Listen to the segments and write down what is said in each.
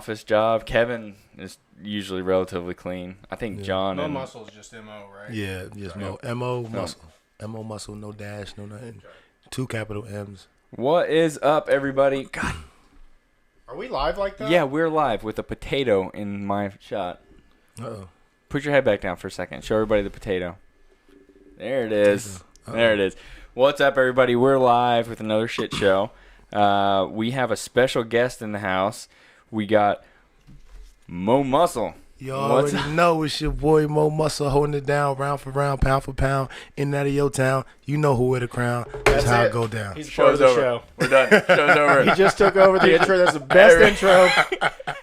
office job. Kevin is usually relatively clean. I think John Mo and Muscle is just MO, right? Yeah, just Mo Muscle. MO Muscle, no dash, no nothing. 2 capital M's. What is up, everybody? God. Are we live like that? Yeah, we're live with a potato in my shot. Uh-oh. Put your head back down for a second. Show everybody the potato. There it is. There it is. What's up, everybody? We're live with another shit show. We have a special guest in the house. We got Mo Muscle. You already know it's your boy Mo Muscle holding it down round for round, pound for pound, in and out of your town. You know who wear the crown. That's how it go down. He's part of the show. We're done. Show's over. He just took over the intro. That's the best intro.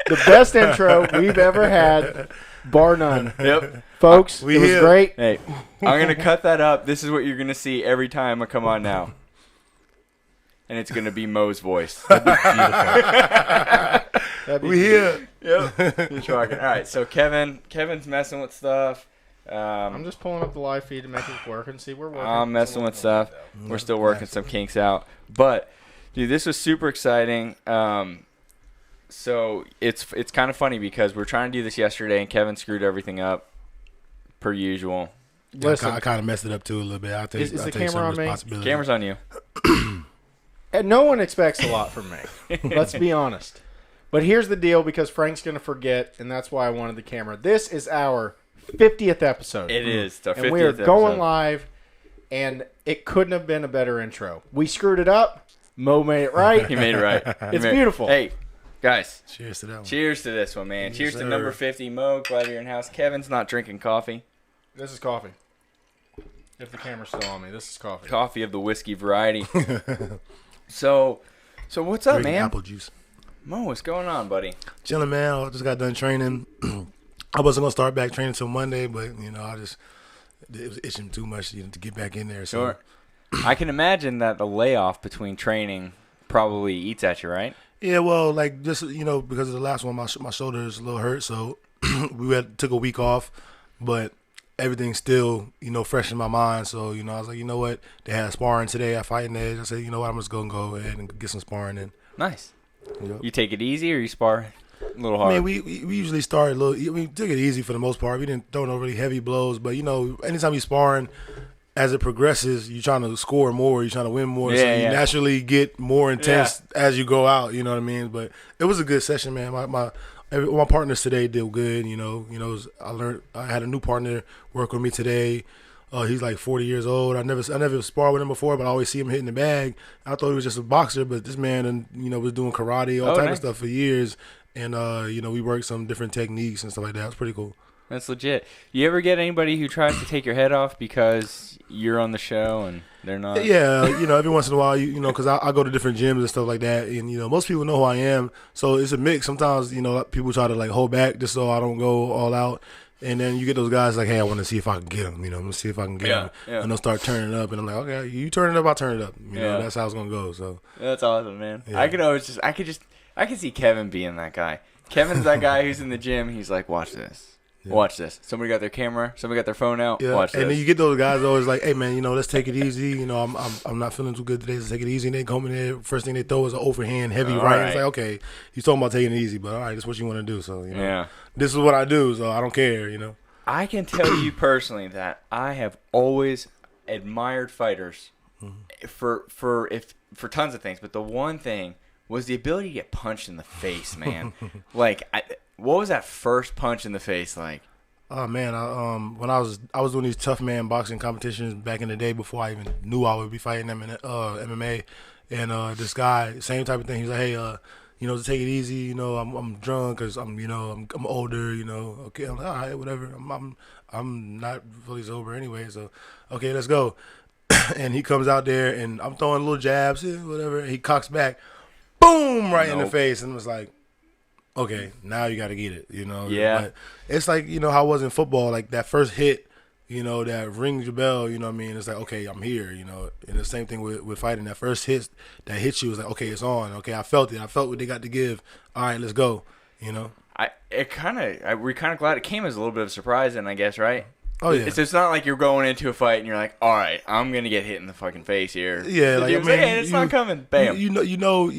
The best intro we've ever had, bar none. Yep. Folks, it was great. Hey, I'm going to cut that up. This is what you're going to see every time I come on now. And it's going to be Mo's voice. We here. Yep. You're talking. All right, so Kevin's messing with stuff. I'm just pulling up the live feed to make it work and see we're working. I'm messing with stuff. We're still working some kinks out. But, dude, this was super exciting. So it's kind of funny because we were trying to do this yesterday, and Kevin screwed everything up, per usual. Listen, I kind of messed it up, too, a little bit. I think Is the camera on me? Camera's on you. And no one expects a lot from me. Let's be honest. But here's the deal, because Frank's going to forget, and that's why I wanted the camera. This is our 50th episode. It is. It's our 50th and we are going episode. Live, and it couldn't have been a better intro. We screwed it up. Mo made it right. He made it right. It's beautiful. Hey, guys. Cheers to that one. Cheers to this one, man. Yes, Cheers sir. to number 50. Mo, glad you're in house. Kevin's not drinking coffee. This is coffee. If the camera's still on me, this is coffee. Coffee of the whiskey variety. So what's up, Drinking man? apple juice. Mo, what's going on, buddy? Chilling, man. I just got done training. I wasn't going to start back training till Monday, but, it was itching too much to get back in there. So. Sure. I can imagine that the layoff between training probably eats at you, right? Yeah, well, like just because of the last one, my shoulder is a little hurt, so took a week off, but everything's still fresh in my mind. So I was like, you know what? They had sparring today at Fighting Edge. I said, you know what? I'm just gonna go ahead and get some sparring in. Nice. Yep. You take it easy or you spar a little hard? I mean, we usually start a little. We took it easy for the most part. We didn't throw no really heavy blows, but anytime you sparring, as it progresses, you're trying to score more, you're trying to win more, so you naturally get more intense as you go out. You know what I mean? But it was a good session, man. My partners today did good. I had a new partner work with me today. He's like 40 years old. I never sparred with him before, but I always see him hitting the bag. I thought he was just a boxer, but this man, was doing karate, all type of stuff for years. And we worked some different techniques and stuff like that. It was pretty cool. That's legit. You ever get anybody who tries to take your head off because you're on the show and they're not? Yeah, every once in a while, because I go to different gyms and stuff like that, and most people know who I am, so it's a mix. Sometimes people try to like hold back just so I don't go all out, and then you get those guys like, hey, I want to see if I can get them. I'm gonna see if I can get them, and they'll start turning it up, and I'm like, okay, you turn it up, I'll turn it up. That's how it's gonna go. So that's awesome, man. Yeah. I can see Kevin being that guy. Kevin's that guy who's in the gym. He's like, watch this. Yeah. Watch this. Somebody got their camera. Somebody got their phone out. Yeah. Watch this. And then you get those guys always like, hey, man, let's take it easy. I'm not feeling too good today. Let's take it easy. And they come in there. First thing they throw is an overhand heavy right. It's like, okay, he's talking about taking it easy, but all right, that's what you want to do. So, this is what I do, so I don't care, I can tell you personally that I have always admired fighters for tons of things, but the one thing was the ability to get punched in the face, man. What was that first punch in the face like? Oh man, when I was doing these tough man boxing competitions back in the day before I even knew I would be fighting MMA, and this guy, same type of thing. He's like, hey, to take it easy. I'm drunk because I'm older. Okay, I'm like, all right, whatever. I'm not fully sober anyway, so okay, let's go. And he comes out there, and I'm throwing little jabs, whatever. And he cocks back, boom, right in the face, and was like, okay, now you got to get it, Yeah. But it's like, how it was in football, like that first hit, that rings your bell, It's like, okay, I'm here, And the same thing with fighting. That first hit that hits you is like, okay, it's on. Okay, I felt it. I felt what they got to give. All right, let's go, We're kind of glad it came as a little bit of a surprise, then, I guess, right? Oh yeah. So it's not like you're going into a fight and you're like, all right, I'm gonna get hit in the fucking face here. Yeah, like I mean, hey, it's not coming. Bam. You know.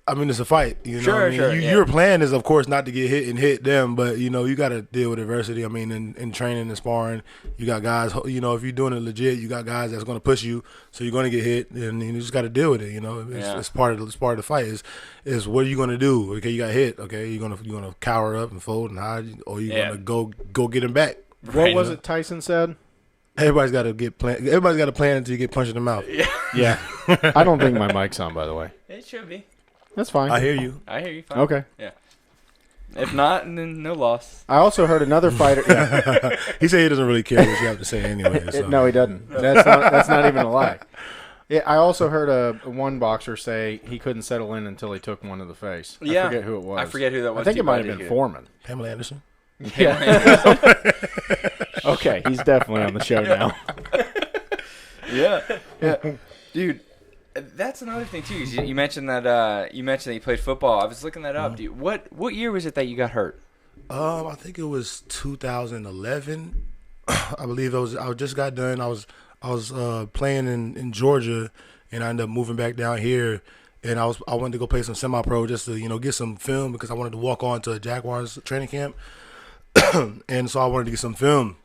I mean, it's a fight. You know what I mean? Sure. Your plan is, of course, not to get hit and hit them, but you got to deal with adversity. I mean, in training and sparring, you got guys. If you're doing it legit, you got guys that's going to push you, so you're going to get hit, and you just got to deal with it. It's part of the fight. Is what are you going to do? Okay, you got hit. Okay, you're gonna cower up and fold and hide, or you're gonna go get him back. What was it Tyson said? Everybody's got a plan until you get punched in the mouth. Yeah. I don't think my mic's on, by the way. It should be. That's fine. I hear you. Fine. Okay. Yeah. If not, then no loss. I also heard another fighter. Yeah. He said he doesn't really care what you have to say anyway. So. No, he doesn't. That's not even a lie. Yeah, I also heard one boxer say he couldn't settle in until he took one to the face. Yeah. I forget who it was. I forget who that was. I think it might have been Foreman. Pamela Anderson. Yeah. Okay, he's definitely on the show now. Yeah. Dude, that's another thing too. You mentioned that you played football. I was looking that up, dude. What year was it that you got hurt? I think it was 2011. I believe I just got done. I was playing in Georgia, and I ended up moving back down here. And I wanted to go play some semi-pro just to get some film because I wanted to walk on to a Jaguars training camp. And so I wanted to get some film.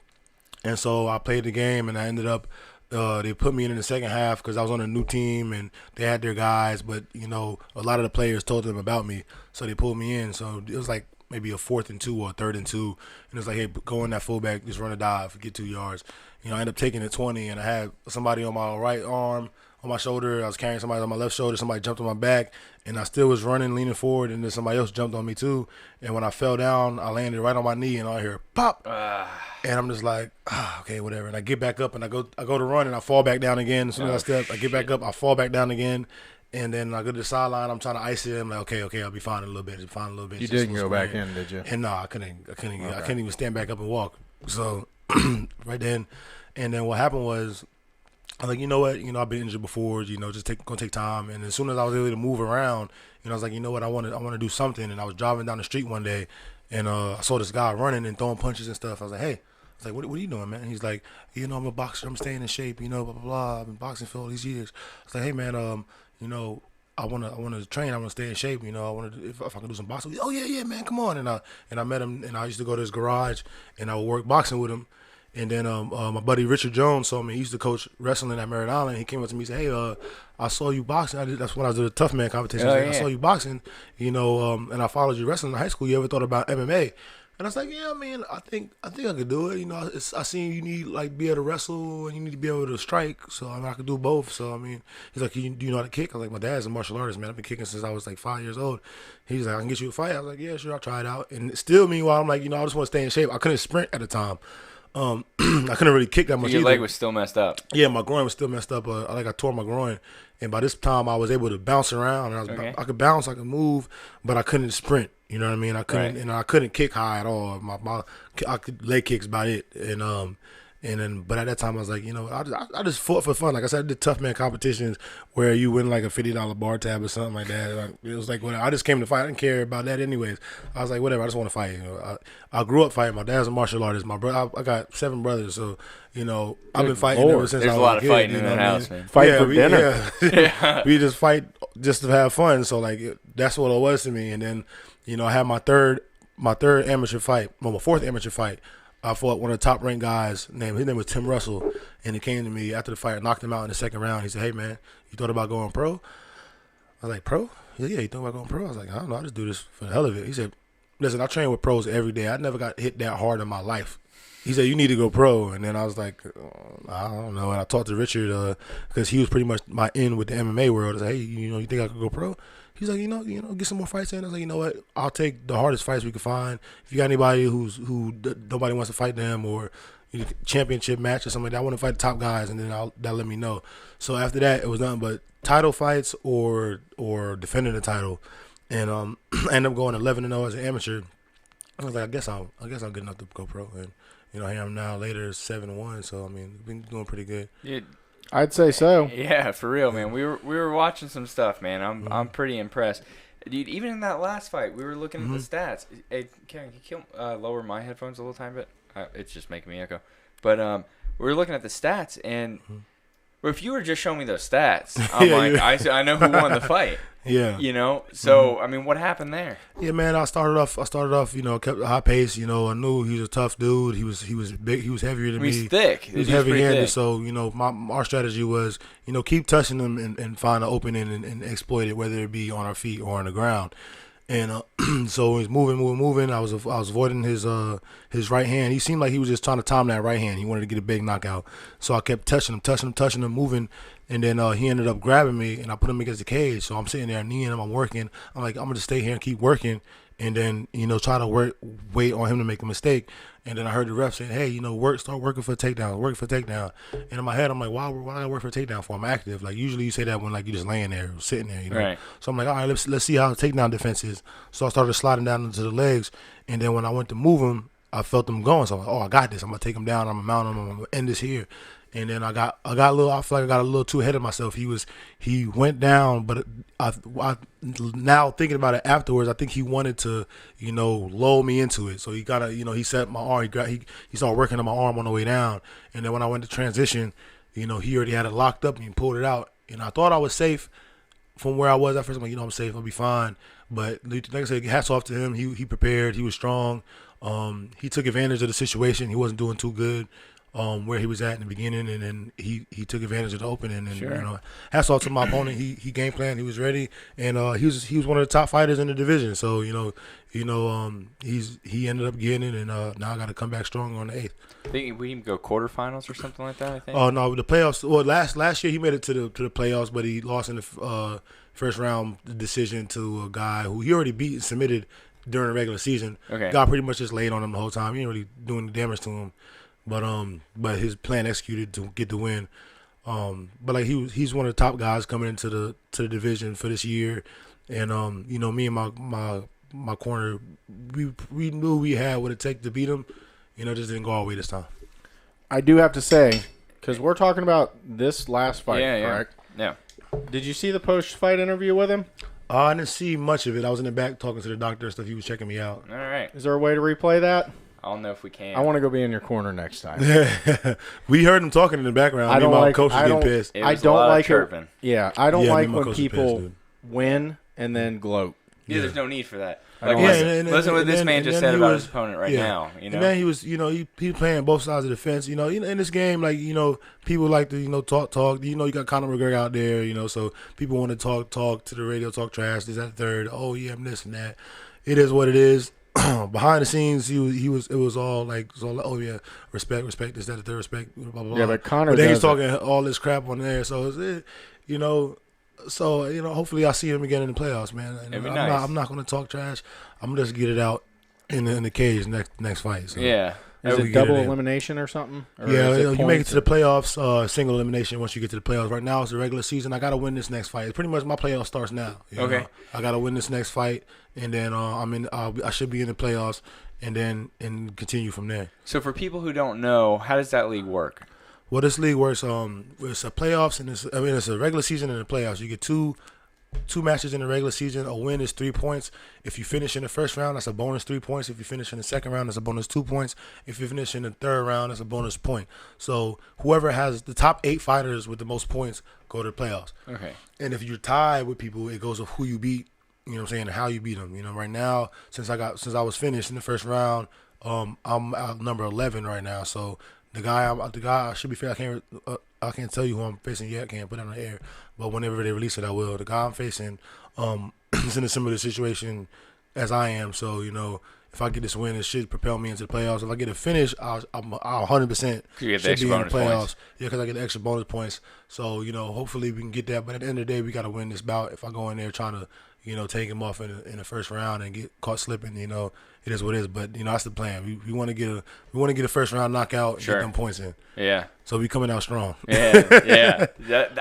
And so I played the game, and I ended up they put me in the second half because I was on a new team, and they had their guys. But, a lot of the players told them about me, so they pulled me in. So it was like maybe a 4th and 2 or a 3rd and 2. And it was like, hey, go in that fullback, just run a dive, get 2 yards. I ended up taking it 20, and I had somebody on my right arm, on my shoulder. I was carrying somebody on my left shoulder. Somebody jumped on my back, and I still was running, leaning forward, and then somebody else jumped on me too. And when I fell down, I landed right on my knee, and I hear pop. And I'm just like, okay, whatever. And I get back up, and I go to run, and I fall back down again. As soon as I step, I get back up, I fall back down again. And then I go to the sideline. I'm trying to ice it. I'm like, okay, I'll be fine in a little bit. You didn't go back in, did you? And no, I couldn't. Okay. I couldn't even stand back up and walk. So right then, and then what happened was, I'm like, you know what? I've been injured before. Just gonna take time. And as soon as I was able to move around, I was like, you know what? I want to do something. And I was driving down the street one day, and I saw this guy running and throwing punches and stuff. I was like, hey. I was like, what are you doing, man? And he's like, I'm a boxer. I'm staying in shape. Blah blah blah. I've been boxing for all these years. I was like, hey, man. I want to train. I want to stay in shape. I want to if I can do some boxing. Oh yeah, man. Come on. And I met him, and I used to go to his garage, and I would work boxing with him. And then my buddy Richard Jones saw me. He used to coach wrestling at Merritt Island. He came up to me and said, hey, I saw you boxing. That's when I was doing the Tough Man competition. I saw you boxing, and I followed you wrestling in high school. You ever thought about MMA? And I was like, yeah, man, I think I could do it. I seen you need be able to wrestle and you need to be able to strike. So I could do both. So he's like, do you know how to kick? I was like, my dad's a martial artist, man. I've been kicking since I was like 5 years old. He's like, I can get you a fight. I was like, yeah, sure, I'll try it out. And still, meanwhile, I'm like, I just want to stay in shape. I couldn't sprint at the time. I couldn't really kick that much. Your leg was still messed up. Yeah, my groin was still messed up. I tore my groin, and by this time I was able to bounce around. And I could bounce, I could move, but I couldn't sprint. You know what I mean? I couldn't, and I couldn't kick high at all. I could leg kicks about it, but at that time I was like, I just fought for fun. Like I said, I did Tough Man competitions where you win like a $50 bar tab or something like that. It was like whatever. I just came to fight. I didn't care about that anyways. I was like, whatever. I just want to fight. I grew up fighting. My dad's a martial artist. My brother, I got 7 brothers, so I've been fighting ever since. There's I was a lot of kid, fighting in that house, man. Fight for dinner. Yeah. We just fight just to have fun. So that's what it was to me. And then I had my third amateur fight. Well, my 4th amateur fight. I fought one of the top ranked guys. His name was Tim Russell, and he came to me after the fight. I knocked him out in the 2nd round. He said, "Hey man, you thought about going pro?" I was like, "Pro?" He said, "Yeah, you thought about going pro?" I was like, "I don't know. I just do this for the hell of it." He said, "Listen, I train with pros every day. I never got hit that hard in my life." He said, "You need to go pro." And then I was like, "I don't know." And I talked to Richard because he was pretty much my in with the MMA world. I said, "Hey, you think I could go pro?" He's like, get some more fights in. I was like, you know what? I'll take the hardest fights we can find. If you got anybody who nobody wants to fight them or championship match or something like that, I want to fight the top guys, and then that'll let me know. So after that, it was nothing but title fights or defending the title, and I ended up going 11-0 as an amateur. I was like, I guess I'm good enough to go pro, and here I am now later 7-1. So we've been doing pretty good. Yeah. I'd say so. Yeah, for real, man. We were watching some stuff, man. I'm pretty impressed, dude. Even in that last fight, we were looking at the stats. Hey, Kevin, can you lower my headphones a little tiny bit? It's just making me echo. But we were looking at the stats, and if you were just showing me those stats, I'm I know who won the fight. Yeah. You know? So, I mean, what happened there? Yeah, man, I started off, kept a high pace. I knew he was a tough dude. He was big. He was heavier than me. He's thick. He was heavy-handed. So, our strategy was, keep touching him and find an opening and exploit it, whether it be on our feet or on the ground. And so he's moving. I was avoiding his right hand. He seemed like he was just trying to time that right hand. He wanted to get a big knockout. So I kept touching him, moving. And then he ended up grabbing me, and I put him against the cage. So I'm sitting there kneeing him. I'm working. I'm like, I'm going to stay here and keep working. And then, try to wait on him to make a mistake. And then I heard the ref saying, hey, start working for a takedown, And in my head, I'm like, why I work for a takedown for? I'm active. Like, usually you say that when, like, you're just laying there, sitting there, Right. So I'm like, all right, let's see how the takedown defense is. So I started sliding down into the legs. And then when I went to move him, I felt him going. So I'm like, oh, I got this. I'm going to take him down. I'm going to mount him. I'm going to end this here. And then I feel like I got a little too ahead of myself. He went down, but I now thinking about it afterwards, I think he wanted to, lull me into it. So he he set my arm. He started working on my arm on the way down. And then when I went to transition, he already had it locked up and he pulled it out. And I thought I was safe from where I was at first. I'm like, I'm safe. I'll be fine. But like I said, hats off to him. He prepared. He was strong. He took advantage of the situation. He wasn't doing too good. Where he was at in the beginning, and then he took advantage of the opening. And sure. Hats off to my opponent. He game planned. He was ready, and he was one of the top fighters in the division. So he ended up getting it, and now I got to come back strong on the 8th. I think we even go quarterfinals or something like that. I think. Oh no, the playoffs. Well, last year he made it to the playoffs, but he lost in the first round decision to a guy who he already beat and submitted during the regular season. Okay. Guy pretty much just laid on him the whole time. He ain't really doing the damage to him. But his plan executed to get the win. But like he's one of the top guys coming into the division for this year, and me and my corner, we knew we had what it take to beat him. Just didn't go all the way this time. I do have to say, because we're talking about this last fight, correct? Yeah. Did you see the post-fight interview with him? I didn't see much of it. I was in the back talking to the doctor and stuff. He was checking me out. All right. Is there a way to replay that? I don't know if we can. I want to go be in your corner next time. We heard him talking in the background. I don't like. Coach was getting pissed. I don't like chirping. Yeah, I don't like when people pissed, win and then gloat. Yeah, there's no need for that. Like, listen what this man just said about his opponent right now. And then he was, he playing both sides of the fence. In this game, like people like to, talk. You got Conor McGregor out there. So people want to talk to the radio, talk trash. This, that, third. Oh yeah, I'm this and that. It is what it is. Behind the scenes, it was all like, oh yeah, respect, this, that, the third, respect, blah, blah, blah. Yeah, but Conor. But then he's talking all this crap on there. So hopefully I see him again in the playoffs, man. And I'm not going to talk trash. I'm gonna just get it out in the cage next fight. So. Yeah. Is it double elimination or something? Or you make it to the playoffs, single elimination once you get to the playoffs. Right now it's the regular season. I got to win this next fight. It's pretty much my playoff starts now. Okay. I got to win this next fight, and then I should be in the playoffs, and continue from there. So for people who don't know, how does that league work? Well, this league works. It's a playoffs, and it's a regular season and a playoffs. You get two matches in the regular season. A win is 3 points. If you finish in the first round, that's a bonus 3 points. If you finish in the second round, that's a bonus 2 points. If you finish in the third round, that's a bonus point. So whoever has the top 8 fighters with the most points go to the playoffs. Okay. And if you're tied with people, it goes with who you beat. You know what I'm saying? And how you beat them. Right now, since I was finished in the first round, I'm at number 11 right now. So the guy I should be fair. I can't tell you who I'm facing yet. I can't put it on the air. But whenever they release it, I will. The guy I'm facing is in a similar situation as I am. So, if I get this win, it should propel me into the playoffs. If I get a finish, I'll 100% should be in the playoffs. Points. Yeah, because I get the extra bonus points. So, hopefully we can get that. But at the end of the day, we got to win this bout. If I go in there trying to, take him off in the first round and get caught slipping, it is what it is. But, that's the plan. We want to get a first round knockout and get them points in. Yeah. So we coming out strong. Yeah.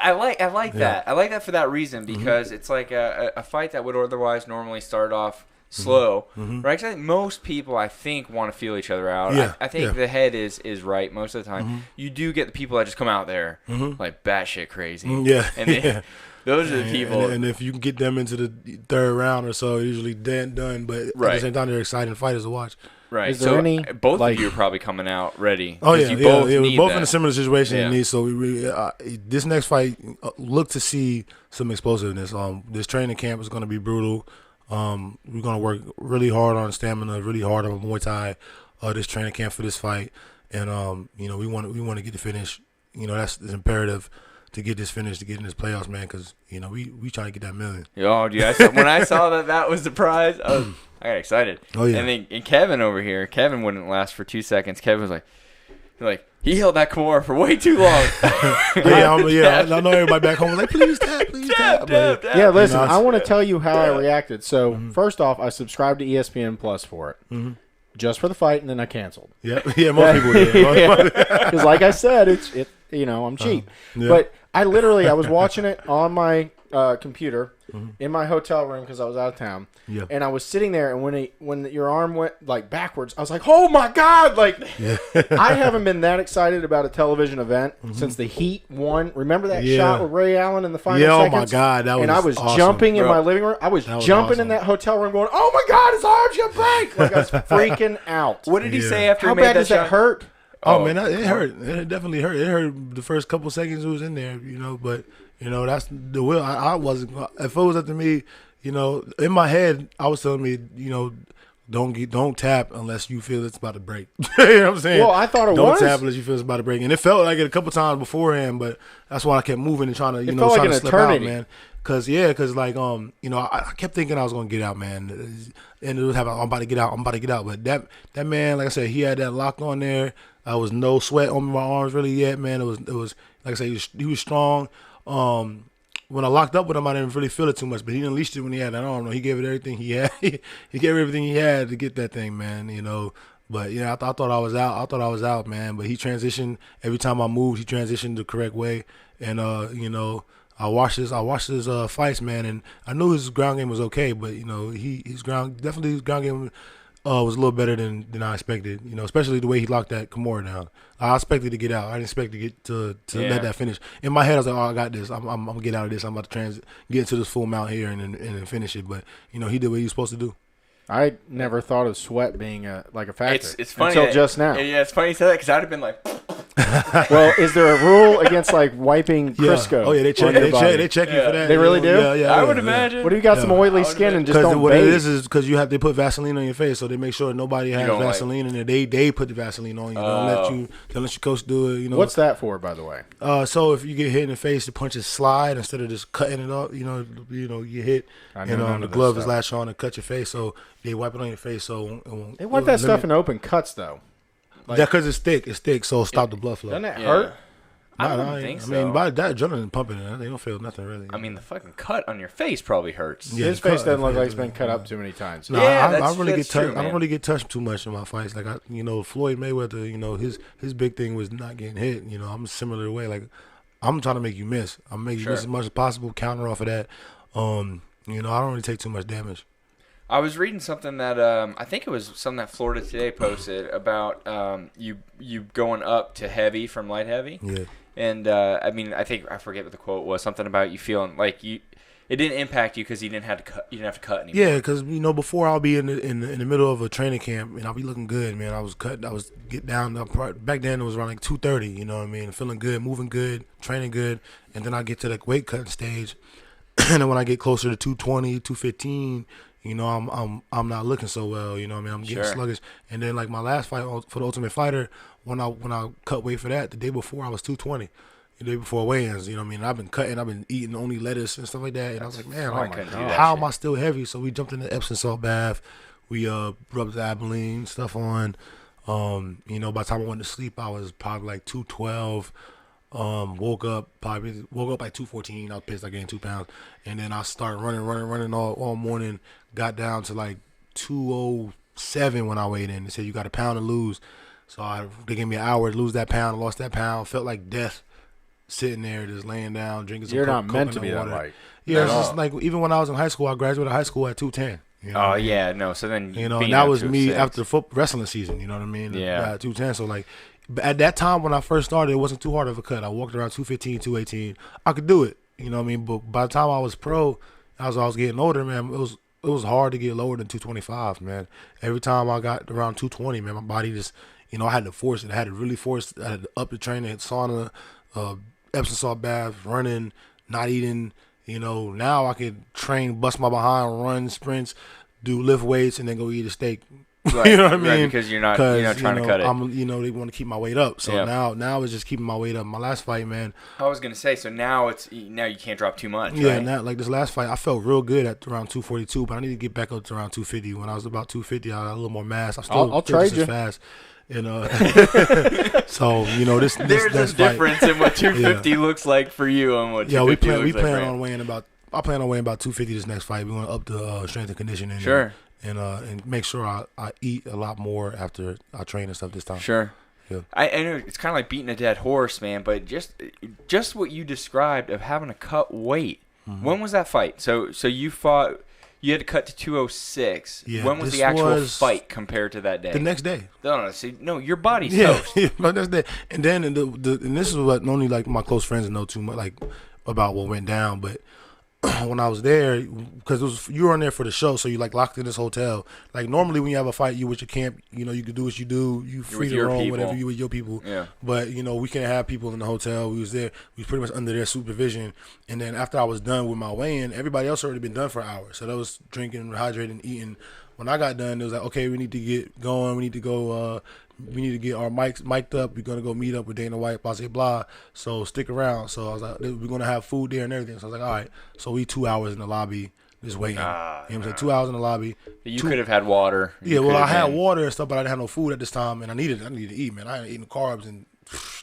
I like that. I like that for that reason because it's like a fight that would otherwise normally start off slow, right? 'Cause I think most people, I think, want to feel each other out. Yeah. I think the head is right most of the time. You do get the people that just come out there like batshit crazy. Yeah. And those are the people. And if you can get them into the third round or so, usually done. But at the same time, they're exciting fighters to watch. Right. Is there any both of you are probably coming out ready. Oh yeah, you we're both in a similar situation. Yeah. So this next fight, look to see some explosiveness. This training camp is going to be brutal. We're going to work really hard on stamina, really hard on Muay Thai. This training camp for this fight, and we want to get the finish. That's imperative to get this finish, to get in this playoffs, man. Because we trying to get that million. Oh, dude! When I saw that was the prize, I got excited. Oh yeah. And then Kevin over here, Kevin wouldn't last for 2 seconds. Kevin was like he held that Kimura for way too long. I know everybody back home was like, please tap. Yeah, listen, I want to tell you how I reacted. So first off, I subscribed to ESPN Plus for it. Mm-hmm. Just for the fight, and then I canceled. Yeah, most people did. Because like I said, I'm cheap. Yeah. But I was watching it on my computer in my hotel room because I was out of town. Yeah. And I was sitting there, and when your arm went like backwards, I was like, "Oh my god!" Like, I haven't been that excited about a television event since the Heat won. Remember that shot with Ray Allen in the final seconds? Oh my god, that was and I was awesome. jumping in my living room. I was jumping awesome. in that hotel room, going, "Oh my god, his arm's gonna break!" Like I was freaking out. What did he say after How he made bad that does shot? that hurt? Oh man, it hurt. It definitely hurt. It hurt the first couple seconds it was in there, but that's the will. I wasn't. If it was up to me, in my head, I was telling me, don't tap unless you feel it's about to break. You know what I'm saying? Well, I thought it don't was. tap unless you feel it's about to break, and it felt like it a couple times beforehand, but that's why I kept moving and trying to, felt like trying an to slip eternity. out, man. Cause I kept thinking I was gonna get out, man, and it was I'm about to get out. But that man, like I said, he had that lock on there. I was no sweat on my arms really yet, man. It was like I said, he was strong. When I locked up with him, I didn't really feel it too much, but he unleashed it when he had that arm. He gave it everything he had. He gave everything he had to get that thing, man. But I thought I was out. I thought I was out, man. But he transitioned every time I moved. He transitioned the correct way, and I watched his fights, man, and I knew his ground game was okay, but his ground game was a little better than I expected. Especially the way he locked that Kimura down. I expected to get out. I didn't expect to get to let that finish. In my head, I was like, "Oh, I got this. I'm gonna get out of this. I'm about to get into this full mount here and then finish it." But he did what he was supposed to do. I never thought of sweat being a factor. It's funny until just now. Yeah, it's funny you said that because I'd have been like. Well, is there a rule against wiping Crisco? Oh yeah, they check you for that. They really do. Yeah, I would imagine. What if you got some oily skin and just don't what bathe? it is because they put Vaseline on your face, so they make sure nobody has Vaseline in there. They put the Vaseline on you. Don't let your coach do it. What's that for, by the way? So if you get hit in the face, the punches slide instead of just cutting it up. You hit, and the glove is latched on to cut your face, so they wipe it on your face. So they want that stuff in open cuts, though. Because it's thick, so stop the blood flow. Doesn't that hurt? I don't think so. I mean, by that adrenaline pumping, they don't feel nothing really. I mean, the fucking cut on your face probably hurts. Yeah, his face doesn't look like it's been cut up too many times. No, yeah, I don't really get touched. True, I don't really get touched too much in my fights. Like Floyd Mayweather, his big thing was not getting hit. I'm a similar way. Like I'm trying to make you miss. I'm making you miss as much as possible. Counter off of that. I don't really take too much damage. I was reading something that I think it was something that Florida Today posted about you going up to heavy from light heavy. Yeah. And I forget what the quote was. Something about you feeling like it didn't impact you because you didn't have to cut anymore. Yeah, because before I'll be in the middle of a training camp and I'll be looking good, man. I was get down. Back then it was around like 230. You know what I mean? Feeling good, moving good, training good, and then I get to the weight cutting stage, and then when I get closer to 220, 215. I'm not looking so well. I'm getting sluggish. And then like my last fight for the Ultimate Fighter, when I cut weight for that, the day before I was 220. The day before weigh-ins, I've been cutting, I've been eating only lettuce and stuff like that. And I was like, man, how am I still heavy? So we jumped in the Epsom salt bath. We rubbed the Abilene stuff on. By the time I went to sleep, I was probably like 212. Woke up like 214. I was pissed I gained 2 pounds, and then I started running all morning. Got down to like 207 when I weighed in. They said you got a pound to lose, so they gave me an hour to lose that pound. I lost that pound. Felt like death, sitting there just laying down drinking some. You're not meant to be water. that light. Yeah, it's just like even when I was in high school, I graduated high school at 210. Oh yeah, no. So then and that was me after the wrestling season. You know what I mean? Yeah, 210. So like. At that time when I first started, it wasn't too hard of a cut. I walked around 215, 218. I could do it. You know what I mean? But by the time I was pro, as I was getting older, man, it was hard to get lower than 225, man. Every time I got around 220, man, my body just, I had to force it. I had to really force it. I had to up the training, sauna, Epsom salt bath, running, not eating. Now I can train, bust my behind, run sprints, do lift weights, and then go eat a steak. Right, you know what I mean? Right, because you're not trying to cut it. They want to keep my weight up. So now it's just keeping my weight up. My last fight, man. I was gonna say, so now you can't drop too much. Yeah, right? now like this last fight, I felt real good at around 242, but I need to get back up to around 250. When I was about 250, I got a little more mass. I'll trade you fast. So this there's this a difference fight. in what 250 looks like for you and what 250 we plan like on weighing about. I plan on weighing about 250 this next fight. We want to up the strength and conditioning. Sure. And make sure I eat a lot more after I train and stuff this time. Sure. Yeah. I know it's kind of like beating a dead horse, man, but just what you described of having to cut weight. Mm-hmm. When was that fight? So you fought. You had to cut to 206. Yeah, when was the actual fight compared to that day? The next day. No, your body's toast. Yeah, the next day. And then and this is what only like my close friends know too much like about what went down, but. When I was there, because you were on there for the show, so you like locked in this hotel. Like normally when you have a fight, you with your camp, you can do what you do. You free to roam, whatever you with your people. Yeah. But we can't have people in the hotel. We was there. We was pretty much under their supervision. And then after I was done with my weigh-in, everybody else already been done for hours. So that was drinking, hydrating, eating. When I got done, it was like, okay, we need to get going. We need to go. We need to get our mics mic'd up. We're going to go meet up with Dana White, blah, blah, blah. So stick around. So I was like, we're going to have food there and everything. So I was like, all right. So we 2 hours in the lobby just waiting. You know what I'm saying? 2 hours in the lobby. You could have had water. Well, I had water and stuff, but I didn't have no food at this time. And I needed to eat, man. I hadn't eaten carbs in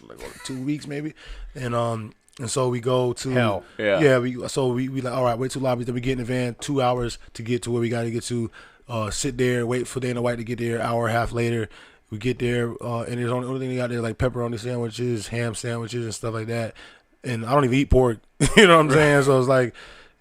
like 2 weeks maybe. And so we go to hell. Yeah. Yeah. We like, all right, wait 2 lobbies. Then we get in the van 2 hours to get to where we got to get to. Sit there, wait for Dana White to get there. An hour and a half later. We get there, and there's only thing they got there like pepperoni sandwiches, ham sandwiches, and stuff like that. And I don't even eat pork. You know what I'm saying? So it's like,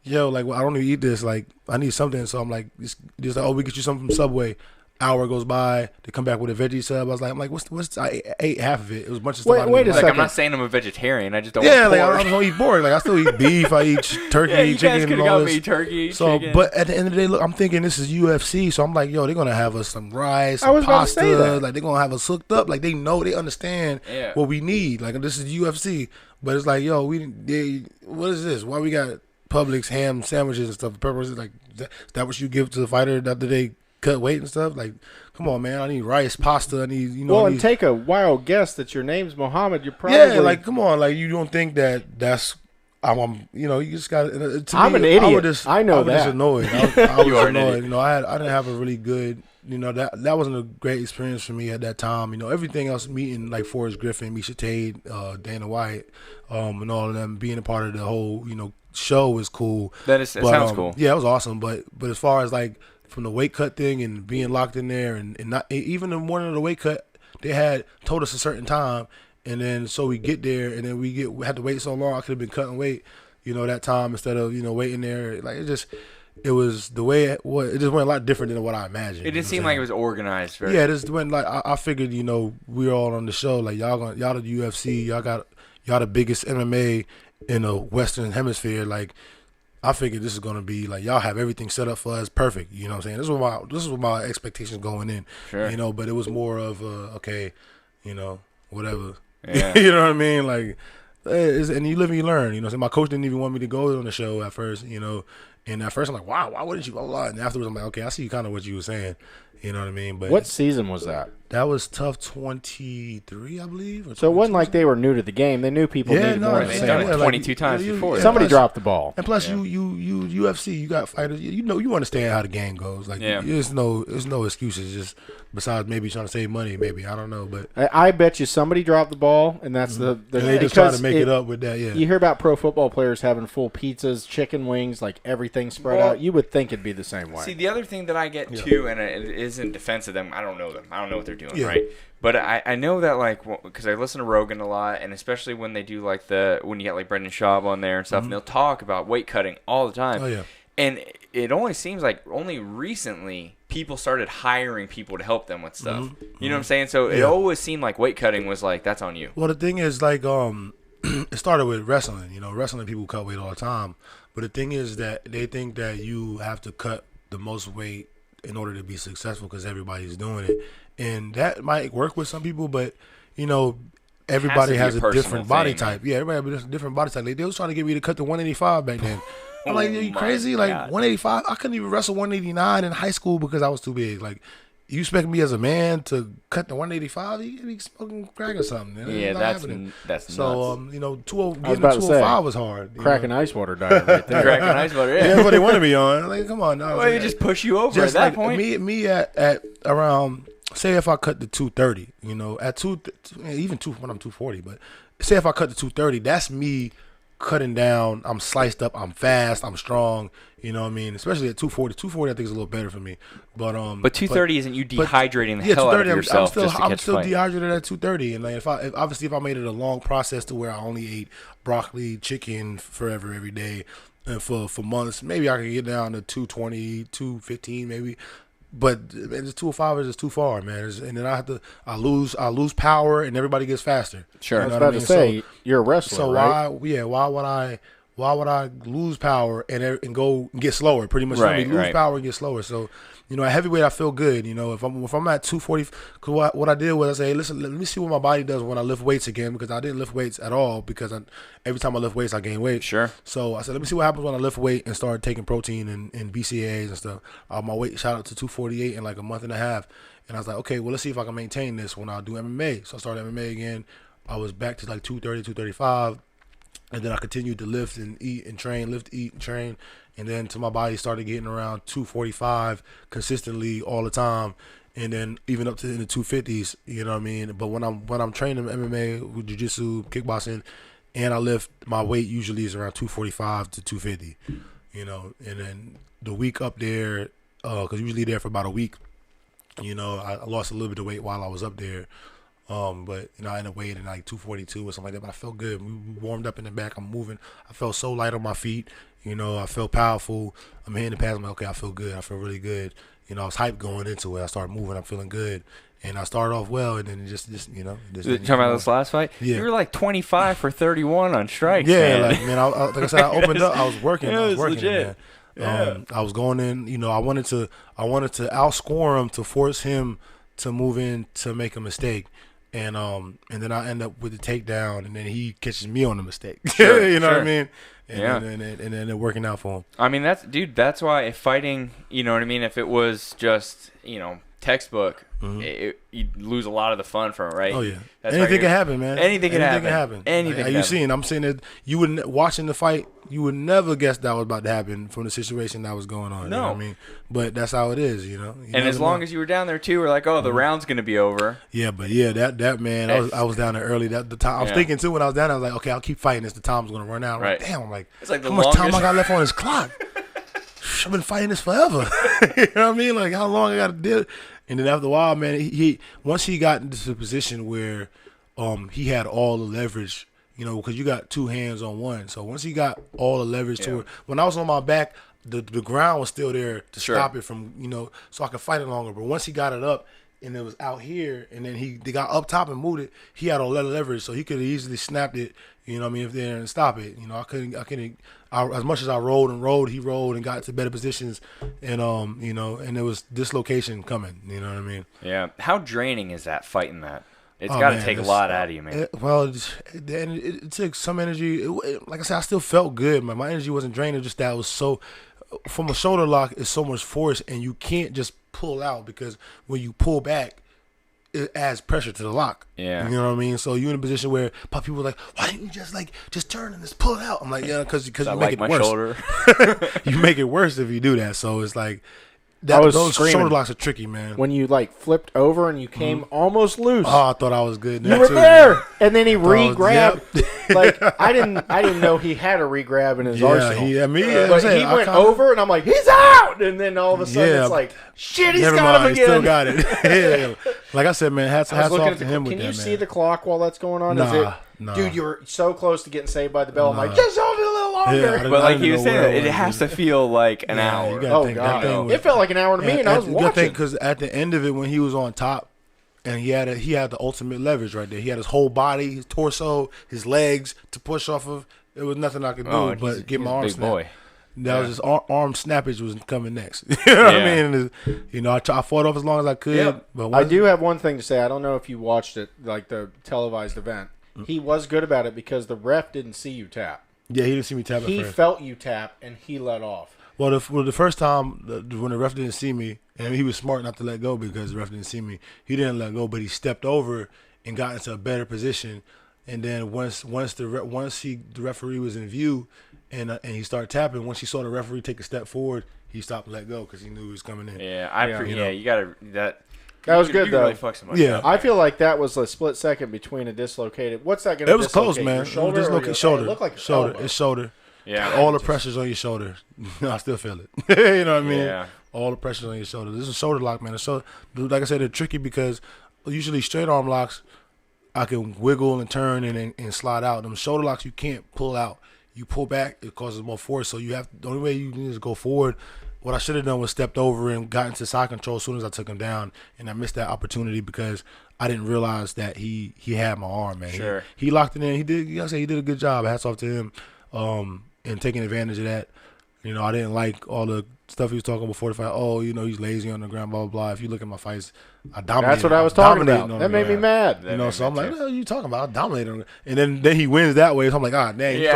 I don't even eat this. Like, I need something. So I'm like, just like, we get you something from Subway. Hour goes by, they come back with a veggie sub. I was like, what's? I ate half of it. It was a bunch of stuff. Wait a second. I'm not saying I'm a vegetarian. I just don't. Yeah, want pork. I don't eat pork. Like I still eat beef. I eat turkey, you chicken. Guys could have got me turkey. So, chicken. but at the end of the day, look, I'm thinking this is UFC. So I'm like, they're gonna have us some rice, some I was about pasta. to say that. Like they're gonna have us hooked up. Like they know, they understand what we need. Like this is UFC. But it's like, what is this? Why we got Publix ham sandwiches and stuff? The purpose is like, is that what you give to the fighter after they cut weight and stuff? Like, come on, man. I need rice, pasta. I need, Well, and take a wild guess that your name's Muhammed. You're probably like, come on. Like, you don't think that's you just got. I'm an idiot. I know that. I was just annoyed. I was annoyed. I didn't have a really good. That wasn't a great experience for me at that time. Everything else, meeting like Forrest Griffin, Misha Tate, Dana White, and all of them, being a part of the whole show was cool. It sounds cool. Yeah, it was awesome. But as far as like from the weight cut thing and being locked in there and not even in the morning of the weight cut, they had told us a certain time, and then so we get there and then we had to wait so long. I could have been cutting weight, that time instead of waiting there. Like it was the way it was. It just went a lot different than what I imagined. It didn't seem like it was organized. Right? Yeah, it just went like I figured. We were all on the show. Like y'all the UFC. Y'all the biggest MMA in the Western Hemisphere. Like I figured this is gonna be like y'all have everything set up for us perfect. You know what I'm saying? This is what my expectations going in. Sure. But it was more of okay, whatever. Yeah. You know what I mean? Like, and you live and you learn. So my coach didn't even want me to go on the show at first. And at first I'm like, wow, why wouldn't you? Blah, blah. And afterwards I'm like, okay, I see kind of what you were saying. You know what I mean? But what season was that? That was Tough 23, I believe. So it wasn't like they were new to the game. They knew people needed more. They've done it 22 times before. Somebody dropped the ball. And plus, you UFC, you got fighters. You understand how the game goes. Like, there's no excuses. Just besides maybe trying to save money. Maybe I don't know, but I bet you somebody dropped the ball, and that's and they just try to make it up with that. Yeah, you hear about pro football players having full pizzas, chicken wings, like everything spread out. You would think it'd be the same way. See, the other thing that I get too, and it isn't defense of them. I don't know them. I don't know what they're doing, right? But I know that, like, because I listen to Rogan a lot, and especially when they do, like, when you get, like, Brendan Schaub on there and stuff, and they'll talk about weight cutting all the time. Oh, yeah. And it only seems like only recently people started hiring people to help them with stuff. You know what I'm saying? So it always seemed like weight cutting was, like, that's on you. Well, the thing is, like, it started with wrestling. Wrestling people cut weight all the time. But the thing is that they think that you have to cut the most weight in order to be successful because everybody's doing it. And that might work with some people, but, you know, everybody has a different body type. Yeah, everybody has a different body type. They was trying to get me to cut to 185 back then. I'm like, are you crazy? Like, 185? I couldn't even wrestle 189 in high school because I was too big. Like, you expect me as a man to cut to 185? You be smoking crack or something. Yeah, that's nuts. So, you know, getting to 205 was hard. Cracking ice water diet right there. Cracking ice water, yeah. That's what they wanted me on. Like, come on. No, well, you just push you over at that point. Me at around, say if I cut to 230, you know, at even when I'm 240, but say if I cut to 230, that's me cutting down. I'm sliced up. I'm fast. I'm strong. You know what I mean? Especially at 240. 240, I think, is a little better for me. But 230 isn't you dehydrating the hell out of yourself? I'm still dehydrated at 230. And like if I made it a long process to where I only ate broccoli, chicken forever every day, and for months, maybe I could get down to 220, 215, maybe. But it's 205 is just too far, man. And then I lose power, and everybody gets faster. Sure, you know I was about to say you're a wrestler. So right? why would I lose power and go and get slower? Pretty much, lose power and get slower. So, you know, at heavyweight, I feel good. You know, if I'm at 240, because what I did was I say, hey, listen, let me see what my body does when I lift weights again, because I didn't lift weights at all because every time I lift weights, I gain weight. Sure. So I said, let me see what happens when I lift weight and start taking protein and BCAAs and stuff. My weight shot up to 248 in like a month and a half, and I was like, okay, well, let's see if I can maintain this when I do MMA. So I started MMA again. I was back to like 230, 235. And then I continued to lift and eat and train, lift, eat, and train. And then till my body started getting around 245 consistently all the time. And then even up to in the 250s, you know what I mean? But when I'm training MMA, with jiu-jitsu, kickboxing, and I lift, my weight usually is around 245 to 250, you know. And then the week up there, because usually there for about a week, you know, I lost a little bit of weight while I was up there. But, you know, I ended up weighing like 242 or something like that, but I felt good. We warmed up in the back. I'm moving. I felt so light on my feet. You know, I felt powerful. I'm hitting the pads. I'm like, okay, I feel good. I feel really good. You know, I was hyped going into it. I started moving. I'm feeling good. And I started off well, and then it just you know. Talking about this last fight? Yeah. You were like 25 for 31 on strikes, yeah, man. Like I said, I opened up. I was working. Yeah, I was working, legit. Man. I was going in. You know, I wanted to outscore him to force him to move in to make a mistake. And then I end up with the takedown, and then he catches me on the mistake. Sure, you know sure. what I mean? And then it working out for him. I mean, that's why if fighting, you know what I mean? If it was just, you know, textbook, you'd lose a lot of the fun from it, right? Oh, yeah. That's anything can happen, man. Anything can happen. Anything can happen. I'm saying that you wouldn't, watching the fight, you would never guess that was about to happen from the situation that was going on. No. You know what I mean? But that's how it is, you know? And as long as you were down there, too, we're like, oh, the round's going to be over. Yeah, but that man, I was down there early. The time I was thinking, too, when I was down there, I was like, okay, I'll keep fighting this. The time's going to run out. I'm like, damn, it's like how much time I got left on this clock? I've been fighting this forever. You know what I mean? Like, how long I got to do it? And then after a while, man, he once he got into the position where he had all the leverage, you know, because you got two hands on one. So once he got all the leverage to it, when I was on my back, the ground was still there to stop it from, you know, so I could fight it longer. But once he got it up and it was out here, and then they got up top and moved it, he had all that leverage, so he could have easily snapped it, you know what I mean, if they didn't stop it. You know, I couldn't as much as I rolled, he rolled and got to better positions, and you know, and there was dislocation coming, you know what I mean? Yeah. How draining is that, fighting that? It's got to take a lot out of you, man. It took some energy. Like I said, I still felt good, man. My energy wasn't draining, just that it was so, from a shoulder lock, it's so much force, and you can't just pull out, because when you pull back, it adds pressure to the lock. Yeah. You know what I mean? So you're in a position where people are like, why didn't you just turn and just pull it out? I'm like, yeah, because you make it worse. Shoulder. You make it worse if you do that. So it's like, those shoulder locks are tricky, man. When you like flipped over and you came almost loose. Oh, I thought I was good. You were there, and then he re-grabbed. Like I didn't know he had a re-grab in his arsenal. But he went over, and I'm like, he's out. And then all of a sudden, it's like, shit, he's got him again. He still got it. Yeah. Like I said, man, hats off to him with that, man. Can you see the clock while that's going on? Nah. Dude, you were so close to getting saved by the bell. I'm like, just hold it a little longer. Yeah, but like he was saying, it has to feel like an hour. Oh, God. It felt like an hour to me, and I was watching. Because at the end of it, when he was on top, and he had the ultimate leverage right there. He had his whole body, his torso, his legs to push off of. There was nothing I could do but get my arm snapped. That was just arm snappage was coming next. You know what I mean? I fought off as long as I could. But I do have one thing to say. I don't know if you watched it, like the televised event. He was good about it because the ref didn't see you tap. Yeah, he didn't see me tap. He felt you tap, and he let off. Well, the first time when the ref didn't see me, and he was smart not to let go because the ref didn't see me, he didn't let go, but he stepped over and got into a better position. And then once the referee was in view, and he started tapping, once he saw the referee take a step forward, he stopped and let go because he knew he was coming in. Yeah, you gotta that. That was good, though. Really I feel like that was a split second between a dislocated. What's that going to dislocate? It was close, man. Your shoulder shoulder. It looked like shoulder. It's shoulder. Yeah. All the pressure's on your shoulder. I still feel it. You know what I mean? Yeah. All the pressure's on your shoulder. This is a shoulder lock, man. So, like I said, they're tricky because usually straight arm locks, I can wiggle and turn and slide out. Them shoulder locks, you can't pull out. You pull back, it causes more force. So the only way you need is go forward. What I should have done was stepped over and got into side control as soon as I took him down, and I missed that opportunity because I didn't realize that he had my arm, man. Sure. He locked it in. He did. Like I said, he did a good job. Hats off to him, and taking advantage of that. I didn't like all the stuff he was talking before the fight. Oh, he's lazy on the ground, blah, blah, blah. If you look at my fights, I dominated. That's what I was talking about. That made me mad. So I'm like, what the hell are you talking about? I dominated him. And then he wins that way. So I'm like, dang, he's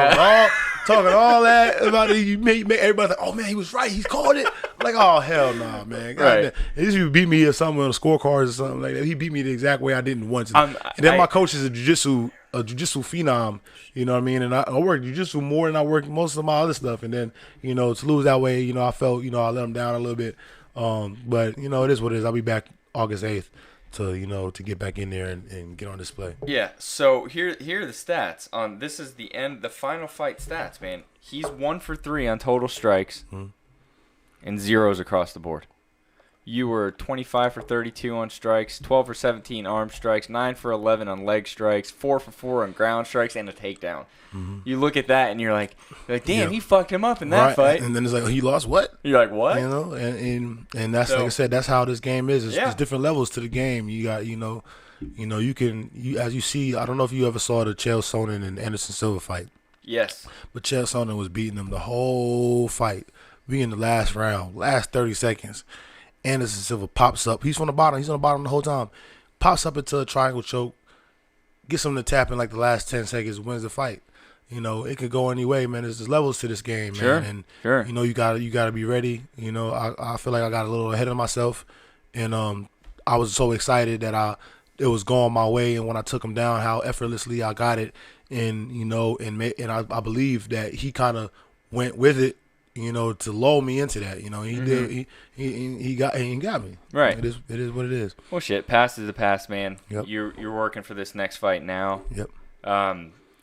talking all that about it. You make everybody like, oh, man, he was right. He's called it. I'm like, oh, hell no, man. Right. He used to beat me or something on the scorecards or something like that. He beat me the exact way I didn't once. And then my coach is a jiu-jitsu phenom, you know what I mean? And I work jiu-jitsu more than I work most of my other stuff. And then, to lose that way, I felt, I let him down a little bit. But, it is what it is. I'll be back August 8th to get back in there and get on display. Yeah, so here are the stats. This is the final fight stats, man. He's 1 for 3 on total strikes and zeros across the board. You were 25 for 32 on strikes, 12 for 17 arm strikes, 9 for 11 on leg strikes, 4 for 4 on ground strikes, and a takedown. You look at that and you're like damn, he fucked him up in that fight. And then it's like, he lost what? You're like, what? And that's like I said, that's how this game is. There's different levels to the game. You got, you can as you see. I don't know if you ever saw the Chael Sonnen and Anderson Silva fight. Yes. But Chael Sonnen was beating him the whole fight. We in the last round, last 30 seconds. Anderson Silva pops up. He's from the bottom. He's on the bottom the whole time. Pops up into a triangle choke. Gets him to tap in like the last 10 seconds. Wins the fight. It could go any way, man. There's levels to this game, man. Sure. And you gotta be ready. I feel like I got a little ahead of myself, and I was so excited that it was going my way. And when I took him down, how effortlessly I got it, and I believe that he kind of went with it. To lull me into that. He did. He got me. Right. It is what it is. Well, shit. Past is the past, man. Yep. You're working for this next fight now. Yep.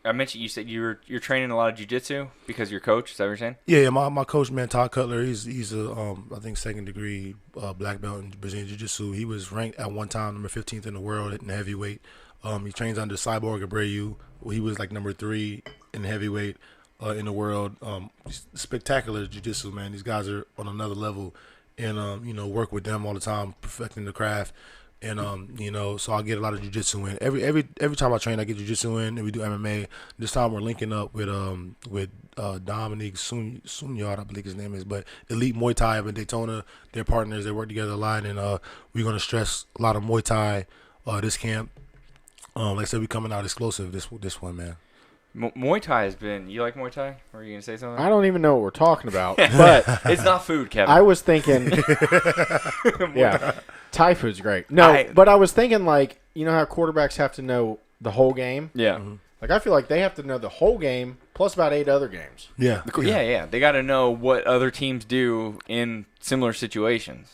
I mentioned you said you're training a lot of jiu-jitsu because you're coach. Is that what you're saying? Yeah. My coach, man, Todd Cutler. He's a I think 2nd degree black belt in Brazilian jiu-jitsu. He was ranked at one time number 15th in the world in heavyweight. He trains under Cyborg Abreu. He was like number 3 in heavyweight. In the world, spectacular jiu-jitsu, man. These guys are on another level, and work with them all the time, perfecting the craft, and so I get a lot of jiu-jitsu in. Every time I train, I get jiu-jitsu in, and we do MMA. This time we're linking up with Dominique Sunyard, I believe his name is, but Elite Muay Thai up in Daytona. They're partners. They work together a lot, and we're gonna stress a lot of Muay Thai this camp. Like I said, we coming out explosive this one, man. Muay Thai has been. You like Muay Thai? Were you gonna say something? I don't even know what we're talking about, but it's not food, Kevin. I was thinking, Thai food's great. No, but I was thinking like, how quarterbacks have to know the whole game. Yeah. Like I feel like they have to know the whole game plus about 8 other games. Yeah. They got to know what other teams do in similar situations.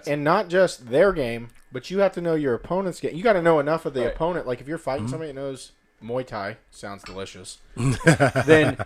And not just their game, but you have to know your opponent's game. You got to know enough of the opponent. Like if you're fighting somebody that knows Muay Thai, sounds delicious, then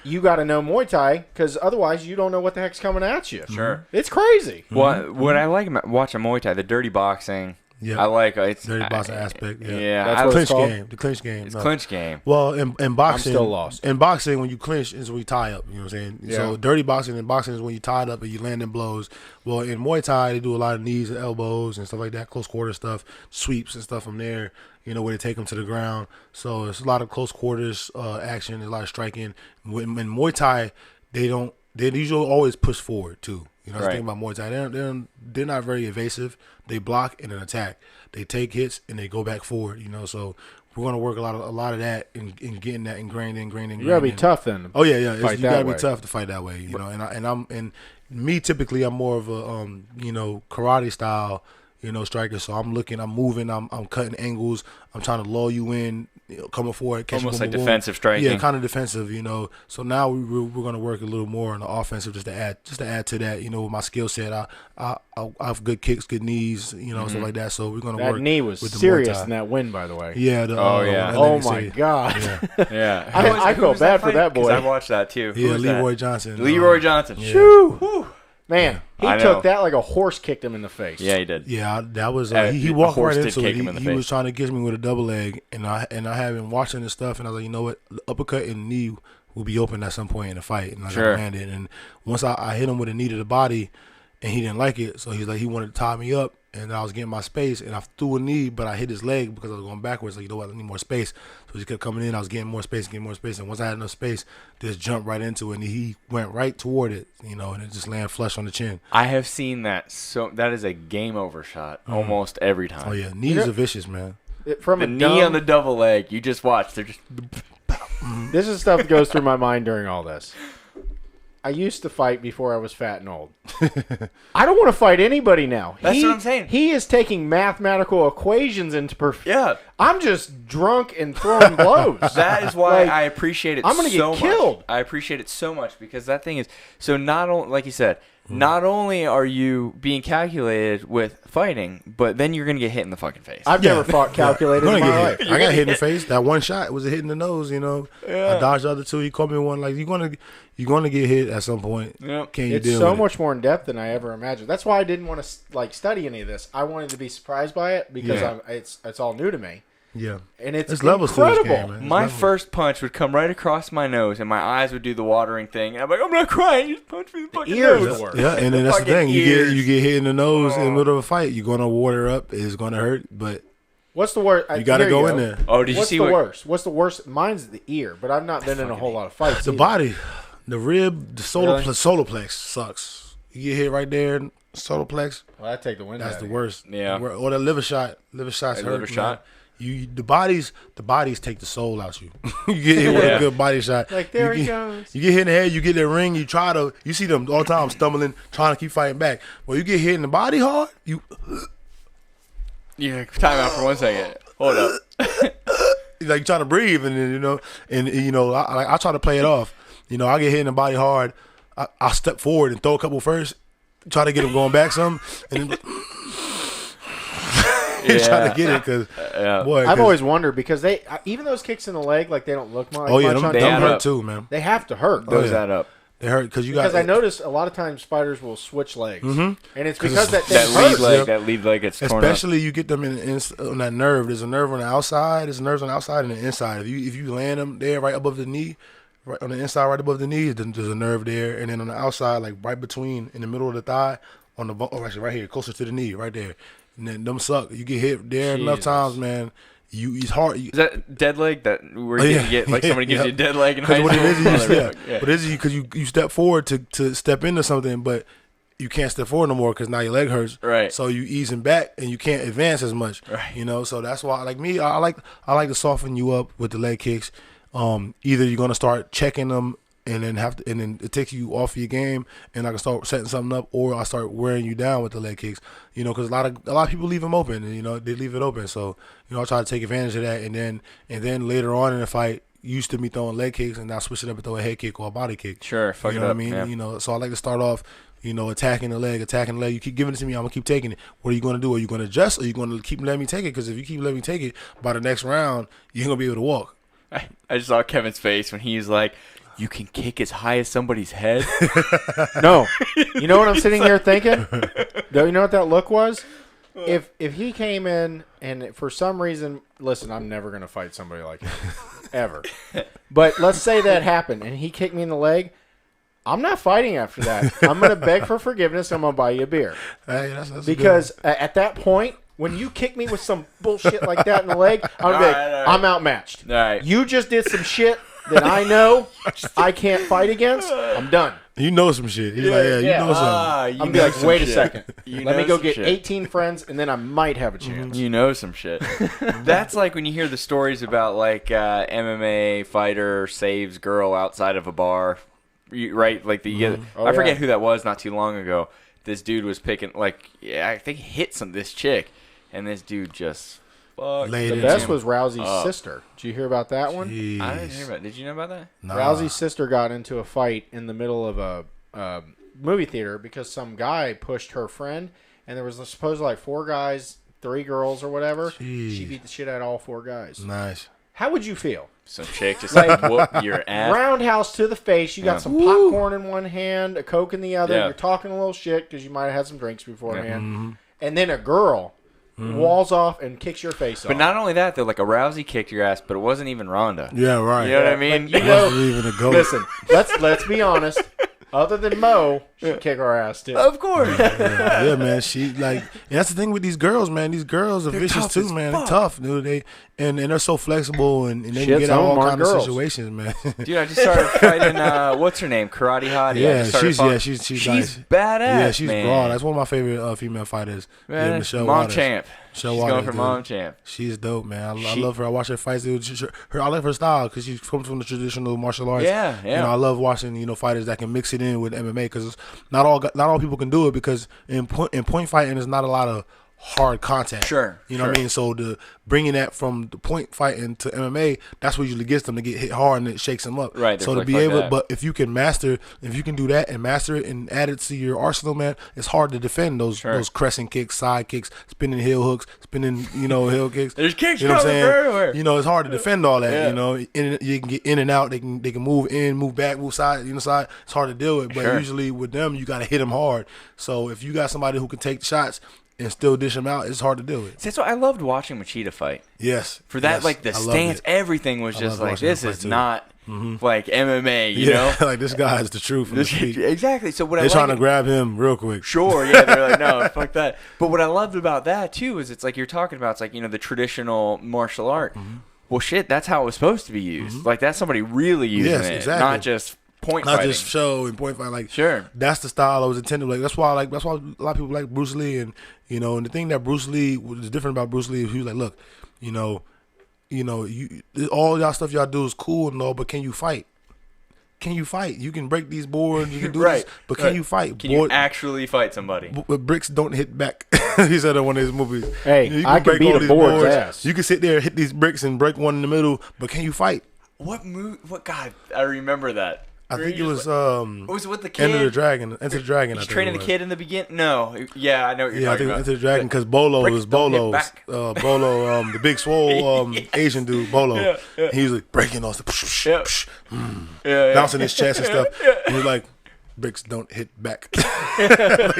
you got to know Muay Thai because otherwise you don't know what the heck's coming at you. Sure. It's crazy. What I like about watching Muay Thai, the dirty boxing. Yeah, I like it's dirty boxing aspect. Yeah, that's what it's called. The clinch game. It's clinch game. Well, in boxing, I'm still lost. In boxing, when you clinch is when you tie up. You know what I'm saying? Yeah. So dirty boxing and boxing is when you tied up and you land in blows. Well, in Muay Thai, they do a lot of knees and elbows and stuff like that, close quarter stuff, sweeps and stuff from there. Where they take them to the ground. So it's a lot of close quarters action. There's a lot of striking. In Muay Thai, they don't they usually always push forward too. You know, Right. the thing about Muay Thai, they're not very evasive. They block and then attack. They take hits and they go back forward. You know, so we're gonna work a lot of that in getting that ingrained. You gotta be tough then. Oh yeah. You Fight gotta that be way. tough to fight that way. You know, and me typically I'm more of a karate style, striker. So I'm moving, I'm cutting angles, I'm trying to lull you in, coming forward, catch Almost you, like boom, boom. defensive striking. Yeah, kind of defensive, So now we're gonna work a little more on the offensive, just to add to that, with my skill set. I have good kicks, good knees, stuff like that. So we're gonna That work. knee was with the Muay serious Thai. in that win, by the way. Yeah. yeah. Oh my God. Yeah. I felt bad for that boy. I watched that too. Who Yeah, was Leroy that? Johnson. Leroy Johnson. yeah. Shoo. Whew. Man, he I know. took that like a horse kicked him in the face. Yeah, he did. Yeah, that was he A walked horse right did into kick it. him in the He face. was trying to get me with a double leg, and I have been watching this stuff, and I was like, you know what, the uppercut and knee will be open at some point in the fight, and I Sure. landed. And once I hit him with a knee to the body, and he didn't like it, so he's like he wanted to tie me up, and I was getting my space, and I threw a knee, but I hit his leg because I was going backwards. Like, you know what, I need more space. So he kept coming in. I was getting more space, and once I had enough space, just jumped right into it, and he went right toward it, and it just landed flush on the chin. I have seen that. So that is a game over shot almost every time. Oh yeah, knees are vicious, man. From The a knee on the double leg, you just watch. They're just. This is stuff that goes through my mind during all this. I used to fight before I was fat and old. I don't want to fight anybody now. That's what I'm saying. He is taking mathematical equations into perfection. Yeah. I'm just drunk and throwing blows. That is why Like, I appreciate it I'm gonna so get killed. much. I appreciate it so much because that thing is so not only, like you said, not only are you being calculated with fighting, but then you're going to get hit in the fucking face. I've never fought calculated I'm in gonna my get life. hit. I got hit in the face. That one shot was a hit in the nose. I dodged the other two. He caught me one. Like you're gonna get hit at some point. Yep. Can you It's deal so with it? much more in depth than I ever imagined. That's why I didn't want to study any of this. I wanted to be surprised by it because Yeah. it's all new to me, Yeah, and it's there's levels to this incredible. game, man. My There's levels. first punch would come right across my nose, and my eyes would do the watering thing. And I'm like, I'm not crying. You just punch me in the fucking ears nose. are worse. Yeah, and then that's the Fucking thing. You ears. get hit in the nose in the middle of a fight. You're gonna water up. It's gonna hurt, but What's the worst? you gotta go in there. Oh, did you What's see the what? worst? What's the worst? Mine's the ear, but I've not been in a whole lot of fights. The either. body, the rib, the solar Really? solar plex sucks. You get hit right there, solar plex. Well, I take the wind. That's out the of you. worst. Yeah. Or the liver shot. Liver shots A hurt. liver man. shot? The bodies take the soul out you. You get hit with Yeah. a good body shot. Like, there you he get, goes. You get hit in the head. You get that ring. You see them all the time stumbling, trying to keep fighting back. Well, you get hit in the body hard. Yeah, time out for 1 second. Hold up. Like you trying to breathe, and then I try to play it off. I get hit in the body hard. I step forward and throw a couple first, try to get him going back some, and then try to get it because boy, I've always wondered because even those kicks in the leg, like they don't look much. oh yeah, much on them add hurt up. too, man. They have to hurt. Those yeah. add up. They hurt because Because I notice a lot of times fighters will switch legs, and it's because that thing That lead hurts. leg, Yep. that lead leg gets torn up. especially you get them on that nerve. There's a nerve on the outside. There's nerves on the outside and the inside. If you land them there right above the knee, right on the inside, right above the knee, then there's a nerve there, and then on the outside, like right between in the middle of the thigh, on the actually right here, closer to the knee, right there. And then them suck. You get hit there enough Jesus. times, man. It's hard. Is that dead leg that where Oh, you yeah. get like somebody gives Yeah. you a dead leg in Because high what it school? is, Yeah. What it is because you step forward to step into something, but you can't step forward no more because now your leg hurts. Right. So you easing back and you can't advance as much. Right. So that's why, like me, I like to soften you up with the leg kicks. Either you're gonna start checking them and then it takes you off your game, and I can start setting something up, or I start wearing you down with the leg kicks. Because a lot of people leave them open, and they leave it open. So I try to take advantage of that, and then later on in the fight, used to me throwing leg kicks, and now switch it up and throw a head kick or a body kick. Sure, fuck You it know up. what I mean? Yeah. So I like to start off, attacking the leg. You keep giving it to me, I'm gonna keep taking it. What are you gonna do? Are you gonna adjust, or are you gonna keep letting me take it? Because if you keep letting me take it, by the next round, you ain't gonna be able to walk. I just saw Kevin's face when he's like, "You can kick as high as somebody's head." No, you know what I'm sitting here thinking? Do you know what that look was? If he came in and for some reason, listen, I'm never gonna fight somebody like him, ever. But let's say that happened and he kicked me in the leg. I'm not fighting after that. I'm gonna beg for forgiveness. I'm gonna buy you a beer Hey, that's because at that point, when you kick me with some bullshit like that in the leg, I'm gonna be like, All right. I'm outmatched. All right. You just did some shit that I know I can't fight against, I'm done. You know some shit. He's like, you know something. I'm be like, wait a second. You Let me go get shit. 18 friends, and then I might have a chance. You know some shit. That's like when you hear the stories about like MMA fighter saves girl outside of a bar, right? Like I forget who that was not too long ago. This dude was picking I think he hit this chick, and this dude just the best was Rousey's sister. Did you hear about that one? I didn't hear about it. Did you know about that? Nah. Rousey's sister got into a fight in the middle of a movie theater because some guy pushed her friend, and there was supposedly like 4 guys, 3 girls or whatever. Jeez. She beat the shit out of all 4 guys. Nice. How would you feel? Some chick just like whoop your ass. Roundhouse to the face. You got some popcorn in one hand, a Coke in the other. Yeah. You're talking a little shit because you might have had some drinks beforehand. And then a girl walls off and kicks your face off. But not only that, though, like a Rousey kicked your ass, but it wasn't even Ronda. Yeah, right. You know what I mean? Like, you know, Even a goat. listen, let's be honest. Other than Mo, she'd kick our ass too. Of course. Yeah, man. She and that's the thing with these girls, man. These girls are vicious too, man. They're tough, dude. And they're so flexible and they can get out all kinds of situations, man. Dude, I just started fighting. What's her name? Karate Hottie. Yeah, she's nice. Badass. Yeah, she's man. broad. That's one of my favorite female fighters. Man, Michelle Mom Waters. Champ. She's going for Mom Champ. She's dope, man. I love her. I watch her fights. I like her style because she comes from the traditional martial arts. Yeah. You know, I love watching fighters that can mix it in with MMA because not all people can do it because in point fighting there's not a lot of hard contact. Sure. You know what I mean? So bringing that from the point fighting to MMA, that's what usually gets them to get hit hard and it shakes them up. Right. So to be able, but if you can do that and master it and add it to your arsenal, man, it's hard to defend those crescent kicks, side kicks, spinning heel hooks, spinning, heel kicks. There's kicks coming everywhere. It's hard to defend all that. Yeah. You can get in and out. They can move in, move back, move side, side. It's hard to deal with. But usually with them, you got to hit them hard. So if you got somebody who can take shots and still dish them out, it's hard to do it. That's why I loved watching Machida fight. Yes. For that, like the stance, everything was just like, this is not like MMA, you know? Like this guy is the truth from the street. Exactly. So they're trying to grab him real quick. Sure, yeah. They're like, no, fuck that. But what I loved about that, too, is it's like you're talking about, it's like, the traditional martial art. Well, shit, that's how it was supposed to be used. Like, that's somebody really using it. Exactly. Not just point fighting. Not just show and point fight. Like, sure. That's the style I was intended. Like, that's why a lot of people like Bruce Lee. And, and the thing that Bruce Lee was different about Bruce Lee is he was like, look, all y'all stuff y'all do is cool and all, but can you fight? Can you fight? You can break these boards, you can do this, but can you fight? Can you actually fight somebody? But bricks don't hit back. He said in one of his movies. Hey, I can beat a board's ass. You can sit there, hit these bricks, and break one in the middle, but can you fight? What movie? What God? I remember that. I think it was was it with the kid? Enter the Dragon. He's training the kid in the beginning. No, yeah, I know what you're talking about. I think Enter the Dragon because Bolo was Bolo, the big swole Asian dude, Bolo. Yeah. He was like breaking all the bouncing his chest and stuff. And he's like, bricks don't hit back. I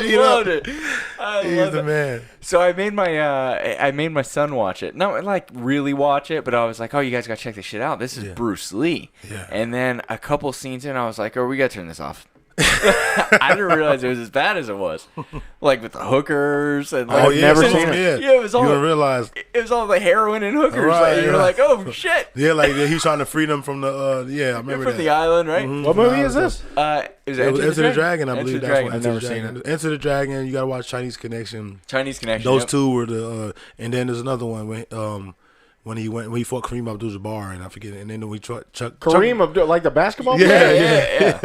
loved it. He's the man. So I made my son watch it. Not like really watch it, but I was like, oh, you guys gotta check this shit out. This is Bruce Lee. Yeah. And then a couple scenes in, I was like, oh, we gotta turn this off. I didn't realize it was as bad as it was, like with the hookers and like, never seen it. Yeah, it was all. You didn't realize it was all the heroin and hookers. Right, and you're like, oh shit. Yeah, like he's trying to free them from the. I remember from the island, right? Mm-hmm. What movie is this? It was Enter the Dragon, I believe. That's one. I've never seen it. Enter the Dragon. You gotta watch Chinese Connection. Those two were the, and then there's another one when he fought Kareem Abdul-Jabbar, and I forget it. And then we Chuck Kareem Abdul, like the basketball player? Yeah.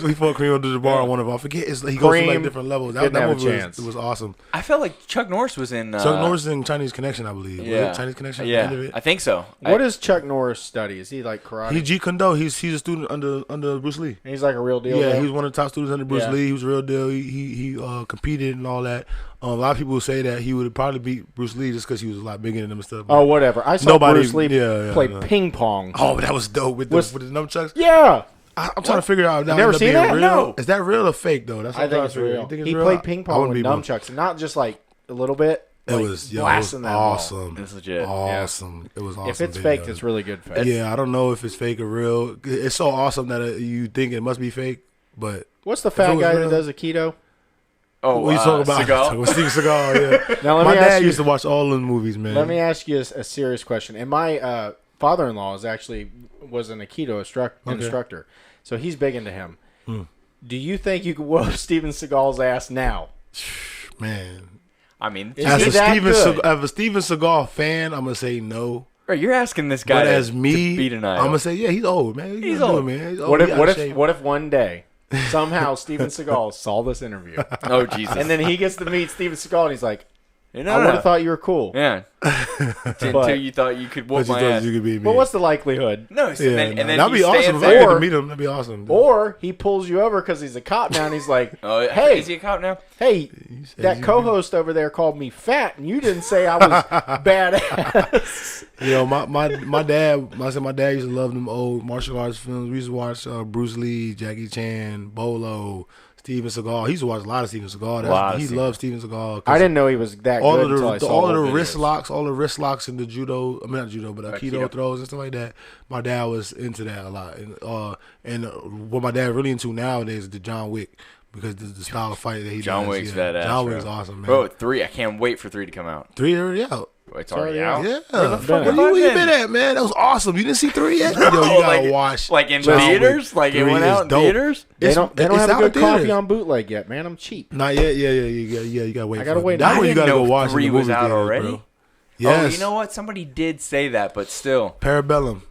We fought Kareem Abdul-Jabbar on one of them. I forget. He goes to like different levels. That movie was awesome. I felt like Chuck Norris was in. Chuck Norris in Chinese Connection, I believe. Yeah. Chinese Connection. Yeah, I think so. What does Chuck Norris study? Is he like karate? He Jeet Kune Do. He's a student under Bruce Lee. And he's like a real deal. Yeah, he was one of the top students under Bruce Lee. He was a real deal. He competed and all that. A lot of people say that he would probably beat Bruce Lee just because he was a lot bigger than him and stuff. Oh, whatever. I saw Bruce Lee play ping pong. Oh, but that was dope with the nunchucks. Yeah. I'm trying to figure out. Never seen that? Real. No. Is that real or fake though? That's what I think it's real. He played ping pong with nunchucks, and not just like a little bit. It was blasting that awesome. It's legit. Awesome. It was awesome. If it's fake, it's really good fake. Yeah, I don't know if it's fake or real. It's so awesome that you think it must be fake, but what's the fat guy that does Aikido? Oh, what you talking about? Seagal? Steve Seagal, yeah. Now, my dad used to watch all of the movies, man. Let me ask you a serious question. Am I father-in-law was an Aikido instructor, so he's big into him. Do you think you could whoop Steven Seagal's ass now? Man, I mean, as a Steven Seagal fan, I'm gonna say no. Right, you're asking this guy to beat an idol. I'm gonna say yeah, he's old, man. He's old, man. He's old. What if one day somehow Steven Seagal saw this interview? Oh Jesus! And then he gets to meet Steven Seagal, and he's like, I would have thought you were cool. Yeah. Until you thought you could whoop my ass. You could beat me. But what's the likelihood? No, so then that'd be awesome. If I get to meet him, that'd be awesome. Or he pulls you over because he's a cop now, and he's like, hey, is he a cop now? Hey, that co-host over there called me fat, and you didn't say I was badass. My dad used to love them old martial arts films. We used to watch Bruce Lee, Jackie Chan, Bolo, Steven Seagal. He used to watch a lot of Steven Seagal. He loved Steven Seagal. I didn't know he was that good until I saw all of the wrist locks in the judo. I mean, not judo, but Aikido throws and stuff like that. My dad was into that a lot. And what my dad really into nowadays is the John Wick. Because the style of fight that he does. John Wick's badass. John Wick's awesome, man. Bro, 3. I can't wait for 3 to come out. 3 already out. It's already out? Yeah. Where you been at, man? That was awesome. You didn't see 3 yet? Yo, you gotta watch. Like in theaters? Like it went out in theaters? They don't have a good copy on bootleg yet, man. I'm cheap. Not yet. Yeah. You gotta wait. I gotta wait. That one you gotta go watch. 3 was out already? Bro. Yes. Oh, you know what? Somebody did say that, but still. Parabellum.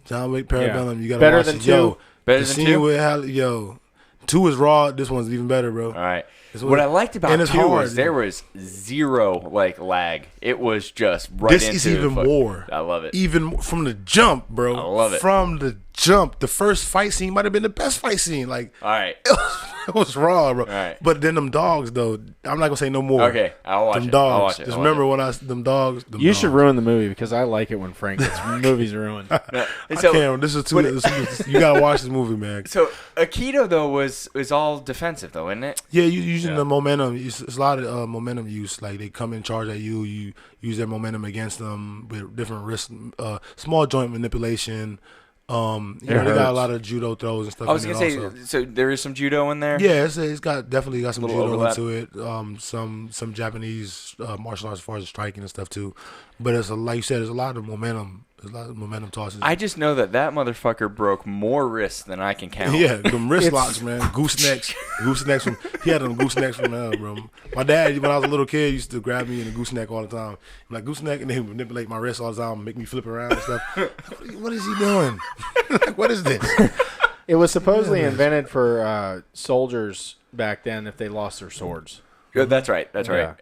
John Wick Parabellum. Yeah. You gotta better watch than it. 2. Better than 2? 2 is raw. This one's even better, bro. All right. What I liked about 2 was there was zero lag. It was just right into This is even more. I love it. Even from the jump, bro. I love it. From the jump, the first fight scene might have been the best fight scene. Like, all right. It was raw, bro. All right. But then them dogs, though, I'm not gonna say no more. Okay, I'll watch them it. Dogs. I'll watch it. Just remember when them dogs. You should ruin the movie because I like it when Frank gets movies ruined. I can't. This is too. You gotta watch this movie, man. So Aikido though was all defensive though, isn't it? Yeah, you using the momentum. It's a lot of momentum use. Like they come in charge at you. You use their momentum against them with different wrist, small joint manipulation. They got a lot of judo throws and stuff. I was gonna say, so there is some judo in there. Yeah, it's definitely got some judo overlap into it. Some Japanese martial arts as far as striking and stuff too. But it's like you said, there's a lot of momentum. There's a lot of momentum tosses. I just know that motherfucker broke more wrists than I can count. Yeah, them wrist locks, man. Goosenecks. He had them goosenecks from hell, bro. My dad, when I was a little kid, used to grab me in the gooseneck all the time. I'm like, gooseneck, and then he would manipulate my wrist all the time, make me flip around and stuff. What is he doing? Like, what is this? It was supposedly invented for soldiers back then if they lost their swords. Yeah, that's right.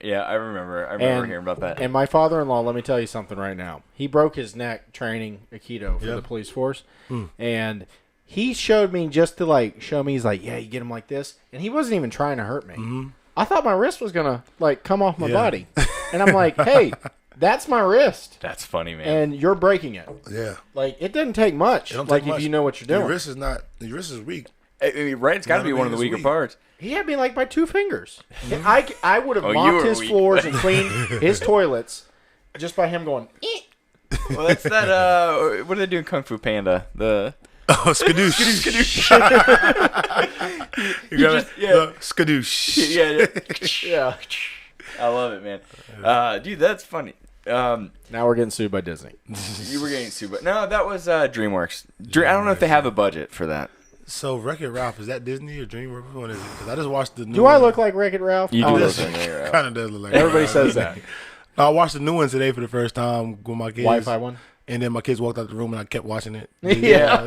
Yeah, I remember hearing about that. And my father-in-law, let me tell you something right now. He broke his neck training Aikido for the police force. And he showed me just to show me, he's like, yeah, you get him like this. And he wasn't even trying to hurt me. I thought my wrist was going to come off my body. And I'm like, hey, that's my wrist. That's funny, man. And you're breaking it. Yeah. It doesn't take much. If you know what you're doing. Your wrist is weak. I mean, right? It's got to be one of the weaker parts. He had me by 2 fingers. I would have mopped his floors and cleaned his toilets just by him going, eh. Well, that's that, what do they do in Kung Fu Panda? Skadoosh. Skadoosh. Yeah. I love it, man. Dude, that's funny. Now we're getting sued by Disney. You were getting sued, but no, that was DreamWorks. I don't know if they have a budget for that. So Wreck-It Ralph, is that Disney or DreamWorks? What is it? Because I just watched the new Do one. I look like Wreck-It Ralph? You do look like Wreck-It Ralph. Kind of does look like Everybody says that. I watched the new one today for the first time with my kids. Wi-Fi one? And then my kids walked out the room and I kept watching it. Yeah.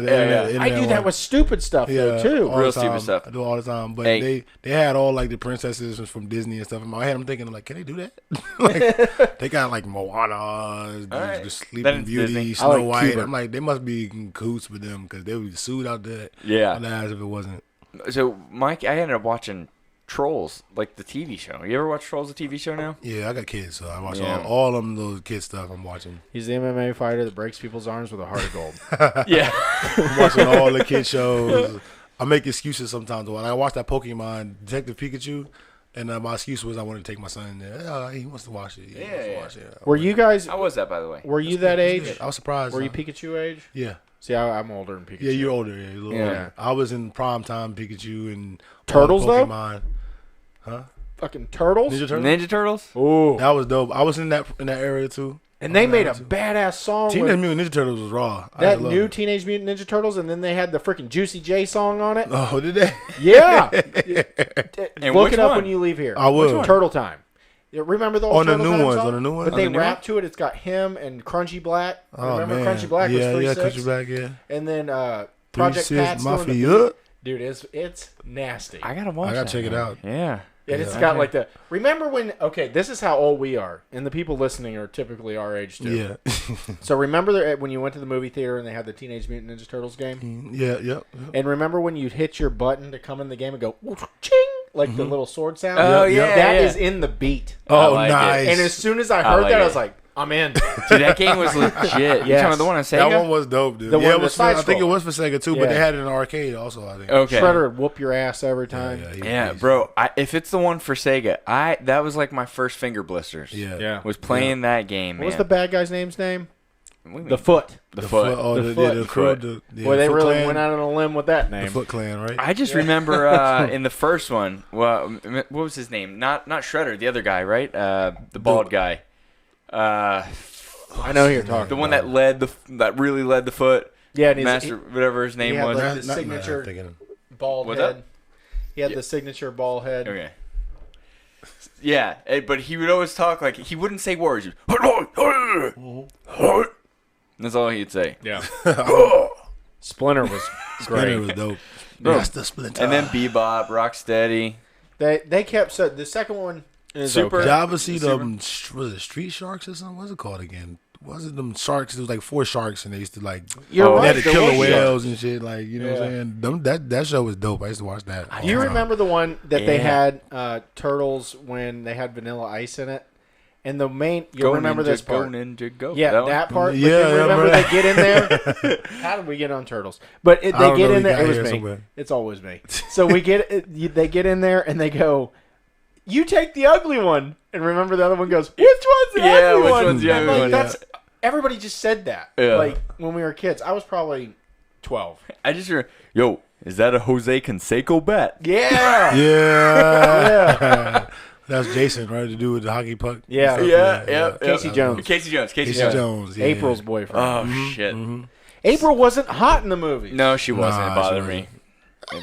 I do that with stupid stuff though too. Real stupid stuff. I do it all the time. But they had all the princesses from Disney and stuff in my head. I'm thinking can they do that? They got Moana, the Sleeping Beauty, Snow White. Cuba. I'm like, they must be in cahoots with them because they would be sued out there. Yeah. On the ass if it wasn't. So Mike, I ended up watching Trolls, the TV show. You ever watch Trolls, the TV show now? Yeah, I got kids, so I watch all them little kid stuff. I'm watching. He's the MMA fighter that breaks people's arms with a heart of gold. Yeah. I'm watching all the kid shows. I make excuses sometimes. When I watch that Pokemon Detective Pikachu, and my excuse was I want to take my son there. He wants to watch it. He wants to watch it. Were you guys? How was that, by the way? Were you that age? I was surprised. Were you Pikachu age? Yeah. See, I'm older than Pikachu. Yeah, you're older. Yeah, you're a little Yeah. older. I was in prime time Pikachu and Turtles Pokemon. Huh? Fucking Turtles? Ninja Turtles? Ninja Turtles? Ooh. That was dope. I was in that area too. And they made a badass song. Teenage Mutant Ninja Turtles was raw. That new Teenage Mutant Ninja Turtles, and then they had the freaking Juicy J song on it. Oh, did they? Yeah. And Look which it up one? when you leave here. I will. Turtle Time. You remember the old On the Turtle new Time ones. song? On the new ones. But they On the new rap to it. It's got him and Crunchy Black. Oh, Remember man. Crunchy Black was 3-6? Yeah, Crunchy Black, yeah. And then Project 3-6 Pat's doing the Mafia. beat. Dude, it's nasty. I gotta watch. I gotta check it out. Yeah. And it's got like the. Remember when? Okay, this is how old we are, and the people listening are typically our age too. Yeah. So remember when you went to the movie theater and they had the Teenage Mutant Ninja Turtles game? Yeah. And remember when you'd hit your button to come in the game and go ching, like the little sword sound? Oh, yeah, that yeah. is in the beat. Oh, like it. nice. And as soon as I heard like that, I it. was like, I'm in. Dude, that game was legit. You talking about the one on Sega? That one was dope, dude. The one Yeah, it with was. the side I think it scroller. was for Sega too, Yeah. but they had it in the arcade also. I think. Okay. Shredder would whoop your ass every time. Yeah, bro. If it's the one for Sega, that was like my first finger blisters. Yeah. Was playing that game, man. What was the bad guy's name's name? What do you The mean? Foot. The Foot. Oh, The the Foot. the Foot. crew. The Boy, they Foot really Clan. went out on a limb with that name. The Foot Clan, right? I just remember in the first one, well, what was his name? Not Shredder, the other guy, right? The bald guy. I know who you're talking The one about. that really led the Foot. Yeah, and he's, Master, whatever his name had, was. like, the signature bald What's head. that? He had the signature bald head. Okay. Yeah, but he would always talk like he wouldn't say words. That's all he'd say. Yeah. Splinter was great. Splinter was dope. Bro. Master Splinter. And then Bebop, Rocksteady. They kept the second one is Super- okay. Did y'all ever see them? Was it Street Sharks or something? What's it called again? Was it them sharks? It was like 4 sharks, and they used to like. You're Oh, They right. had the there killer was whales and shit. Like you know what Yeah. I'm saying? That show was dope. I used to watch that. Do you remember the one that they Yeah. had Turtles when they had Vanilla Ice in it? And the main, you Go remember ninja, this go part? ninja, go. Yeah, one? that part. Yeah, but then I remember remember they get in there. How did we get on Turtles? But they don't get know, in we there. got It was here me. somewhere. It's always me. So they get in there and they go, "You take the ugly one." And remember the other one goes, "Which one's the Yeah, ugly which one?" one's the And, ugly like, one, that's everybody just said that. Yeah. Like when we were kids, I was probably 12. I just remember, yo, is that a Jose Canseco bet? Yeah. Yeah. That's Jason, right? To do with the hockey puck. Yeah. Stuff. Casey Jones. Casey Jones. Casey Jones. Yeah. April's boyfriend. Oh, shit. April wasn't hot in the movie. No, she wasn't. Nah, It bothered she me.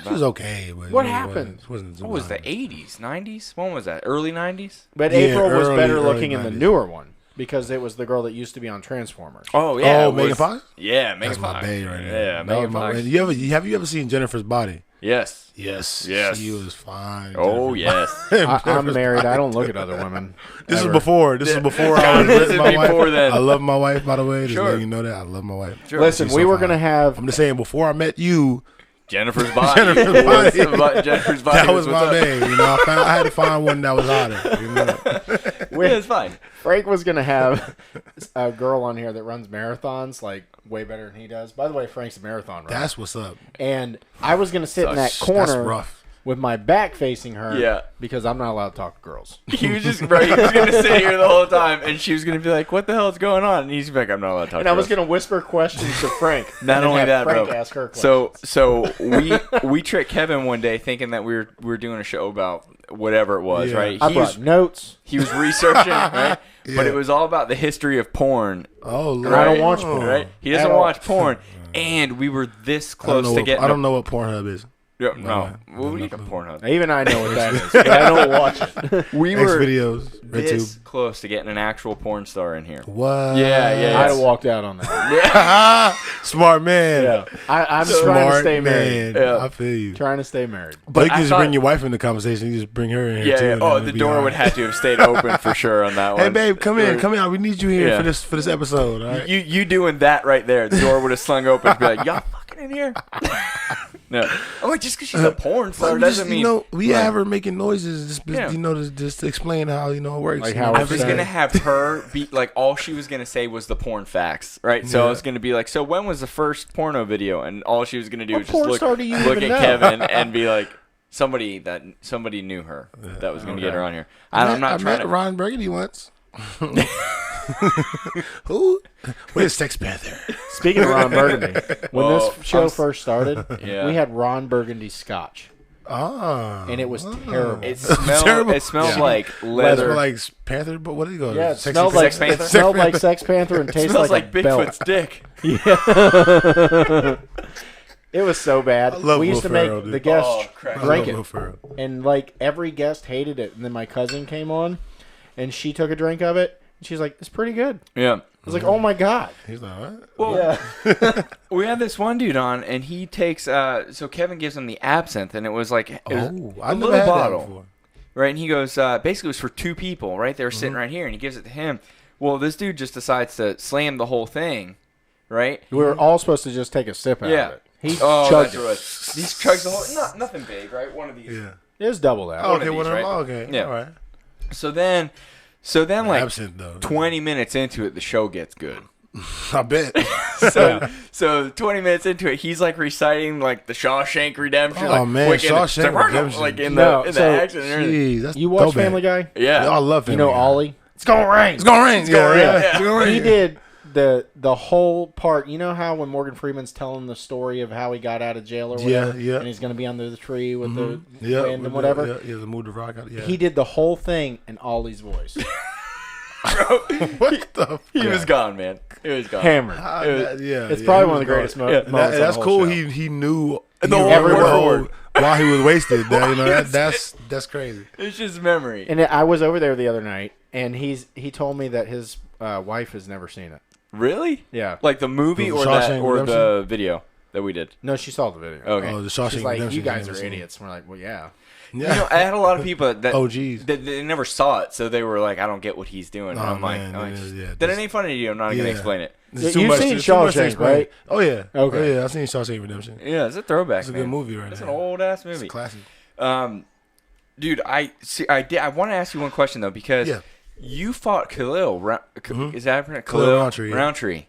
She was okay. But What it happened? wasn't What was the 80s, 90s? When was that? Early 90s? But Yeah, April was better early looking in the 90s. newer one because it was the girl that used to be on Transformers. Oh, yeah. Oh, it Megan was- Fox? Yeah, Megan That's my Fox. bae right there. Yeah, That Megan was my Fox. bae. Have you ever seen Jennifer's Body? Yes. Yes. Yes. She was fine. Oh, Jennifer's yes. I'm married. I don't look at other women. This is ever. before. This is before I was This with is my wife. before then. I love my wife, by the way. Just Sure. letting you know that I love my wife. Sure. Listen, She's we so were fine. going to have. I'm just saying, before I met you, Jennifer's Body. Jennifer's Body. Jennifer's Body. that was what's my up. name. You know, I had to find one that was hotter. You know? Yeah, it's fine. Frank was going to have a girl on here that runs marathons like way better than he does. By the way, Frank's a marathon runner. That's what's up. And I was going to sit in that That's corner That's rough. with my back facing her Yeah. because I'm not allowed to talk to girls. He was just right. He was gonna sit here the whole time, and she was gonna be like, "What the hell is going on?" And he's like, "I'm not allowed to talk." And I was going to whisper questions to Frank. Not and then only have that, Frank bro. ask her questions. So we tricked Kevin one day thinking that we were doing a show about whatever it was, Yeah. right? I brought notes. He was researching, right? Yeah. But it was all about the history of porn, Oh, Lord. And I don't Right. watch porn. right? He doesn't At all. watch porn, and we were this close to getting. I don't know what Pornhub is. Yeah, no, No, what do you no, mean Pornhub? Even I know what that is, but I don't watch it. We X were videos, this RedTube. close to getting an actual porn star in here. What? Yeah. I'd have walked out on that. Smart man. Yeah. I'm trying to Smart stay married. man. Yeah. I feel you. Trying to stay married. But you I can just thought- bring your wife in the conversation. You just bring her in here Yeah, too. yeah. and Oh, then the it'd be door all would right. have to have stayed open for sure on that one. Hey babe, come in, We need you here Yeah. for this episode. All right? You doing that right there? The door would have slung open and be like, "Y'all fucking in here?" No, I'm like, just because she's a porn star Well, doesn't just, mean. you know, we Right. have her making noises, just Yeah. you know, just to explain how it works. Like you how know? I it's was said. gonna have her be like, all she was gonna say was the porn facts, right? So I Yeah. was gonna be like, "So when was the first porno video?" And all she was gonna do What was just porn look star do you at even know? Kevin and be like, somebody knew her that was gonna get her on here. I'm not I trying met to. Ron Burgundy once. Who? What is Sex Panther? Speaking of Ron Burgundy, when Well, this show I'm- first started, Yeah. we had Ron Burgundy Scotch. And it was terrible. It smelled. It smelled like leather. It smelled like Panther. But what do you go? Yeah, it Sexy smelled like Sex Panther? smelled like Sex Panther and It tastes smells like a Bigfoot's belt. dick. Yeah. It was so bad. I love We used Will to make Ferrell, dude. the guests Oh, crap. drink I love Will it, Ferrell. and like every guest hated it. And then my cousin came on, and she took a drink of it, and she's like, "It's pretty good." Yeah. I was like, "Oh my god!" He's like, what? Well, Yeah. we had this one dude on, and he takes. So Kevin gives him the absinthe, and it was like a I little never had that bottle, before. right? And he goes, basically, it was for 2 people, right? They were sitting right here, and he gives it to him. Well, this dude just decides to slam the whole thing, right? We were all supposed to just take a sip out Yeah. of it. He Oh, chugged that's it. what. He chugs the whole. Nothing big, right? One of these. Yeah. It was double that. Oh, One of okay, these, one of them. right? Oh, okay. Yeah. All right. So then, like Absent though. 20 minutes into it, the show gets good. I bet. So 20 minutes into it, he's like reciting like the Shawshank Redemption. Oh, like, man, quick in it. Shawshank It's like, Redemption. like in No, the so- action and everything. Jeez, that's You watch dope, man. Family Guy? Yeah. I love You Family know Guy. Ollie? It's gonna rain. It's gonna rain. gonna rain. Yeah. It's gonna rain. He did the whole part. You know how when Morgan Freeman's telling the story of how he got out of jail or whatever, Yeah. and he's gonna be under the tree with the Yeah, wind and whatever. Yeah, the mood to rock out. Yeah. He did the whole thing in Ollie's voice. What the? He was gone, man. He was gone. Hammered. Yeah. It's yeah, probably he one of was the greatest gone. moments. That- of the that's whole cool. show. He knew every word. while he was wasted. There, you know that's crazy. It's just memory. And I was over there the other night, and he told me that his wife has never seen it. Really? Yeah. Like the movie The or Shawshank the Redemption? video that we did? No, she saw the video. Okay. Oh, the Shawshank She's like, Redemption. you guys I've are never seen. idiots. And we're like, well, yeah. Yeah. You know, I had a lot of people that Oh, geez. that they never saw it, so they were like, "I don't get what he's doing." And Oh, I'm like, man, I'm like, it is, yeah, "Then it this- ain't funny to you. I'm not gonna Yeah. explain it." There's You've seen there's too much to Shawshank, explain. right? Oh yeah. Okay. Oh, yeah, I've seen Shawshank Redemption. Yeah, it's a throwback. It's a man. good movie, right? It's now. an old ass It's movie. a classic. Dude, I want to ask you one question though, because Yeah. you fought Khalil. Is that pronounced? Khalil Roundtree, yeah. Roundtree.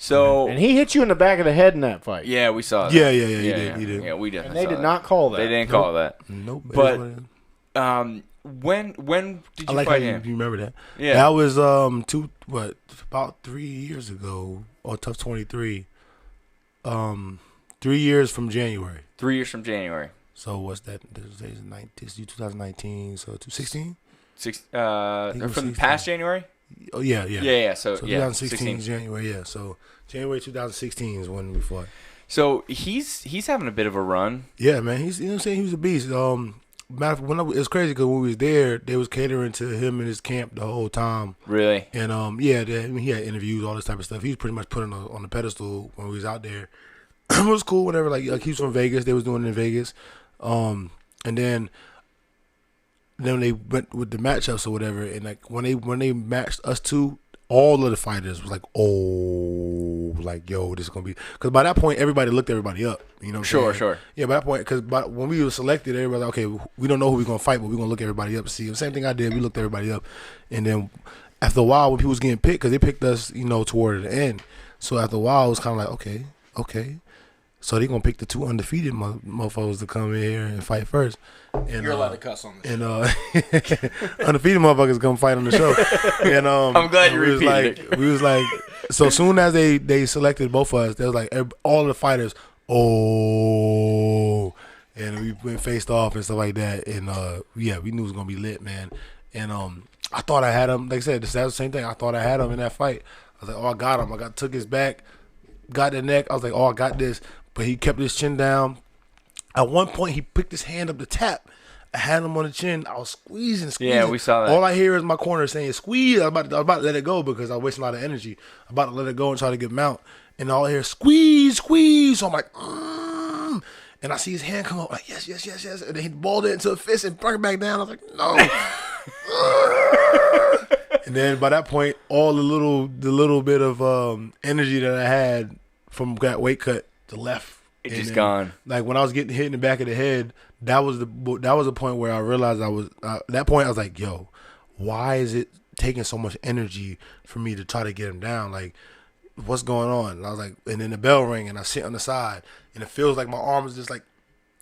So And he hit you in the back of the head in that fight. yeah, we saw that. Yeah, he did. Yeah, we And definitely. they saw did that. not call that. They didn't call that. Nope. it But- is what it is. When did I you like how fight you him? remember that. Yeah. That was about 3 years ago or Tough 23. 3 years from January. 3 years from January. So what's that? This is 2019. So 2016. Six. think it was From 16. past January. Oh yeah. Yeah. So, So yeah, 2016 January. Yeah. So January 2016 is when we fought. So he's having a bit of a run. Yeah, man. He's, you know what I'm saying? He was a beast. Matter of fact, it's crazy because when we was there, they was catering to him and his camp the whole time. Really. And he had interviews, all this type of stuff. He was pretty much put on the pedestal when we was out there. It was cool whenever like he was from Vegas. They was doing it in Vegas. And then they went with the matchups or whatever. And like when they matched us two, all of the fighters was like, oh, like yo, this is gonna be, because by that point everybody looked everybody up. You know what I'm saying? Sure. Yeah, by that point, because when we were selected, everybody was like, okay, we don't know who we're gonna fight, but we're gonna look everybody up and see. The same thing I did. We looked everybody up, and then after a while, when people was getting picked, because they picked us, you know, toward the end. So after a while, it was kind of like, okay. So they gonna pick the two undefeated motherfuckers to come in here and fight first. And, You're allowed to cuss on this. And undefeated motherfuckers come fight on the show. And I'm glad you repeated it. We was like, so soon as they selected both of us, they was like all the fighters, oh, and we went faced off and stuff like that. And yeah, we knew it was gonna be lit, man. And I thought I had him. Like I said, that's the same thing. I thought I had him in that fight. I was like, oh, I got him. Took his back, got the neck. I was like, oh, I got this. But he kept his chin down. At one point, he picked his hand up to tap. I had him on the chin. I was squeezing. Yeah, we saw that. All I hear is my corner saying, squeeze. I was about to let it go because I was wasting a lot of energy. I'm about to let it go and try to get him out. And all I hear is, squeeze. So I'm like, and I see his hand come up. Like, yes. And then he balled it into a fist and brought it back down. I was like, no. And then by that point, all the little bit of energy that I had from that weight cut to left. It's just gone. Like when I was getting hit in the back of the head, that was the point where I realized I was at that point I was like, yo, why is it taking so much energy for me to try to get him down? Like, what's going on? And I was like, and then the bell rang and I sit on the side and it feels like my arm is just like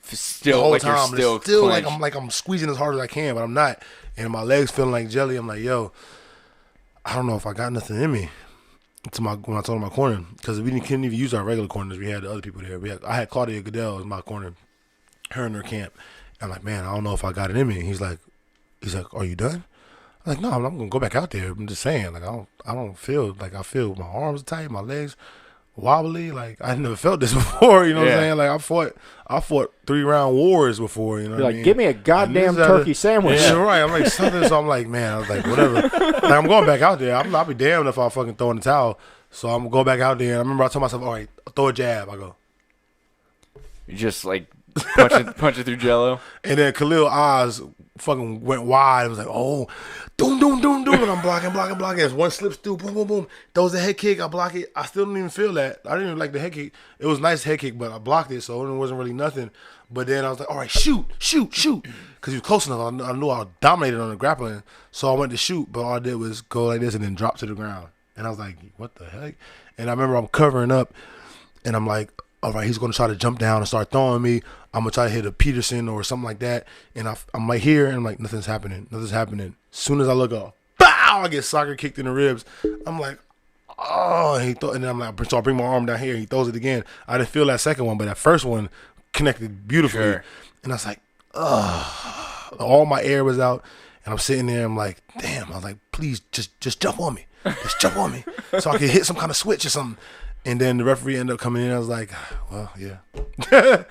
Still, the whole like time. you're It's still clenched. like I'm squeezing as hard as I can, but I'm not. And my legs feeling like jelly. I'm like, yo, I don't know if I got nothing in me. When I told him my corner, because we couldn't even use our regular corners. We had the other people there. I had Claudia Goodell as my corner, her in her camp, I'm like, man, I don't know if I got it in me. And he's like, are you done? I'm like, no, I'm gonna go back out there. I'm just saying, like, I don't feel like I feel my arms tight, my legs wobbly. Like I never felt this before. You know what I'm saying? Like I fought 3-round wars before. You know, you're what like, I mean? give me a goddamn turkey sandwich. Yeah, right. I'm like something. So I'm like, man, I was like, whatever. Like, I'm going back out there. I'll be damned if I fucking throw in the towel. So I'm gonna go back out there. And I remember I told myself, all right, throw a jab. I go. You just like punch it through Jello. And then Khalil's eyes fucking went wide. It was like, oh, doom, doom, doom, doom. And I'm blocking. As one slips through, boom, boom, boom. Throws a head kick. I block it. I still didn't even feel that. I didn't even like the head kick. It was a nice head kick, but I blocked it, so it wasn't really nothing. But then I was like, all right, shoot. Because he was close enough. I knew I dominated on the grappling. So I went to shoot, but all I did was go like this and then drop to the ground. And I was like, what the heck? And I remember I'm covering up, and I'm like, all right, he's going to try to jump down and start throwing me. I'm going to try to hit a Peterson or something like that. And I'm right here, and I'm like, nothing's happening. As soon as I look up, bow, I get soccer kicked in the ribs. I'm like, oh, and then I'm like, so I bring my arm down here. He throws it again. I didn't feel that second one, but that first one connected beautifully. Sure. And I was like, oh, all my air was out. And I'm sitting there, I'm like, damn. I was like, please, just jump on me. Just jump on me so I can hit some kind of switch or something. And then the referee ended up coming in. I was like, well, yeah.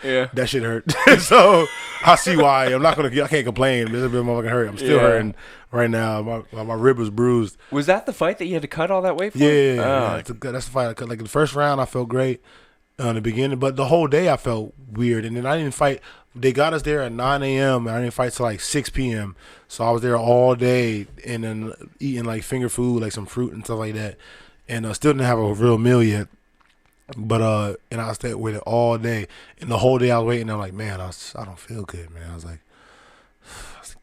Yeah. That shit hurt. So I see why. I can't complain. This has been fucking hurt. I'm still hurting right now. My rib was bruised. Was that the fight that you had to cut all that weight for? Yeah. That's the fight I cut. Like in the first round, I felt great in the beginning. But the whole day I felt weird. And then I didn't fight. They got us there at 9 a.m. and I didn't fight till like 6 p.m. So I was there all day and then eating like finger food, like some fruit and stuff like that. And still didn't have a real meal yet. But and I stayed with it all day. And the whole day I was waiting. I'm like, man, I don't feel good, man. I was like,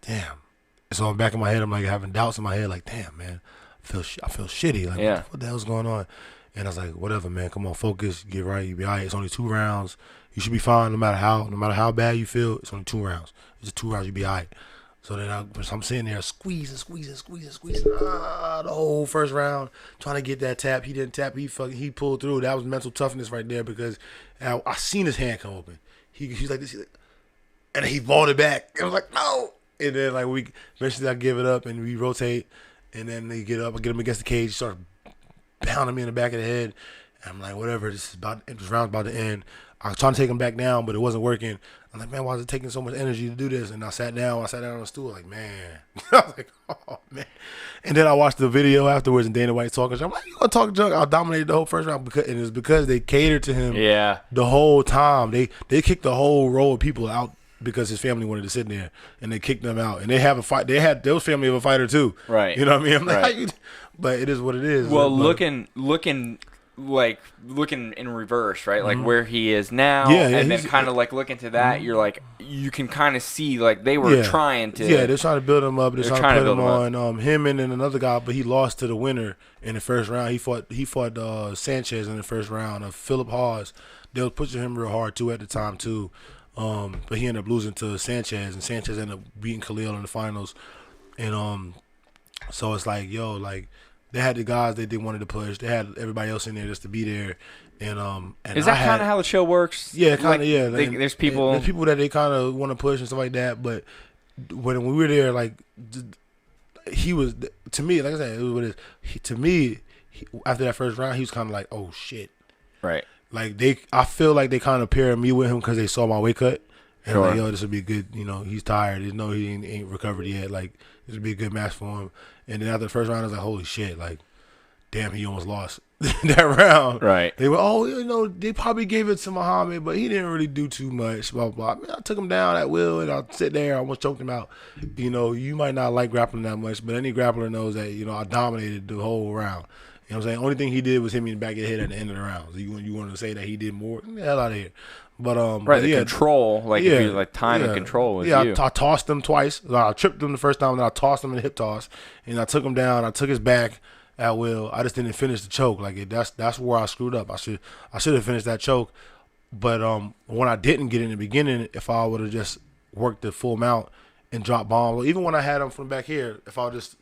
damn. And so in the back of my head, I'm like having doubts in my head, like, damn, man, I feel shitty. Like, what the hell's going on? And I was like, whatever, man. Come on, focus, get right, you be all right. It's only 2 rounds. You should be fine no matter how bad you feel. It's only 2 rounds. It's just 2 rounds. You be all right. So then I'm sitting there squeezing the whole first round, trying to get that tap. He didn't tap. He pulled through. That was mental toughness right there because I seen his hand come open. He's like this, and he balled it back. I was like, no. And then like eventually I give it up and we rotate, and then they get up. I get him against the cage. He started pounding me in the back of the head. And I'm like, whatever. This round's about to end. I was trying to take him back down, but it wasn't working. I'm like, man, why is it taking so much energy to do this? And I sat down on the stool, like, man. I was like, oh, man. And then I watched the video afterwards, and Dana White talking. I'm like, you gonna talk junk? I dominated the whole first round, and it's because they catered to him the whole time. They kicked the whole row of people out because his family wanted to sit there, and they kicked them out. And they have a fight. There was family of a fighter too, right? You know what I mean? I'm like, but it is what it is. Well, looking in reverse, right? Like where he is now, and then kind of like looking to that, you're like, you can kind of see like they were trying to. Yeah, they're trying to build him up. They're trying to put him on him and then another guy, but he lost to the winner in the first round. He fought Sanchez in the first round. Philip Hawes. They were pushing him real hard too at the time too, but he ended up losing to Sanchez, and Sanchez ended up beating Khalil in the finals, and so it's like, yo, like. They had the guys that they wanted to push. They had everybody else in there just to be there. And is that kind of how the show works? Yeah, kind of. Yeah, there's people that they kind of want to push and stuff like that. But when we were there, like he was to me, like I said, it was what it is. To me, after that first round, he was kind of like, oh shit, right? Like I feel like they kind of paired me with him because they saw my weight cut. And like, yo, this would be good. You know, he's tired. He ain't recovered yet. Like, this would be a good match for him. And then after the first round, I was like, holy shit. Like, damn, he almost lost that round. Right. They were, they probably gave it to Muhammed, but he didn't really do too much. Blah, blah. I mean, I took him down at will, and I sit there. I almost choked him out. You know, you might not like grappling that much, but any grappler knows that, I dominated the whole round. You know what I'm saying? Only thing he did was hit me in the back of the head at the end of the round. So you want to say that he did more? Get the hell out of here. But the control, like if you like time and control was you. I tossed him twice. I tripped him the first time, and then I tossed him in the hip toss, and I took him down. I took his back at will. I just didn't finish the choke. Like that's where I screwed up. I should have finished that choke. But when I didn't get in the beginning, if I would have just worked the full mount and dropped bombs, even when I had him from back here, if I would just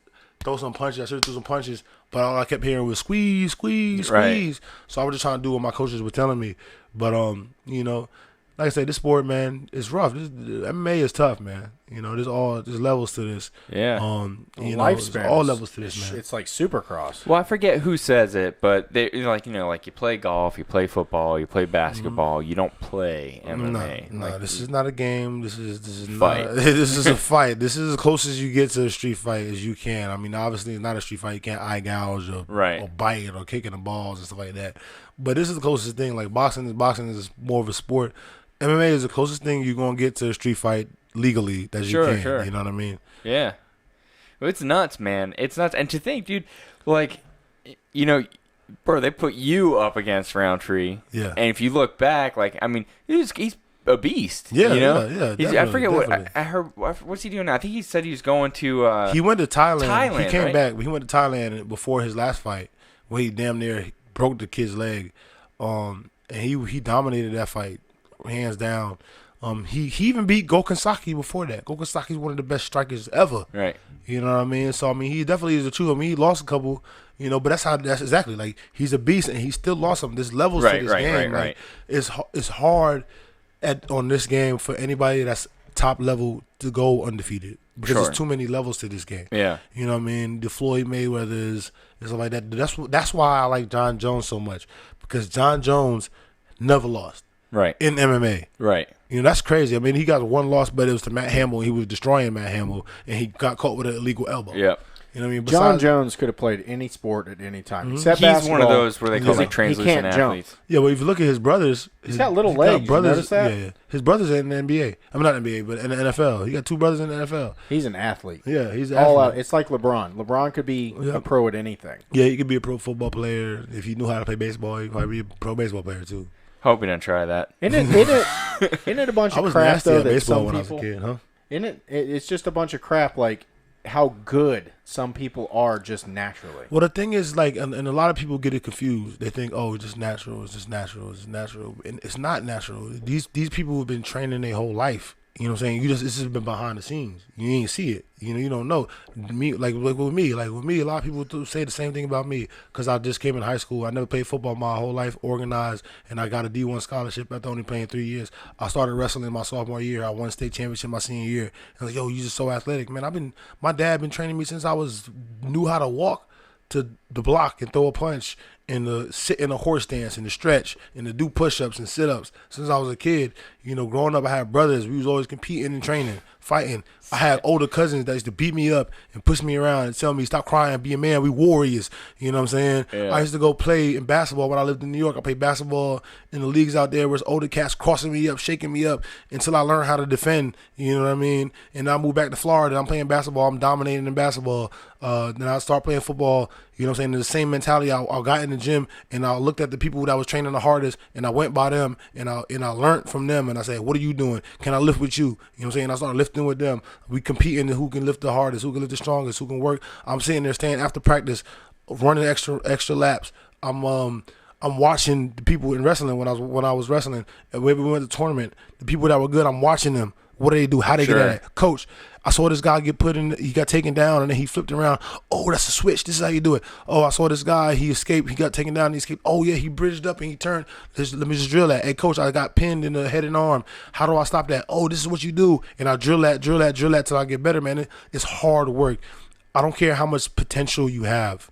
throw some punches, I should have threw some punches. But all I kept hearing was squeeze, squeeze, squeeze. Right. So I was just trying to do what my coaches were telling me. But like I said, this sport, man, it's rough. MMA is tough, man. You know, there's levels to this. Yeah. Lifespan. All levels to this, man. It's like Supercross. Well, I forget who says it, but they like you play golf, you play football, you play basketball, you don't play MMA. No, this is not a game. This is fight. Not, this is a fight. This is as close as you get to a street fight as you can. I mean, obviously, it's not a street fight. You can't eye gouge or bite or kicking the balls and stuff like that. But this is the closest thing. Like boxing is more of a sport. MMA is the closest thing you're gonna get to a street fight legally that you can. Sure. You know what I mean? Yeah. Well, it's nuts, man. It's nuts. And to think, dude, like, you know, bro, they put you up against Roundtree. Yeah. And if you look back, like, I mean, he's a beast. Yeah, you know? Yeah. I forget what I heard. What's he doing now? I think he said he was going to. He went to Thailand. He came back, but he went to Thailand before his last fight, where he damn near broke the kid's leg. And he dominated that fight, hands down. He even beat Gokhan Saki before that. Gokhan Saki is one of the best strikers ever. Right. You know what I mean? So I mean, he definitely is a true. I mean, he lost a couple, you know, but that's exactly like he's a beast, and he still lost some. There's levels to this game. Right. It's hard on this game for anybody that's top level to go undefeated because there's too many levels to this game. Yeah. You know what I mean? The Floyd Mayweathers and stuff like that. That's why I like John Jones so much, because John Jones never lost. Right. In MMA. Right. You know, that's crazy. I mean, he got one loss, but it was to Matt Hamill. He was destroying Matt Hamill, and he got caught with an illegal elbow. Yeah. You know what I mean? John Jones could have played any sport at any time. Except He's basketball. one of those where they call translucent athletes. Yeah, well, if you look at his brothers. He's got little legs. You notice that? Yeah. His brothers are in the NBA. I mean, not NBA, but in the NFL. He got two brothers in the NFL. He's an athlete. Yeah, he's all out. It's like LeBron. LeBron could be a pro at anything. Yeah, he could be a pro football player. If he knew how to play baseball, he could probably be a pro baseball player, too. Hope he doesn't try that. Isn't it a bunch of crap, though, that some people... I was a kid, huh? It's just a bunch of crap, like how good some people are just naturally. Well, the thing is, like, and a lot of people get it confused. They think, oh, it's just natural, it's just natural, it's just natural. And it's not natural. These people have been training their whole life. You know what I'm saying? This has been behind the scenes. You ain't see it. You know, you don't know. Me, like with me, a lot of people say the same thing about me because I just came in high school. I never played football my whole life, organized, and I got a D1 scholarship after only playing 3 years. I started wrestling my sophomore year. I won state championship my senior year. And like, yo, you just so athletic, man. My dad been training me since I knew how to walk to the block and throw a punch and to sit in a horse stance and to stretch and to do push-ups and sit-ups. Since I was a kid, you know, growing up, I had brothers. We was always competing and training, fighting. I had older cousins that used to beat me up and push me around and tell me, stop crying, be a man, we warriors. You know what I'm saying? Yeah. I used to go play in basketball when I lived in New York. I played basketball in the leagues out there where it's older cats crossing me up, shaking me up until I learned how to defend. You know what I mean? And I moved back to Florida. I'm playing basketball. I'm dominating in basketball. Then I start playing football. You know what I'm saying? The same mentality. I got in the gym and I looked at the people that was training the hardest and I went by them and I learned from them and I said, what are you doing? Can I lift with you? You know what I'm saying? I started lifting with them. We competing in who can lift the hardest, who can lift the strongest, who can work. I'm sitting there staying after practice, running extra laps. I'm watching the people in wrestling when I was wrestling. And when we went to the tournament, the people that were good, I'm watching them. What do they do? How they get at it? Coach, I saw this guy get put in. He got taken down, and then he flipped around. Oh, that's a switch. This is how you do it. Oh, I saw this guy. He escaped. He got taken down. And he escaped. Oh, yeah, he bridged up, and he turned. Let me just drill that. Hey, Coach, I got pinned in the head and arm. How do I stop that? Oh, this is what you do. And I drill that till I get better, man. It's hard work. I don't care how much potential you have.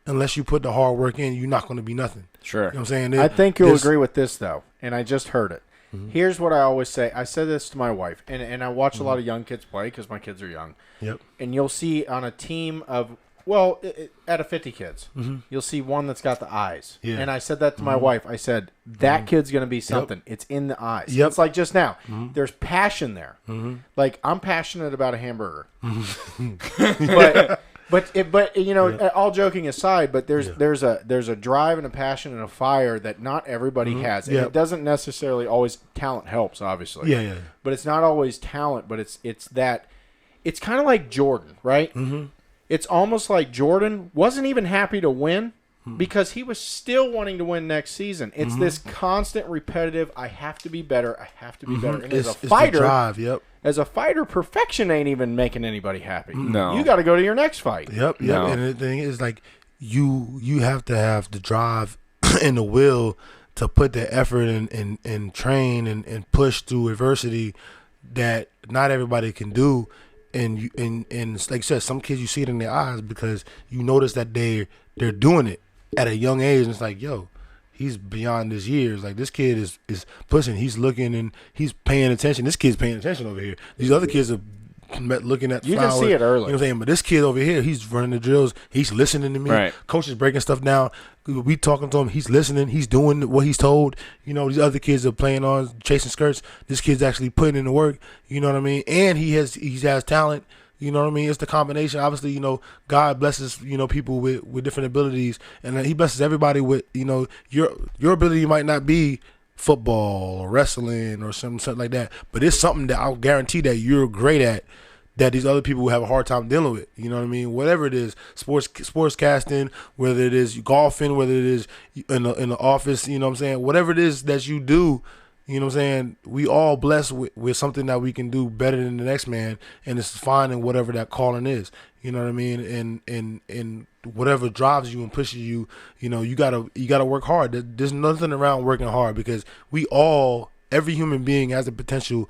Unless you put the hard work in, you're not going to be nothing. Sure. You know what I'm saying? I think you'll agree with this, though, and I just heard it. Mm-hmm. Here's what I always say. I said this to my wife, and I watch a lot of young kids play because my kids are young. Yep. And you'll see on a team of, out of 50 kids, you'll see one that's got the eyes. Yeah. And I said that to my wife. I said, that kid's going to be something. Yep. It's in the eyes. Yep. It's like just now. There's passion there. Like, I'm passionate about a hamburger. But you know, all joking aside, but there's a drive and a passion and a fire that not everybody has, and it doesn't necessarily always. Talent helps, obviously. Yeah. But it's not always talent, but it's that. It's kind of like Jordan, right? It's almost like Jordan wasn't even happy to win because he was still wanting to win next season. It's this constant, repetitive. I have to be better. I have to be better. And as a fighter, drive, as a fighter, perfection ain't even making anybody happy. No, you got to go to your next fight. Yep. No. And the thing is, like, you have to have the drive and the will to put the effort and train and push through adversity that not everybody can do. And like you said, some kids, you see it in their eyes because you notice that they're doing it at a young age. And it's like, yo, he's beyond his years. Like, this kid is pushing. He's looking and he's paying attention. This kid's paying attention over here. These other kids are looking at you flowers. can see it early. You know what I'm saying? But this kid over here, he's running the drills. He's listening to me. Right. Coach is breaking stuff down. We talking to him. He's listening. He's doing what he's told. You know, these other kids are playing on chasing skirts. This kid's actually putting in the work. You know what I mean? And he has talent. You know what I mean? It's the combination. Obviously, you know, God blesses, you know, people with different abilities, and he blesses everybody with, you know, your ability might not be football or wrestling or something like that, but it's something that I'll guarantee that you're great at, that these other people will have a hard time dealing with. You know what I mean? Whatever it is, sports casting, whether it is golfing, whether it is in the office, you know what I'm saying? Whatever it is that you do, you know what I'm saying? We all blessed with something that we can do better than the next man, and it's finding whatever that calling is. You know what I mean? And whatever drives you and pushes you, you know, you gotta work hard. There's nothing around working hard, because every human being has the potential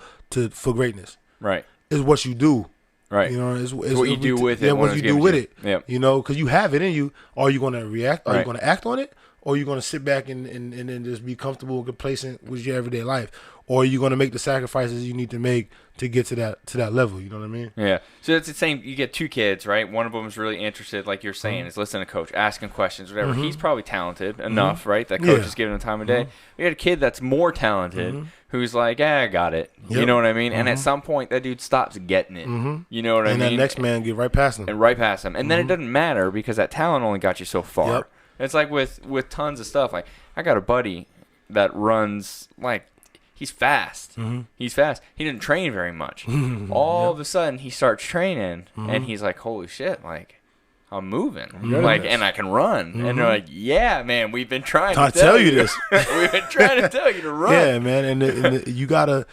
for greatness. Right. It's what you do. Right. You know, it's what you do with it. Yeah, what you do with it. Yeah. You know, because you have it in you. Are you going to react? Are Right. you going to act on it? Or are you going to sit back and then just be comfortable and complacent with your everyday life? Or are you going to make the sacrifices you need to make to get to that level? You know what I mean? Yeah. So it's the same. You get two kids, right? One of them is really interested, like you're saying, is listening to coach, asking questions, whatever. He's probably talented enough, right? That coach is giving him time of day. We had a kid that's more talented who's like, I got it. Yep. You know what I mean? And at some point, that dude stops getting it. You know what I mean? And that next man get right past him. And right past him. And then it doesn't matter, because that talent only got you so far. Yep. It's like with tons of stuff. Like, I got a buddy that runs, like, he's fast. He's fast. He didn't train very much. All of a sudden, he starts training, and he's like, holy shit, like, I'm moving. Like, and I can run. And they're like, yeah, man, we've been trying to tell you this. We've been trying to tell you to run. Yeah, man. And you got to,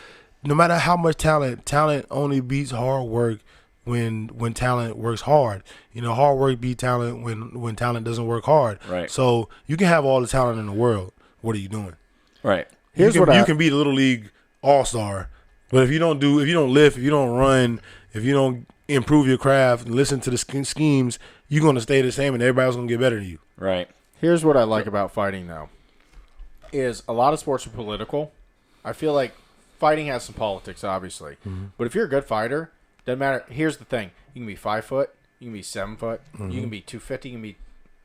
no matter how much talent only beats hard work when talent works hard. You know, hard work beat talent when talent doesn't work hard. Right. So you can have all the talent in the world. What are you doing? Right. You can be the Little League All-Star, but if you don't lift, if you don't run, if you don't improve your craft and listen to the schemes, you're going to stay the same, and everybody else going to get better than you. Right. Here's what I like about fighting, though, is a lot of sports are political. I feel like fighting has some politics, obviously. But if you're a good fighter, doesn't matter. Here's the thing. You can be 5 foot. You can be 7 foot. You can be 250. You can be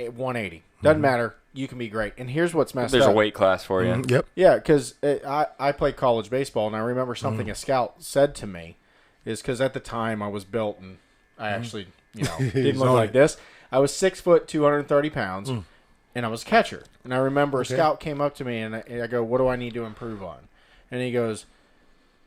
180. Doesn't matter. You can be great. And here's what's messed up. There's a weight class for you. Yep. Yeah, because I played college baseball, and I remember something a scout said to me is because at the time I was built, and I actually, didn't look like this. I was 6 foot, 230 pounds, and I was a catcher. And I remember a scout came up to me, and I go, what do I need to improve on? And he goes,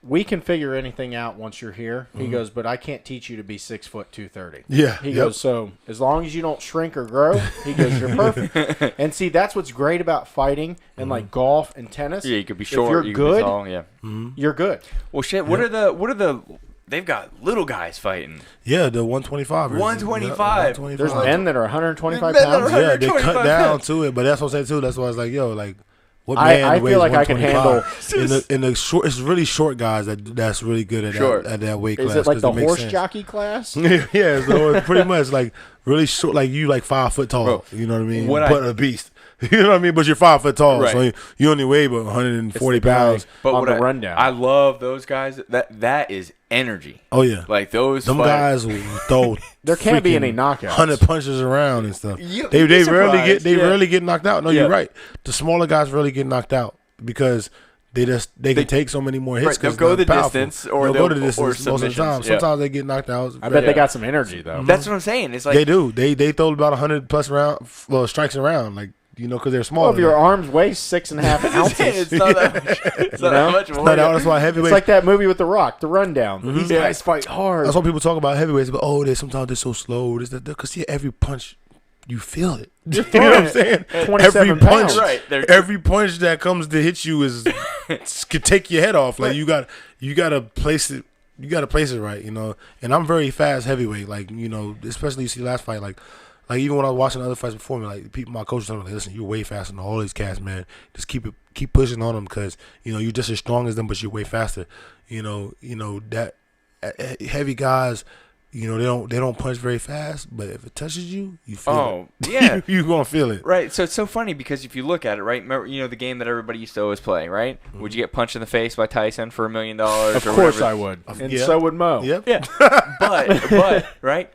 we can figure anything out once you're here. He goes, but I can't teach you to be 6 foot, 230. Yeah. He goes, so as long as you don't shrink or grow, he goes, you're perfect. And see, that's what's great about fighting and like golf and tennis. Yeah, you could be short. If you're good, be tall, yeah. You're good. Well, shit. What are the? They've got little guys fighting. Yeah, the 125. 125. There's men that are 125 There's men that pounds. are Yeah, they 125 cut down pounds. to it, but that's what I'm saying too. That's why I was like, yo, like, what I man weighs feel like I can 125? in the short. It's really short guys that's really good at that weight class. Is it like 'cause the makes horse sense. jockey class? Yeah, so it's pretty much like really short. Like you, like 5 foot tall. Bro, you know what I mean? what But a beast. You know what I mean? But you're 5 foot tall, Right. so you only weigh about 140 It's the guy pounds. But on what the rundown. I love those guys. That is energy. Oh yeah, Like those. them fighters- guys will throw. There can't be freaking any knockouts. 100 punches around and stuff. You'd They be rarely surprised, yeah. rarely get knocked out. No, Yeah. you're right. The smaller guys rarely get knocked out because they can take so many more hits. Right, they'll 'cause go they're the powerful. distance, or they'll go the distance or most of the time. submissions, yeah. Sometimes they get knocked out. I bet Yeah. they got some energy, though. That's what I'm saying. It's like They do. They throw about 100 plus strikes around, like because they're small. Well, if your arms weigh 6.5 ounces, it's not that much. It's not that much more. That's why heavyweight. it's like that movie with The Rock, The Rundown. These guys fight hard. That's why people talk about heavyweights, but sometimes they're so slow. Because every punch, you feel it. You know what I'm saying? 27 every punch, pounds. Right, they're- every punch that comes to hit you could take your head off. Like you got to place it. You got to place it right, And I'm very fast heavyweight, especially you see last fight, like Like even when I was watching other fights before me, like people, my coach was telling me, like, listen, you're way faster than all these cats, man. Just keep pushing on them because you're just as strong as them, but you're way faster. That heavy guys. They don't punch very fast, but if it touches you, you feel it. Yeah. You're going to feel it. Right. So it's so funny because if you look at it, right, remember, the game that everybody used to always play, right? Mm-hmm. Would you get punched in the face by Tyson for $1 million? Of course I would. And so would Mo. Yep. Yeah. but, right?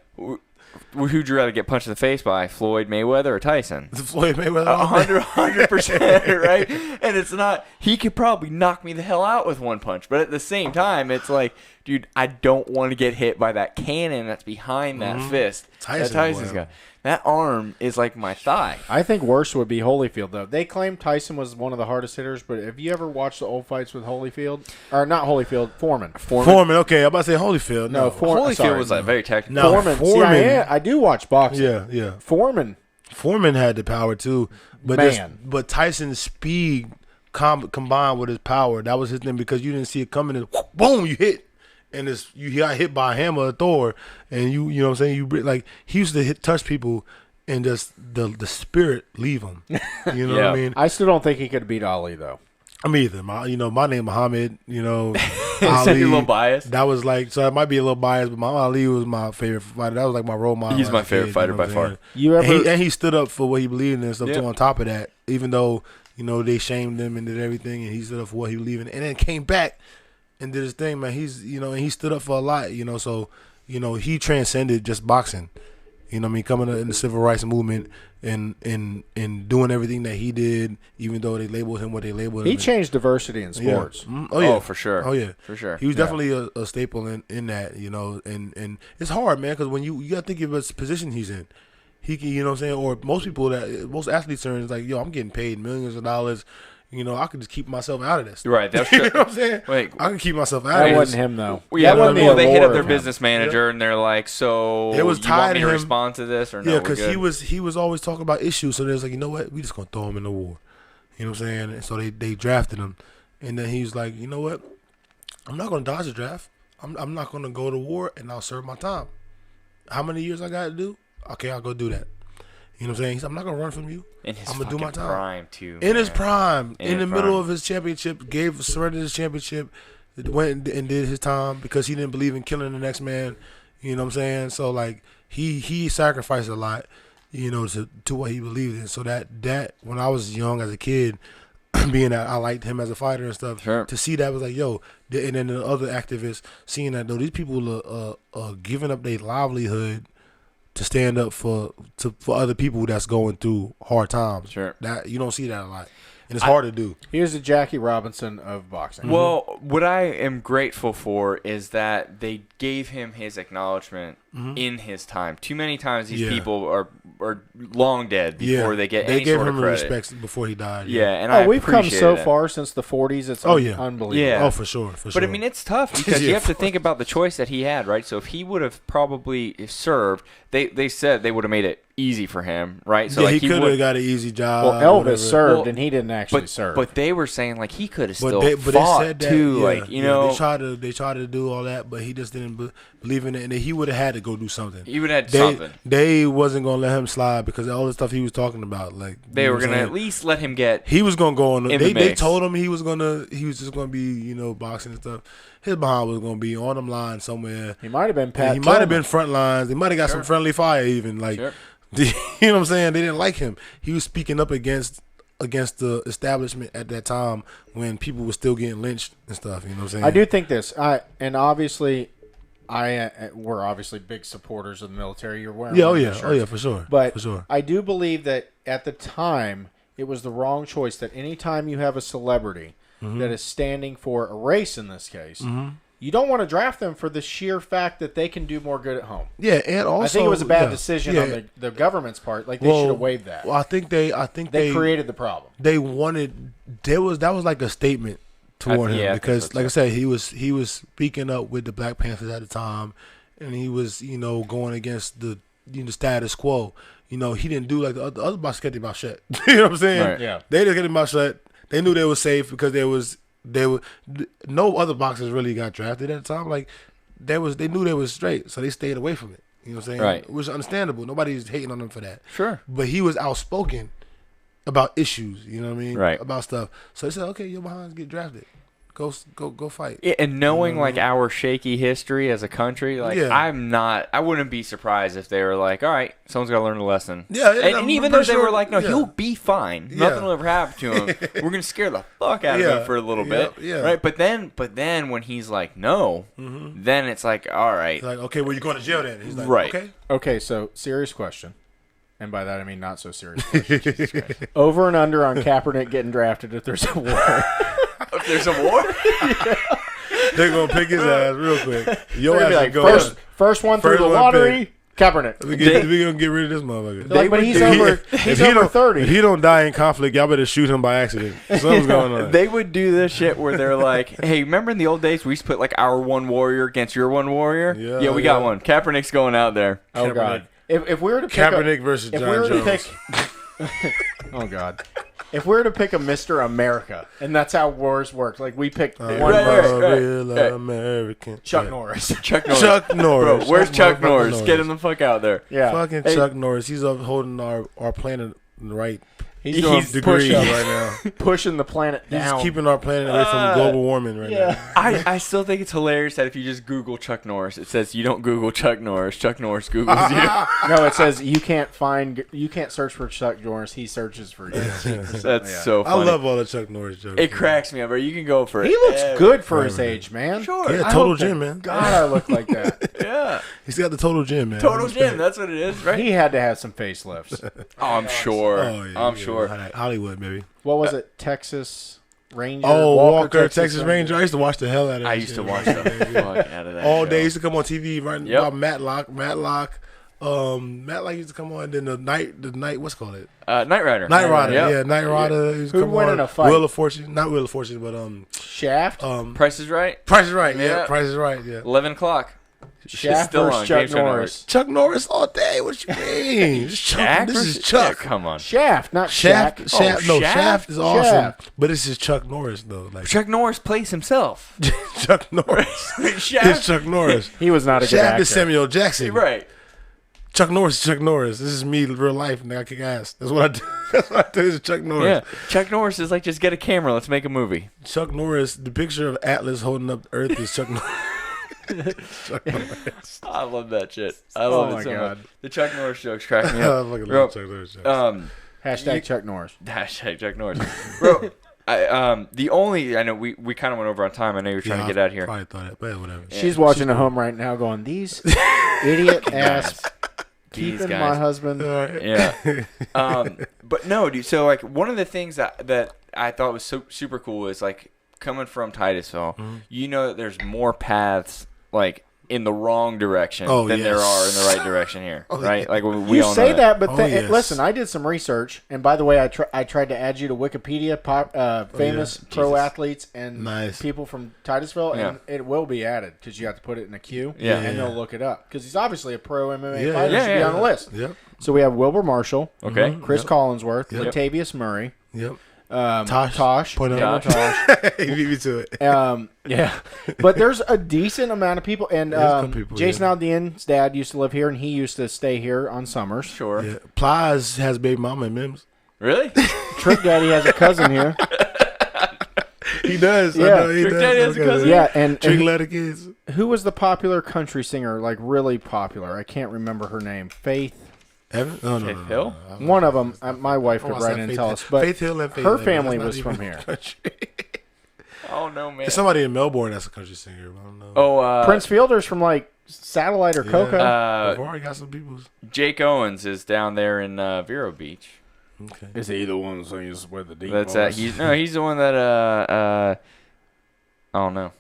Who'd you rather get punched in the face by, Floyd Mayweather or Tyson? Floyd Mayweather. 100%, right? And it's not, he could probably knock me the hell out with one punch. But at the same time, it's like, dude, I don't want to get hit by that cannon that's behind that fist. Tyson's got. That arm is like my thigh. I think worse would be Holyfield, though. They claim Tyson was one of the hardest hitters, but have you ever watched the old fights with Holyfield? Or not Holyfield, Foreman. Okay. I'm about to say Holyfield. No, Holyfield was like very technical. No, Foreman. See, I do watch boxing. Yeah. Foreman had the power, too. But but Tyson's speed combined with his power, that was his thing because you didn't see it coming. And boom, you hit. And you got hit by a hammer or Thor, and you know what I'm saying? He used to touch people and just the spirit leave him. You know what I mean? I still don't think he could beat Ali, though. Me either. My name Muhammed, Ali. Is a little biased? That was so I might be a little biased, but Ali was my favorite fighter. That was like my role model. He's my favorite fighter by far. And he stood up for what he believed in and stuff too on top of that, even though, they shamed him and did everything, and he stood up for what he believed in. And then came back and did his thing, man. He's, and he stood up for a lot, so, he transcended just boxing. Coming in the civil rights movement and doing everything that he did, even though they labeled him what they labeled him. He changed diversity in sports. Yeah. Mm-hmm. Oh, yeah. Oh, for sure. Oh, yeah. For sure. He was definitely a staple in that, and it's hard, man, because when you got to think of his position he's in. He can, what I'm saying, or most athletes are in, like, yo, I'm getting paid millions of dollars. I could just keep myself out of this. Right, that's true. You know what I'm saying? Wait, I can keep myself out of this. That wasn't him, though. They hit up their business manager, and they're like, so it was you want me to him. respond to this or no? Yeah, because he was always talking about issues, so there's like, you know what? We just going to throw him in the war. You know what I'm saying? And so they drafted him, and then he was like, you know what? I'm not going to dodge the draft. I'm not going to go to war, and I'll serve my time. How many years I got to do? Okay, I'll go do that. You know what I'm saying? He said, I'm not going to run from you. In his I'm going to do my time. Prime, too. In his prime. In the middle of his championship, surrendered his championship, went and did his time because he didn't believe in killing the next man. You know what I'm saying? So, like, he sacrificed a lot, to what he believed in. So that when I was young as a kid, being that I liked him as a fighter and stuff, to see that was like, yo, and then the other activists seeing that, though, these people are giving up their livelihood to stand up for other people that's going through hard times. Sure. That you don't see that a lot. And it's hard to do. Here's the Jackie Robinson of boxing. Well, what I am grateful for is that they gave him his acknowledgement in his time. Too many times these people are long dead before they get any sort of credit. They gave him respect before he died. Yeah, and we've come so far since the 40s. It's unbelievable. Yeah. Oh, for sure. But, I mean, it's tough because you have to think about the choice that he had, right? So if he would have probably served, they said they would have made it easy for him, right? So he could have got an easy job. Well, Elvis served, and he didn't actually serve. But they were saying, like, he could have still fought, they said that, too. They tried to do all that, but he just didn't believe in it, and he would have had to go do something. He would have had something. They wasn't going to let him slide because of all the stuff he was talking about. Like they were going to at least let him get. He was going to go on. They told him he was just going to be, boxing and stuff. His behind was going to be on them lines somewhere. He might have been Pat. He might have been front lines. He might have got some friendly fire even. Like, you know what I'm saying? They didn't like him. He was speaking up against the establishment at that time when people were still getting lynched and stuff. You know what I'm saying? I do think this. And obviously, we're obviously big supporters of the military. You're wearing for sure. But for sure. I do believe that at the time it was the wrong choice. That anytime you have a celebrity that is standing for a race in this case, you don't want to draft them for the sheer fact that they can do more good at home. Yeah, and also I think it was a bad decision on the government's part. Like they should have waived that. Well, I think they created the problem. They wanted that was like a statement toward him because, like I said, he was speaking up with the Black Panthers at the time, and he was going against the status quo. He didn't do like the other boxers kept their mouth shut. You know what I'm saying? Right. Yeah. They just kept their mouth shut. They knew they were safe because no other boxers really got drafted at the time. Like they knew they was straight, so they stayed away from it. You know what I'm saying? Right. Which is understandable. Nobody's hating on him for that. Sure. But he was outspoken about issues. You know what I mean? Right. About stuff. So they said, okay, your behinds get drafted. Go fight. Yeah, and knowing like our shaky history as a country, like I wouldn't be surprised if they were like, all right, someone's got to learn a lesson. Yeah, and even though they were like, no, he'll be fine. Nothing will ever happen to him. We're gonna scare the fuck out of him for a little bit, right? But then when he's like, no, then it's like, all right, it's like, okay, well, you're going to jail then. He's like, right. Okay, so serious question. And by that I mean not so serious question. Over and under on Kaepernick getting drafted if there's a war. If there's a war? They're going to pick his ass real quick. Your ass like, go first one through the lottery, Kaepernick. We're going to get rid of this motherfucker. Like, but he's over 30. If he don't die in conflict, y'all better shoot him by accident. Something's going on. They would do this shit where they're like, hey, remember in the old days we used to put like our one warrior against your one warrior? Yeah, we got one. Kaepernick's going out there. Oh, God. If we were to pick Kaepernick versus John Jones. Oh, God. If we were to pick a Mr. America, and that's how wars work, like we picked one real American. Chuck Norris. Chuck Norris. Chuck Norris. Bro, where's Chuck Norris? Get him the fuck out there. Yeah. Fucking Chuck Norris. He's up holding our planet in the right He's degrees right now. Pushing the planet down. He's keeping our planet away from global warming right now. I still think it's hilarious that if you just Google Chuck Norris, it says you don't Google Chuck Norris Googles you. No, it says you can't search for Chuck Norris. He searches for you. That's so funny. I love all the Chuck Norris jokes. It cracks me up, bro. You can go for it. He looks good for his age, man. Sure. Yeah, total gym, man. God, I look like that. Yeah. He's got the total gym, man. Total gym. That's what it is, right? He had to have some facelifts. Oh, I'm sure. I'm sure. Hollywood, baby. What was it? Texas Ranger? Oh, Walker, Texas Ranger. I used to watch the hell out of that. I used to watch the fuck out of that. All show. day. Used to come on TV right about Matlock. Matlock used to come on. Then the night. What's it called it? Night Rider. Night Rider. Yeah, Night Rider. Who won in a fight? Wheel of Fortune. Not Wheel of Fortune, but Shaft. Price is Right. Price is Right. Yeah, Price is Right. Yeah. 11 o'clock. Shaft versus Chuck Norris. Chuck Norris all day. What you mean? Shaq? This is Chuck. Yeah, come on. Shaft, not Shaft. Shaq. Shaft. No, Shaft is awesome. Shaft. But this is Chuck Norris though. Like Chuck Norris plays himself. Chuck Norris. Shaft. It's Chuck Norris. He was not a good Shaft actor. is Samuel Jackson. Right. Chuck Norris is Chuck Norris. This is me real life, and I kick ass. That's what I do. That's what I do. This is Chuck Norris. Yeah. Chuck Norris is like, just get a camera. Let's make a movie. Chuck Norris. The picture of Atlas holding up the Earth is Chuck Norris. Chuck Norris. I love that shit. I love it so much. The Chuck Norris jokes crack me I up. fucking love Chuck Norris jokes. Hashtag Chuck Norris. Hashtag Chuck Norris. Bro, I know we kind of went over on time. I know you're trying to get out of here. Probably thought it, but whatever. She's watching at home right now going, these idiot ass keeping my husband. Yeah. But no, dude. So like one of the things that I thought was so super cool is like coming from Titusville, you know that there's more paths like in the wrong direction than there are in the right direction here, right? Like we all say know that, but listen, I did some research, and by the way, I tried to add you to Wikipedia, famous pro athletes and people from Titusville, and it will be added because you have to put it in a queue, and they'll look it up because he's obviously a pro MMA fighter, should be on the list. Yep. So we have Wilbur Marshall, Chris Collinsworth, Yep. Latavius Murray. Yep. Tosh. Point Tosh. You beat me to it. Yeah. But there's a decent amount of people. And Jason Aldean's dad used to live here, and he used to stay here on summers. Sure. Yeah. Plies has baby mama and Mims. Really? Trick Daddy has a cousin here. He does. Yeah. I know, he Trick does. Daddy has a cousin? Yeah. And Trick Letter Kids. who was the popular country singer, like really popular? I can't remember her name. Faith. Evan? No. Faith Hill? One of them. My wife could write in and tell us. But Faith Hill and Faith her Evans. family That's was not from even here. country. Oh no, man. There's somebody in Melbourne that's a country singer. But I don't know. Oh, Prince Fielder's from like Satellite or Coco. I've already got some people. Jake Owens is down there in Vero Beach. Okay. Is he the one who sings with the deep That's he's the one that I don't know.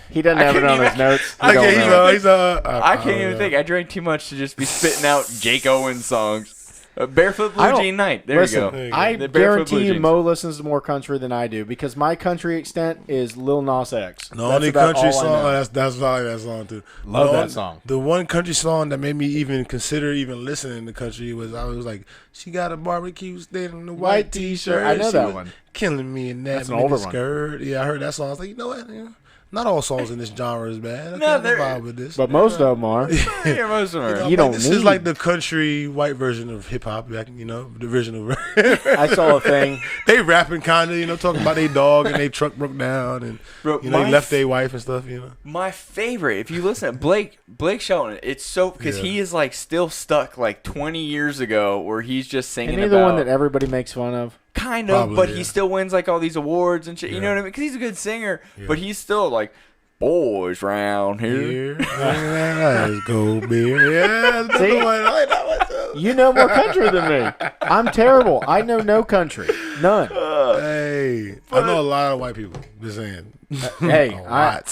He doesn't have it on his notes. I can't can't even think. I drank too much to just be spitting out Jake Owens songs. Barefoot Blue Jean Night. There you go. I The Barefoot Blue guarantee you Jeans. Mo listens to more country than I do because my country extent is Lil Nas X. The only country song that's like that song too. Love that song. The one country song that made me even consider even listening to country was I was like, she got a barbecue stand in the white T-shirt. I know that one. Killing me in that. That's an older one. Skirt. Yeah, I heard that song. I was like, you know what? Yeah. Not all songs in this genre is bad. No, they're vibe with this. But most of them are. Yeah, most of them are. You don't This is like the country white version of hip hop. The original. I saw a thing. They rapping kind of, talking about their dog and their truck broke down and Bro, they left their wife and stuff. My favorite, if you listen to Blake Shelton, it's so because he is like still stuck like 20 years ago where he's just singing. Isn't he the one that everybody makes fun of? Kind of, probably, but he still wins like all these awards and shit. You know what I mean? Because he's a good singer, but he's still like, boys round here. Let's go beer. Yeah, that's See? the one. I like that one too. You know more country than me. I'm terrible. I know no country. None. Hey, I know a lot of white people. Just saying. Hey, I'm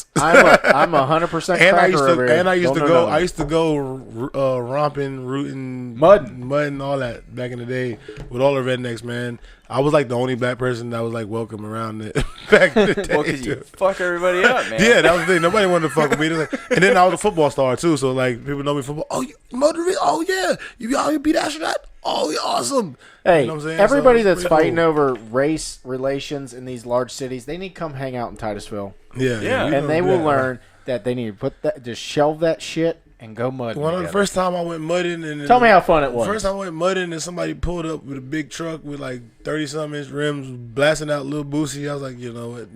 100% and cracker I used to go romping, rooting, mudding, all that back in the day with all the rednecks, man. I was like the only black person that was like welcome around it back in the day. Well, because you fuck everybody up, man. Yeah, that was the thing. Nobody wanted to fuck with me. And then I was a football star too, so like people know me football. Oh, you motivated? Oh yeah, you beat astronaut? Oh, you're awesome. Hey, you know what I'm saying? everybody that's fighting over race relations in these large cities, they need to come hang out in Titusville. Yeah. And they will learn that they need to just shelve that shit and go mudding. The first time I went mudding, and tell me how fun it was. First time I went mudding, and somebody pulled up with a big truck with like 30-something inch rims, blasting out Lil Boosie. I was like, you know what,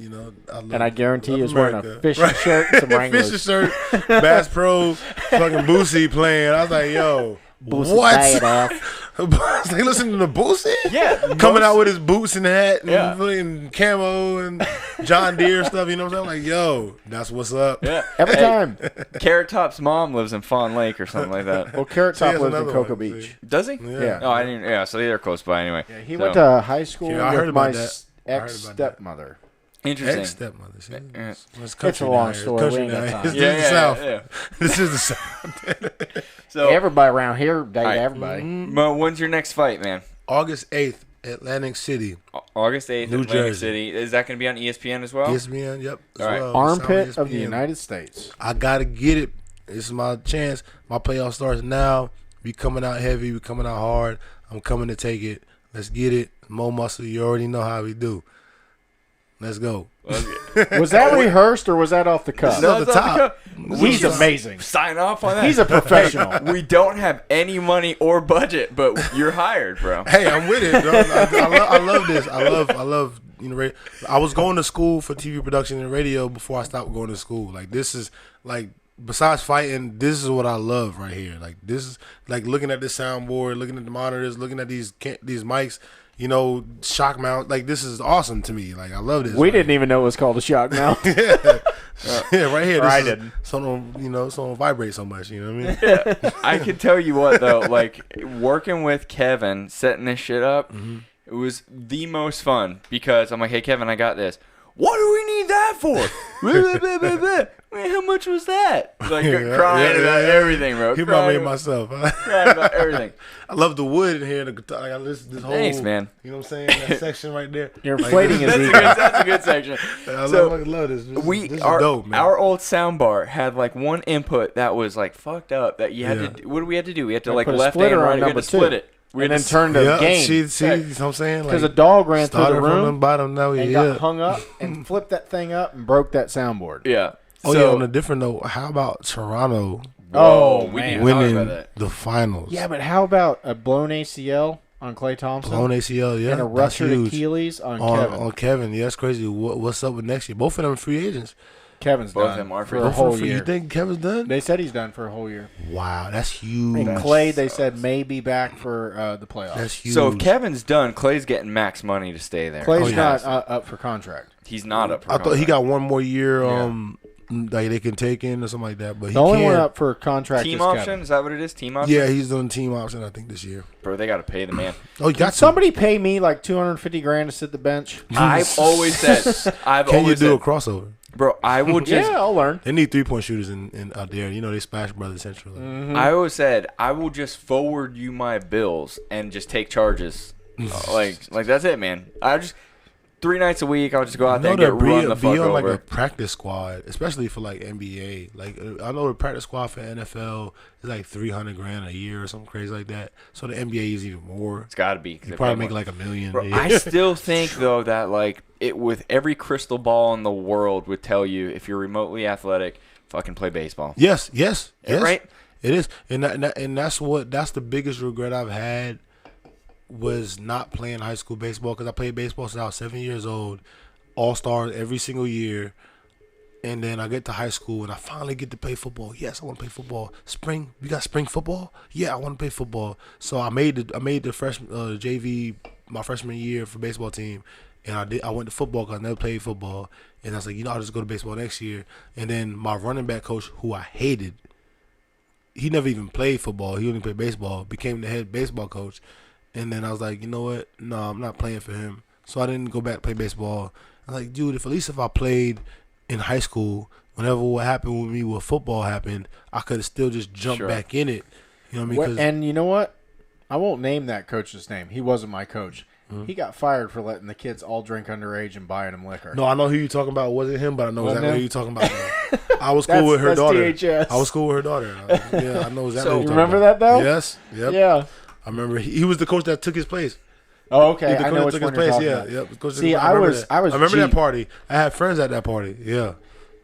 I love. And I guarantee you was wearing a fishing shirt, and some Wranglers. Fishing shirt, Bass Pro, fucking Boosie playing. I was like, yo. Boosie what? They listening to Boosie? Yeah. Coming out with his boots and hat and camo and John Deere stuff, you know what I'm saying? Like, yo, that's what's up. Yeah. Every time. Carrot Top's mom lives in Fawn Lake or something like that. Well, Carrot Top lives in Cocoa Beach. See? Does he? Yeah. Oh, I didn't. Yeah, so they're close by anyway. Yeah, he went to high school with my ex-stepmother. Interesting. Ex-stepmother. It's a long story. We ain't got time. This is the South. This is the South. So everybody around here date everybody. Mo, when's your next fight, man? August 8th, Atlantic City. August 8th, New Atlantic Jersey. City. Is that going to be on ESPN as well? ESPN, yep. All right. Armpit of the United States. I got to get it. This is my chance. My playoff starts now. We coming out heavy. We coming out hard. I'm coming to take it. Let's get it. Mo Muscle, you already know how we do. Let's go. Was that rehearsed or was that off the cuff? No, off the top. He's amazing. Sign off on that. He's a professional. We don't have any money or budget, but you're hired, bro. Hey, I'm with it. I love this. I love I was going to school for TV production and radio before I stopped going to school. Like this is like besides fighting, this is what I love right here. Like this is like looking at this soundboard, looking at the monitors, looking at these mics. Shock mount. Like this is awesome to me. Like I love this. We didn't even know it was called a shock mount. Yeah, right here. I didn't. Someone vibrate so much. You know what I mean? Yeah. I can tell you what though. Like working with Kevin, setting this shit up, it was the most fun because I'm like, hey Kevin, I got this. What do we need that for? Man, how much was that? Like crying about everything, bro. He brought me myself. Crying about everything. I love the wood in here. This whole. Thanks, man. You know what I'm saying? That section right there. You're inflating his ego. That's a good section. I love this. This is dope, man. Our old soundbar had like one input that was like fucked up. That you had to. What do we have to do? We had to like left and right. We had to split it. And then turn the game. See what I'm saying? Because a dog ran through the room from the bottom now, and got hung up and flipped that thing up and broke that soundboard. Yeah. On a different note, how about Toronto winning the finals? Yeah, but how about a blown ACL on Klay Thompson? Blown ACL, yeah. And a ruptured Achilles on Kevin. On Kevin, yeah, that's crazy. What's up with next year? Both of them are free agents. Kevin's Both done of them are for a whole year. You think Kevin's done? They said he's done for a whole year. Wow, that's huge. And Klay, they said, may be back for the playoffs. That's huge. So if Kevin's done, Clay's getting max money to stay there. Clay's not up for contract. He's not up for contract. I thought he got one more year like they can take in or something like that. But the only one up for contract team is option? Kevin. Is that what it is? Team option? Yeah, he's doing team option, I think, this year. Bro, they got to pay the man. Oh, you got somebody pay me like $250,000 to sit the bench? I've always said. Can you do a crossover? Bro, I will just. Yeah, I'll learn. They need 3-point shooters in out there. You know, they Splash Brothers Central. I always said I will just forward you my bills and just take charges. like that's it, man. I just 3 nights a week, I'll just go out there and get run the fuck be on over. like a practice squad, especially for like NBA. Like I know the practice squad for NFL is like $300,000 a year or something crazy like that. So the NBA is even more. It's got to be. You probably make like $1 million. Bro, I still think though that like it with every crystal ball in the world would tell you if you're remotely athletic, fucking play baseball. Yes. Right. It is, and that's the biggest regret I've had was not playing high school baseball because I played baseball since I was 7 years old, all-stars every single year, and then I get to high school and I finally get to play football. Yes, I want to play football. Spring, we got spring football. Yeah, I want to play football. So I made the freshman JV my freshman year for baseball team, and I went to football because I never played football, and I was like, I'll just go to baseball next year. And then my running back coach, who I hated, he never even played football. He only played baseball. Became the head baseball coach. And then I was like, you know what? No, I'm not playing for him. So I didn't go back to play baseball. I was like, dude, at least if I played in high school, whenever what happened with me with football happened, I could have still just jumped back in it. You know what I mean? And you know what? I won't name that coach's name. He wasn't my coach. Mm-hmm. He got fired for letting the kids all drink underage and buying them liquor. No, I know who you're talking about. It wasn't him, but I know exactly who you're talking about. I was cool with her daughter. THS. I was cool with her daughter. Yeah, I know exactly. So you remember that though? Yes. Yep. Yeah. I remember he was the coach that took his place. Oh, okay. I know which one you're talking about. Yep. See, I remember that party. I had friends at that party. Yeah.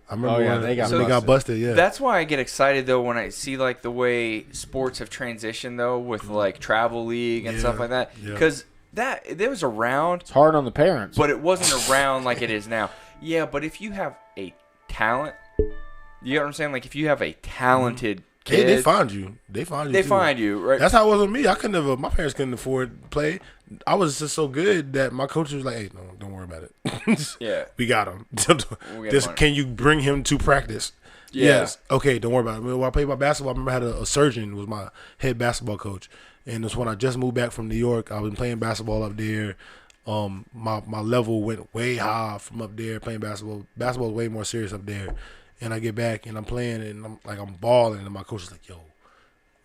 I remember they got busted. Yeah. That's why I get excited though when I see like the way sports have transitioned though with like travel league and stuff like that because it was around. It's hard on the parents, but it wasn't around like it is now. Yeah, but if you have a talent, you know what I'm saying? Like if you have a talented kid, they find you. They find you, right? That's how it was with me. I couldn't have. My parents couldn't afford to play. I was just so good that my coach was like, "Hey, no, don't worry about it. Yeah, we got him. Can you bring him to practice? Yeah. Yes. Okay, don't worry about it. When I played my basketball, I remember I had a surgeon who was my head basketball coach, and it's when I just moved back from New York. I was playing basketball up there. My level went way high from up there playing basketball. Basketball is way more serious up there. And I get back and I'm playing and I'm balling and my coach is like, yo,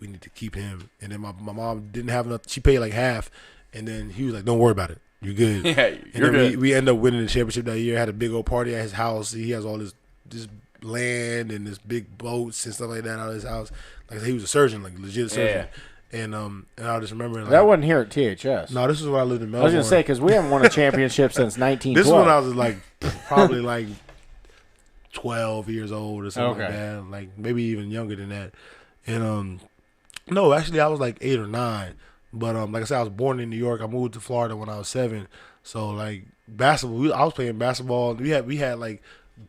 we need to keep him. And then my mom didn't have enough. She paid like half. And then he was like, don't worry about it. You're good. Yeah, you're good. We ended up winning the championship that year. Had a big old party at his house. He has all this land and this big boats and stuff like that out of his house. Like he was a surgeon, like legit surgeon. Yeah. And I just remember like, that wasn't here at THS. No, this is when I lived in Melbourne. I was gonna say because we haven't won a championship since 1912. This is when I was like probably like 12 years old or something like that, like maybe even younger than that. And no, actually I was like 8 or 9. But like I said, I was born in New York. I moved to Florida when I was 7. So like basketball, I was playing basketball. We had like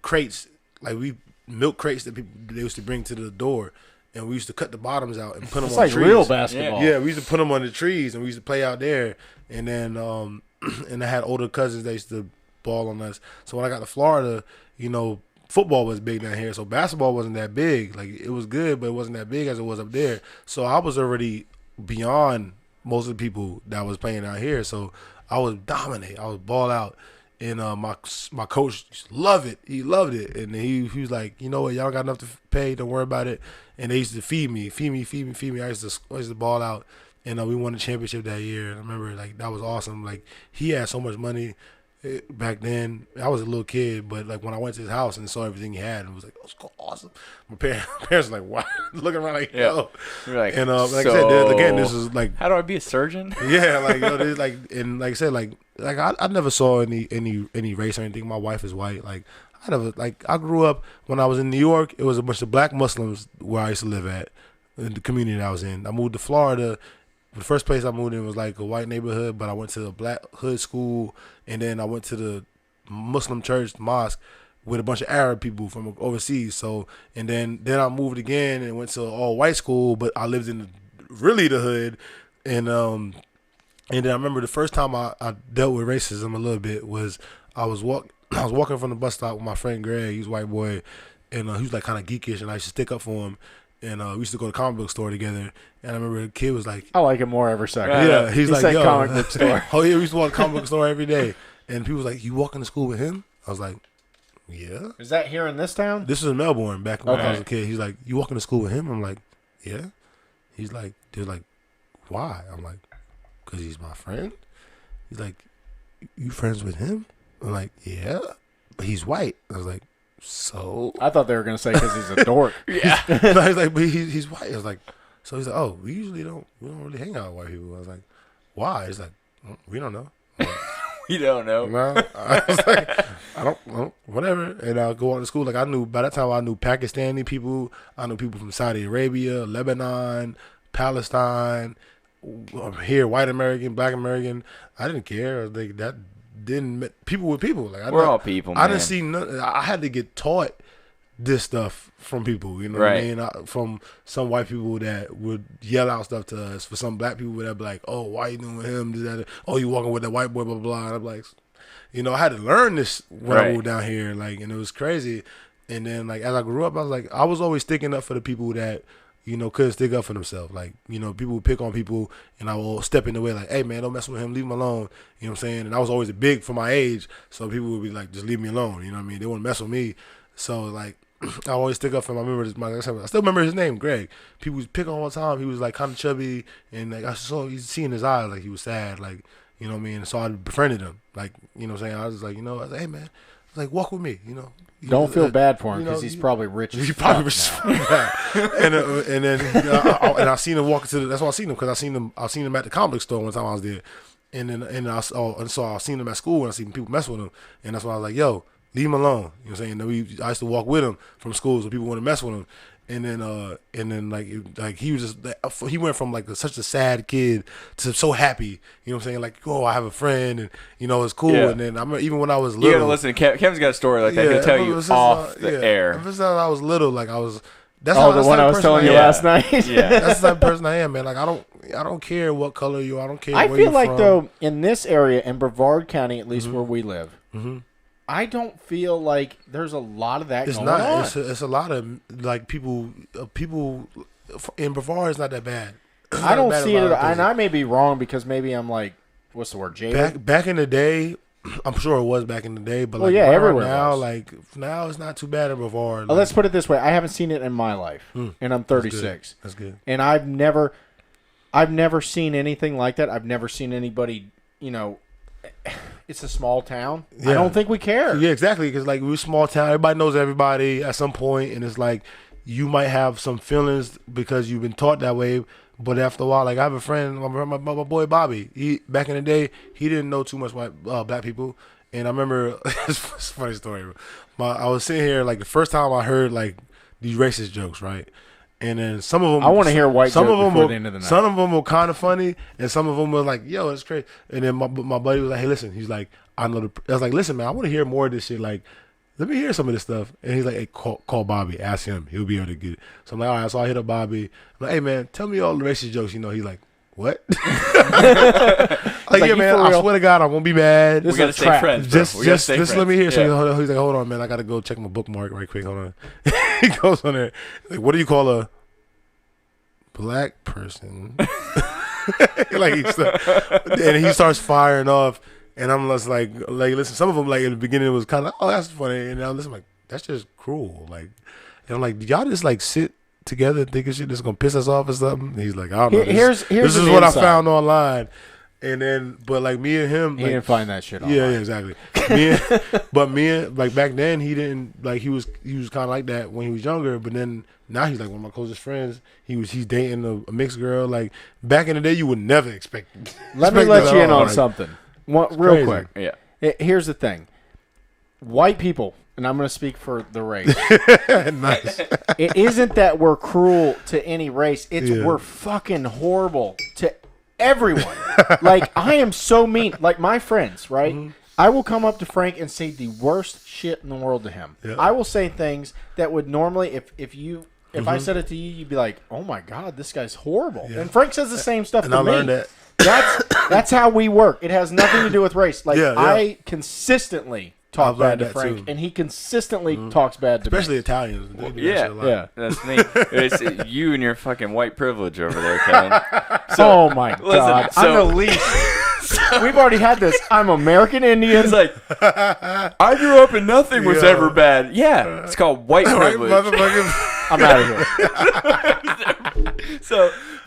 crates, like milk crates that they used to bring to the door, and we used to cut the bottoms out and put them on trees. It's like real basketball. Yeah, we used to put them on the trees, and we used to play out there. And then and I had older cousins that used to ball on us. So when I got to Florida, football was big down here, so basketball wasn't that big. Like it was good, but it wasn't that big as it was up there. So I was already beyond most of the people that was playing out here. So I was dominate. I was ball out, and my coach loved it. He loved it, and he was like, you know what, y'all got enough to pay. Don't worry about it. And they used to feed me. I used to ball out, and we won the championship that year. And I remember like that was awesome. Like he had so much money. Back then, I was a little kid, but like when I went to his house and saw everything he had, and was like, "Oh, it's awesome." My parents were like, "What?" Looking around like, "Yo." You're like, and like I said, again, this is like, how do I be a surgeon? Yeah, like this, like, and like I said, like I never saw any race or anything. My wife is white. Like I grew up when I was in New York. It was a bunch of black Muslims where I used to live at, in the community that I was in. I moved to Florida. The first place I moved in was like a white neighborhood, but I went to a black hood school, and then I went to the Muslim church, mosque, with a bunch of Arab people from overseas. So, and then I moved again and went to an all white school, but I lived in the hood, and then I remember the first time I dealt with racism a little bit was I was walking from the bus stop with my friend Greg. He was a white boy, and he was like kind of geekish, and I used to stick up for him. And we used to go to the comic book store together. And I remember the kid was like, I like it more every second. Yeah, he's like, yo. Comic book store. Oh, yeah, we used to walk to the comic book store every day. And people was like, you walking to school with him? I was like, yeah. Is that here in this town? This was in Melbourne back when I was a kid. He's like, you walking to school with him? I'm like, yeah. He's like, they're like, why? I'm like, because he's my friend. He's like, you friends with him? I'm like, yeah, but he's white. I was like, so? I thought they were going to say because he's a dork. Yeah. I was like, but he's white. I was like, so he's like, oh, we don't really hang out with white people. I was like, why? He's like, we don't know. We don't know. No, I was like, I don't, whatever. And I'll go on to school. Like by that time I knew Pakistani people. I knew people from Saudi Arabia, Lebanon, Palestine. Here, white American, black American. I didn't care. Like that didn't people with people. Like we're all people. I didn't see none. I had to get taught this stuff from people. You know what I mean? From some white people that would yell out stuff to us. For some black people that be like, "Oh, why you doing with him? This, that, oh, you walking with that white boy?" Blah blah blah. And I'm like, I had to learn this when I moved down here. Like, and it was crazy. And then like as I grew up, I was always sticking up for the people that couldn't stick up for themselves. Like, people would pick on people, and I will step in the way like, hey, man, don't mess with him. Leave him alone. You know what I'm saying? And I was always big for my age, so people would be like, just leave me alone. You know what I mean? They wouldn't mess with me. So, like, I always stick up for him. I still remember his name, Greg. People would pick on all the time. He was, like, kind of chubby, and, like, I saw you see in his eyes, like, he was sad. Like, you know what I mean? And so I befriended him. Like, you know what I'm saying? I was like, I was like, hey, man, like, walk with me, Don't feel bad for him because he's probably rich. He's probably rich. and then I seen him walk into that's why I seen him, because I seen him at the comic store one time I was there, so I seen him at school and I seen people mess with him, and that's why I was like, yo, leave him alone. You know what I'm saying? I used to walk with him from school, so people want to mess with him. And then like he was just he went from like such a sad kid to so happy. You know what I'm saying? Like, oh, I have a friend, and it's cool. Yeah. And then I remember even when I was little, you gotta listen to Kevin's got a story like that. He'll tell you off the air. Ever since I was little, like I was. That's the one I was telling you last night. Yeah, that's the type of person I am, man. Like I don't care what color you are. I don't care. I where feel you're like from. Though in this area in Brevard County, at least where we live. Mm-hmm. I don't feel like there's a lot of that going on. It's a lot of like people in Brevard is not that bad. I don't see it, and I may be wrong because maybe I'm like, what's the word, jaded? Back in the day, I'm sure it was back in the day, but everywhere now, now it's not too bad in Brevard. Let's put it this way: I haven't seen it in my life, and I'm 36. That's good. And I've never seen anything like that. I've never seen anybody, It's a small town. Yeah. I don't think we care. Yeah, exactly. Because we're a small town. Everybody knows everybody at some point, and it's like you might have some feelings because you've been taught that way. But after a while, like I have a friend, my boy Bobby. He back in the day, he didn't know too much about black people, and I remember it's a funny story. I was sitting here like the first time I heard like these racist jokes, right? And then some of them, I want to hear white jokes before the end of the night. Some of them were kind of funny, and some of them were like, "Yo, it's crazy." And then my buddy was like, "Hey, listen," he's like, "I know." I was like, "Listen, man, I want to hear more of this shit. Like, let me hear some of this stuff." And he's like, "Hey, call Bobby, ask him. He'll be able to get it." So I'm like, "All right." So I hit up Bobby. I'm like, "Hey, man, tell me all the racist jokes." He's like, "What?" Yeah, man. I swear to God, I won't be mad. We gotta stay friends. Just let me hear. So he's like, "Hold on, man. I gotta go check my bookmark right quick. Hold on." He goes on there. Like, what do you call a black person? And he starts firing off, and I'm just like, listen. Some of them, like in the beginning, it was kind of, oh, that's funny, and now listen, like, that's just cruel. Like, and I'm like, did y'all just like sit together thinking shit that's gonna piss us off or something? And he's like, I don't know. This is what I found online. And then, but like me and him, he didn't find that shit online. Yeah, exactly. But me and like back then, he didn't like he was kind of like that when he was younger. But then now he's like one of my closest friends. He's dating a mixed girl. Like back in the day, you would never expect. Let me let you in on something, real quick. Yeah. Here's the thing: white people, and I'm going to speak for the race. Nice. It isn't that we're cruel to any race. It's we're fucking horrible to everyone. Like, I am so mean. Like, my friends, right? Mm-hmm. I will come up to Frank and say the worst shit in the world to him. Yep. I will say things that would normally, if I said it to you, you'd be like, oh my God, this guy's horrible. Yeah. And Frank says the same stuff to me. And I learned that. That's how we work. It has nothing to do with race. Like, I consistently talk bad to Frank, and he consistently talks bad to me. Especially Italians. Yeah, that's me. It's you and your fucking white privilege over there, Kevin. So, oh my God, I'm the least. We've already had this. I'm American Indian. It's like, I grew up and nothing was ever bad. Yeah, it's called white privilege. I'm out of here.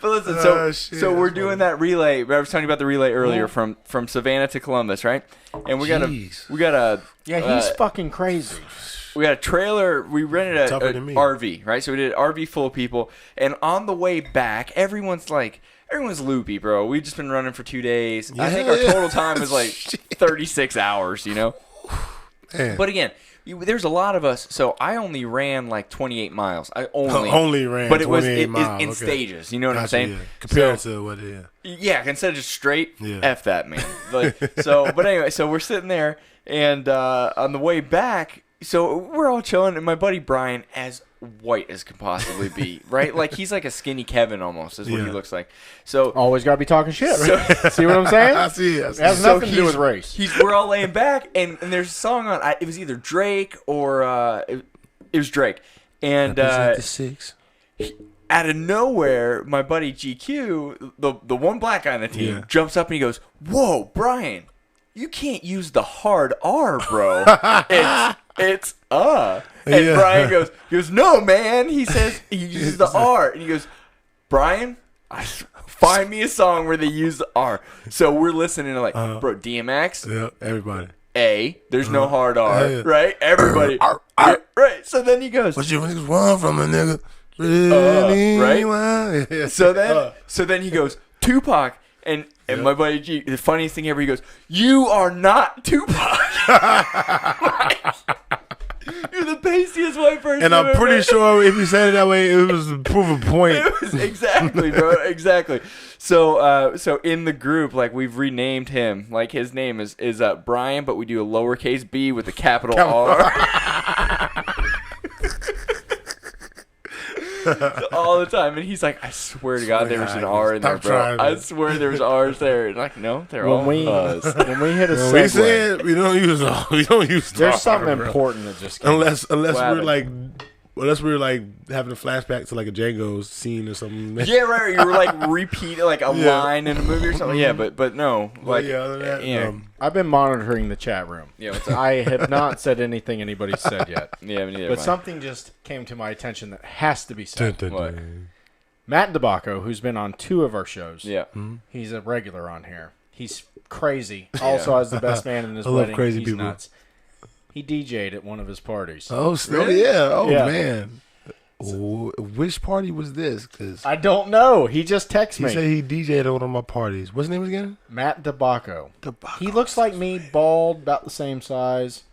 But listen, so we're doing that relay. I was telling you about the relay earlier from Savannah to Columbus, right? And we got a he's fucking crazy. We got a trailer. We rented a RV, right? So we did an RV full of people, and on the way back, everyone's loopy, bro. We've just been running for 2 days. I think our total time is like 36 hours, you know. Man. But again, there's a lot of us. So I only ran like 28 miles. I only ran, but it was in stages. You know what I'm saying? Yeah. Compared to what? Yeah. Yeah, instead of just straight, F that, man. But anyway, so we're sitting there, and on the way back, so we're all chilling, and my buddy Brian, as white as can possibly be, right? Like he's like a skinny Kevin almost, is what he looks like. So always gotta be talking shit. Right? See what I'm saying? I see. It has nothing to do with race. We're all laying back, and there's a song on. It was either Drake or it was Drake, and the six. Out of nowhere, my buddy GQ, the one black guy on the team, jumps up and he goes, "Whoa, Brian, you can't use the hard R, bro. It's And Brian goes, no, man. He says he uses the R. And he goes, Brian, find me a song where they use the R. So we're listening to bro, DMX. Yeah, everybody. There's no hard R, right? Everybody. Right. So then he goes, what you niggas want from a nigga? Really? Right? So then he goes, Tupac. And my buddy G, the funniest thing ever, he goes, you are not Tupac. You're the pastiest white person. And I'm pretty sure if you said it that way, it was to prove a point. It was exactly, bro. Exactly. So in the group, like we've renamed him. Like his name is Brian, but we do a lowercase b with a capital R. All the time, and he's like, I swear to God, there was an R in there, bro. I swear there was R's there. And like, no, they're all U's. When we hit a segue, we said we don't use there's something important that just came unless we're like having a flashback to like a Django scene or something. Yeah, right. You were like repeating like a line in a movie or something. Yeah, but no, like I've been monitoring the chat room. Yeah, what's up? I have not said anything anybody's said yet. Yeah, me neither. But something just came to my attention that has to be said. What? Matt DeBacco, who's been on 2 of our shows. Yeah, he's a regular on here. He's crazy. Also has the best man in his wedding. Love crazy he's people. Nuts. He DJ'd at one of his parties. Oh, really? Yeah. Oh, yeah. Man. Which party was this? Cause I don't know. He just texted me. He said he DJ'd at one of my parties. What's his name again? Matt DeBacco. He looks like me, bald, about the same size.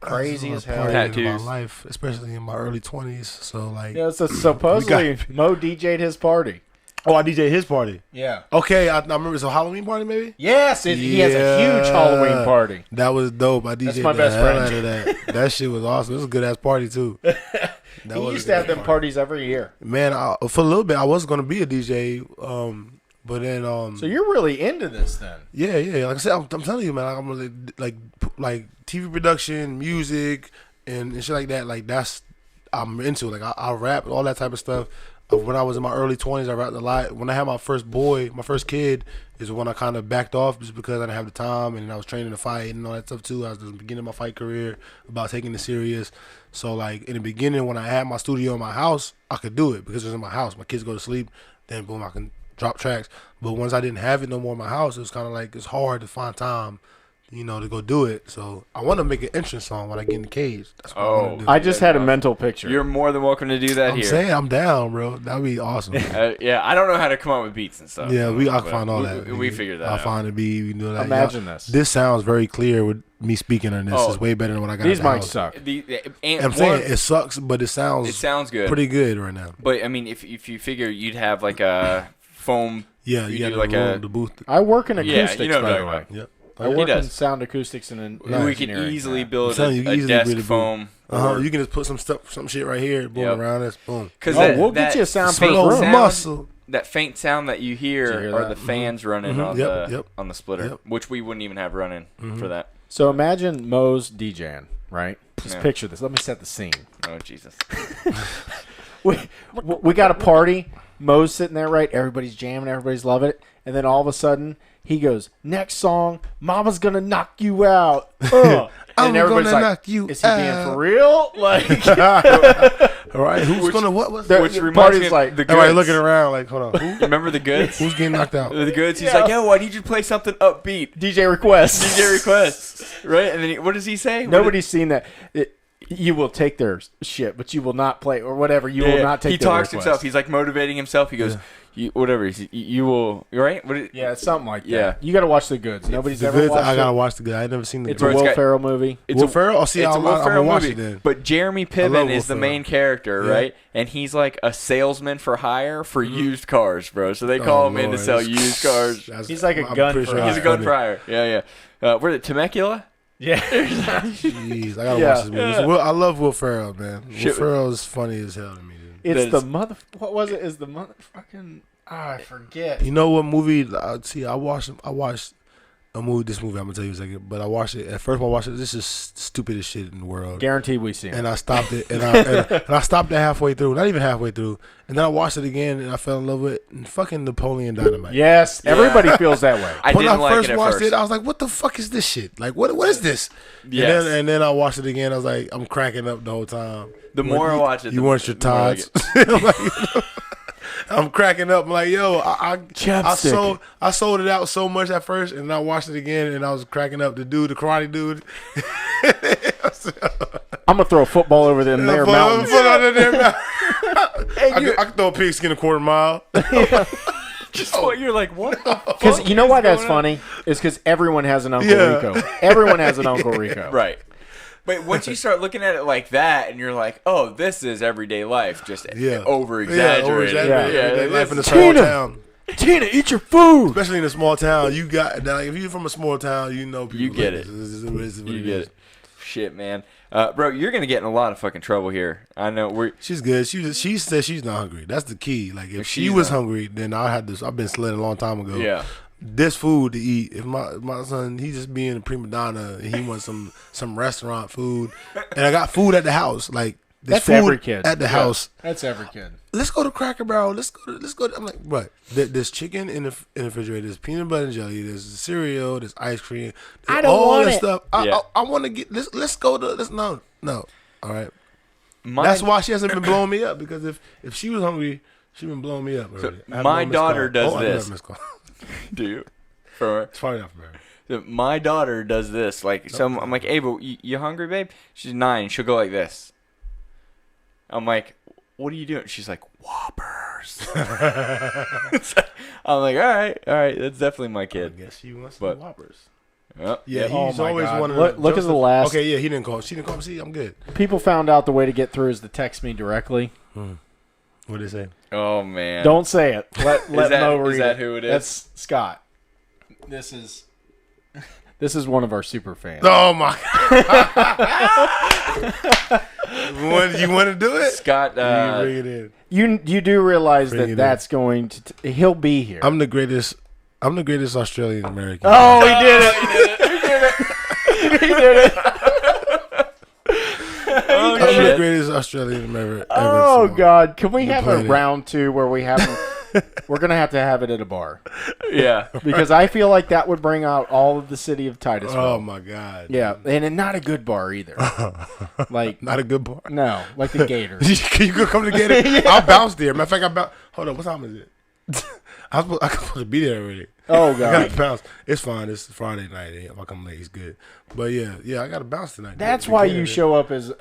Crazy as hell. Tattoos. In my life, especially in my early 20s. So, like. Yeah, so supposedly Mo DJ'd his party. Oh, I DJ'd his party. Yeah. Okay, I remember it's a Halloween party, maybe? Yes, he has a huge Halloween party. That was dope. I DJ'd That's my best friend. Out of that. That shit was awesome. It was a good-ass party, too. He used to have them parties every year. Man, for a little bit, I was going to be a DJ, but then... so you're really into this, then? Yeah. Like I said, I'm telling you, man, I'm really, like TV production, music, and shit like that. Like, I'm into it. Like, I rap, all that type of stuff. When I was in my early 20s, I rapped a lot. When I had my first kid, is when I kind of backed off just because I didn't have the time, and I was training to fight and all that stuff too. I was at the beginning of my fight career, about taking it serious. So, like, in the beginning, when I had my studio in my house, I could do it because it was in my house. My kids go to sleep, then boom, I can drop tracks. But once I didn't have it no more in my house, it was kind of like it's hard to find time, to go do it. So I want to make an entrance song when I get in the cage. That's what I want to do. I just had a mental picture. You're more than welcome to do that here. I'm saying I'm down, bro. That'd be awesome. Yeah, I don't know how to come up with beats and stuff. Yeah, I can find all that. We figured that out. I'll find a beat. We do that. Imagine this. This sounds very clear with me speaking on this. It's way better than what I got. These mics suck. I'm saying it sucks, but it sounds good. Pretty good right now. But I mean, if you figure you'd have like a foam. Yeah, you do like the booth. I work in acoustics, by the way. Yep. I work in sound acoustics and we could easily build a desk foam. You can just put some shit right here, boom, around this, boom. We'll get you a soundproof room. Muscle. That faint sound that you hear are the fans running on the splitter, which we wouldn't even have running for that. So imagine Mo's DJing, right? Just picture this. Let me set the scene. Oh, Jesus. we got a party. Mo's sitting there, right? Everybody's jamming. Everybody's loving it. And then all of a sudden, he goes, next song, Mama's going to knock you out. And everybody's like, knock you is he being for real? Like, All right, who's gonna what? Which the reminds party's me of like- the goods. Everybody looking around like, hold on, who, Remember the goods? who's getting knocked out? The goods. He's like, yo, I need you to play something upbeat. DJ request. DJ request, right? And then what does he say? Nobody's seen that. You will take their shit, but you will not play or whatever. You will not take. He their talks to request. himself. He's like motivating himself. He goes, whatever. You will. Right? Yeah, it's something like that. Yeah. You got to watch the goods. Nobody's The ever goods, watched I gotta it. watch the good. I ain't never seen the It's good. a Bro, Will it's got- Ferrell movie. Will Ferrell? Oh, see, It's a I'm Will gonna Ferrell watch movie. it then. But Jeremy love Piven Will is the Ferrell. main character, Yeah. right? And he's like a salesman for hire for used cars, bro. So they call him in to Lord, sell that's- used cars. He's like a I'm gun pretty for sure hire. He's a it's gun funny. for hire. Yeah. Where the Temecula? Yeah. Jeez, I gotta Yeah. watch this movie. I love Will Ferrell, man. Will Shit. Ferrell is funny as hell to me, dude. It's That's- the mother. What was it? Is the motherfucking? I forget. You know what movie? I watched a movie. This movie, I'm gonna tell you in a second. But I watched it. At first, when I watched it, this is stupidest shit in the world. Guaranteed we see it. And I stopped it, and I stopped it halfway through. Not even halfway through. And then I watched it again, and I fell in love with fucking Napoleon Dynamite. Yes, everybody feels that way. I When didn't I like first it at watched first. it, I was like, "What the fuck is this shit? Like, what is this?" Yes. And then I watched it again. I was like, "I'm cracking up the whole time." The more I watch it, you the want your more I Tots? I'm, like, I'm cracking up. I'm like, yo, Chapstick. I sold it out so much at first, and I watched it again, and I was cracking up. The karate dude. I'm gonna throw a football over them there mountains. I can throw a pigskin a quarter mile. Just what you're like, what the fuck? Because you know why that's going on? funny is because everyone has an Uncle Yeah. Rico. Everyone has an Uncle Rico. Right. But once you start looking at it like that, and you're like, "Oh, this is everyday life," just over exaggerated. Everyday life in a this- small town. Tina, eat your food. Especially in a small town, you got like, if you're from a small town, you know people. You get like, it. This is what You it get is. it. Shit, man. Bro, you're gonna get in a lot of fucking trouble here. I know. She's good. She says she's not hungry. That's the key. Like if she she's was not- hungry, then I had this. I've been slitting a long time ago. Yeah. This food to eat. If my son, he just being a prima donna, and he wants some restaurant food, and I got food at the house. Like there's That's food every kid. at the house. That's every kid. Let's go to Cracker Barrel. Let's go. I'm like, what? There's chicken in the refrigerator. There's peanut butter and jelly. There's cereal. There's ice cream. There's I don't all want this it. stuff. Yeah. I want to get. Let's go to. No. All right. My, That's why she hasn't been blowing me up, because if she was hungry, she'd been blowing me up already. I have my no missed daughter call. does I have this. a missed call. do you? For It's probably not for her. so my daughter does this. Like, so I'm like, Ava, you hungry, babe? She's 9. She'll go like this. I'm like, what are you doing? She's like, Whoppers. I'm like, all right. That's definitely my I kid. guess she wants But- some Whoppers. Yep. Yeah, Yep. he's Oh my always God. one of Look at the last- Okay, yeah, he didn't call. She didn't call. See, I'm good. People found out the way to get through is to text me directly. What did they say? Oh man. Don't say it. Let Mo read is that it. who it is? That's Scott. This is one of our super fans. Oh my! You want to do it? Scott. You can bring it in. You do realize Bring it that in. that's going to he'll be here. I'm the greatest Australian American. Oh, he did it. He did it. I'm the greatest Australian American. Oh God! Can we have a planet. round 2 where we have? We're gonna have to have it at a bar Yeah. because I feel like that would bring out all of the city of Titusville. Oh my God! Yeah, and not a good bar either. Like Not a good bar. no, like the Gators. You could come together. I'll bounce there. Matter of fact, I bounce. Hold on, what time is it? I'm supposed to be there already. Oh I gotta God! bounce. It's fine. It's Friday night. If I come late, it's good. But yeah, I gotta bounce tonight. That's why you show up as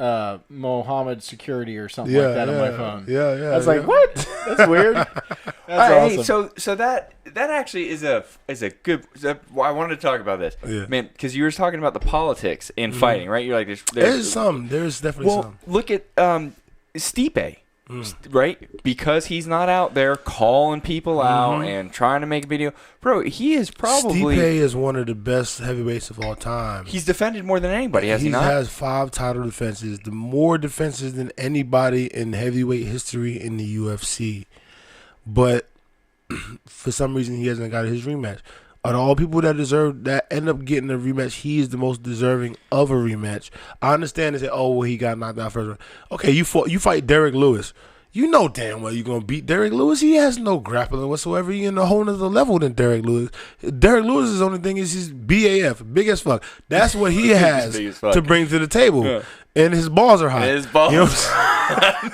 Muhammed security or something like that on my phone. Yeah. I was like, what? That's weird. That's Hey, awesome. so that actually is a good. I wanted to talk about this, Yeah. man, because you were talking about the politics in fighting, right? You're like, There's some. There's definitely well, some. look at Stipe, right? Because he's not out there calling people out and trying to make a video, bro. He is probably Stipe is one of the best heavyweights of all time. he's defended more than anybody, has he not? has 5 title defenses, the more defenses than anybody in heavyweight history in the UFC. But for some reason, he hasn't got his rematch. Out of all people that end up getting a rematch, he is the most deserving of a rematch. I understand they say, oh, well, he got knocked out first round. Okay, you fight Derek Lewis. You know damn well you're going to beat Derek Lewis. He has no grappling whatsoever. He's in a whole nother level than Derek Lewis. Derek Lewis's only thing is he's BAF, big as fuck. That's what he has big as fuck. to bring to the table. Yeah. And his balls are hot. His balls. You know what I'm saying?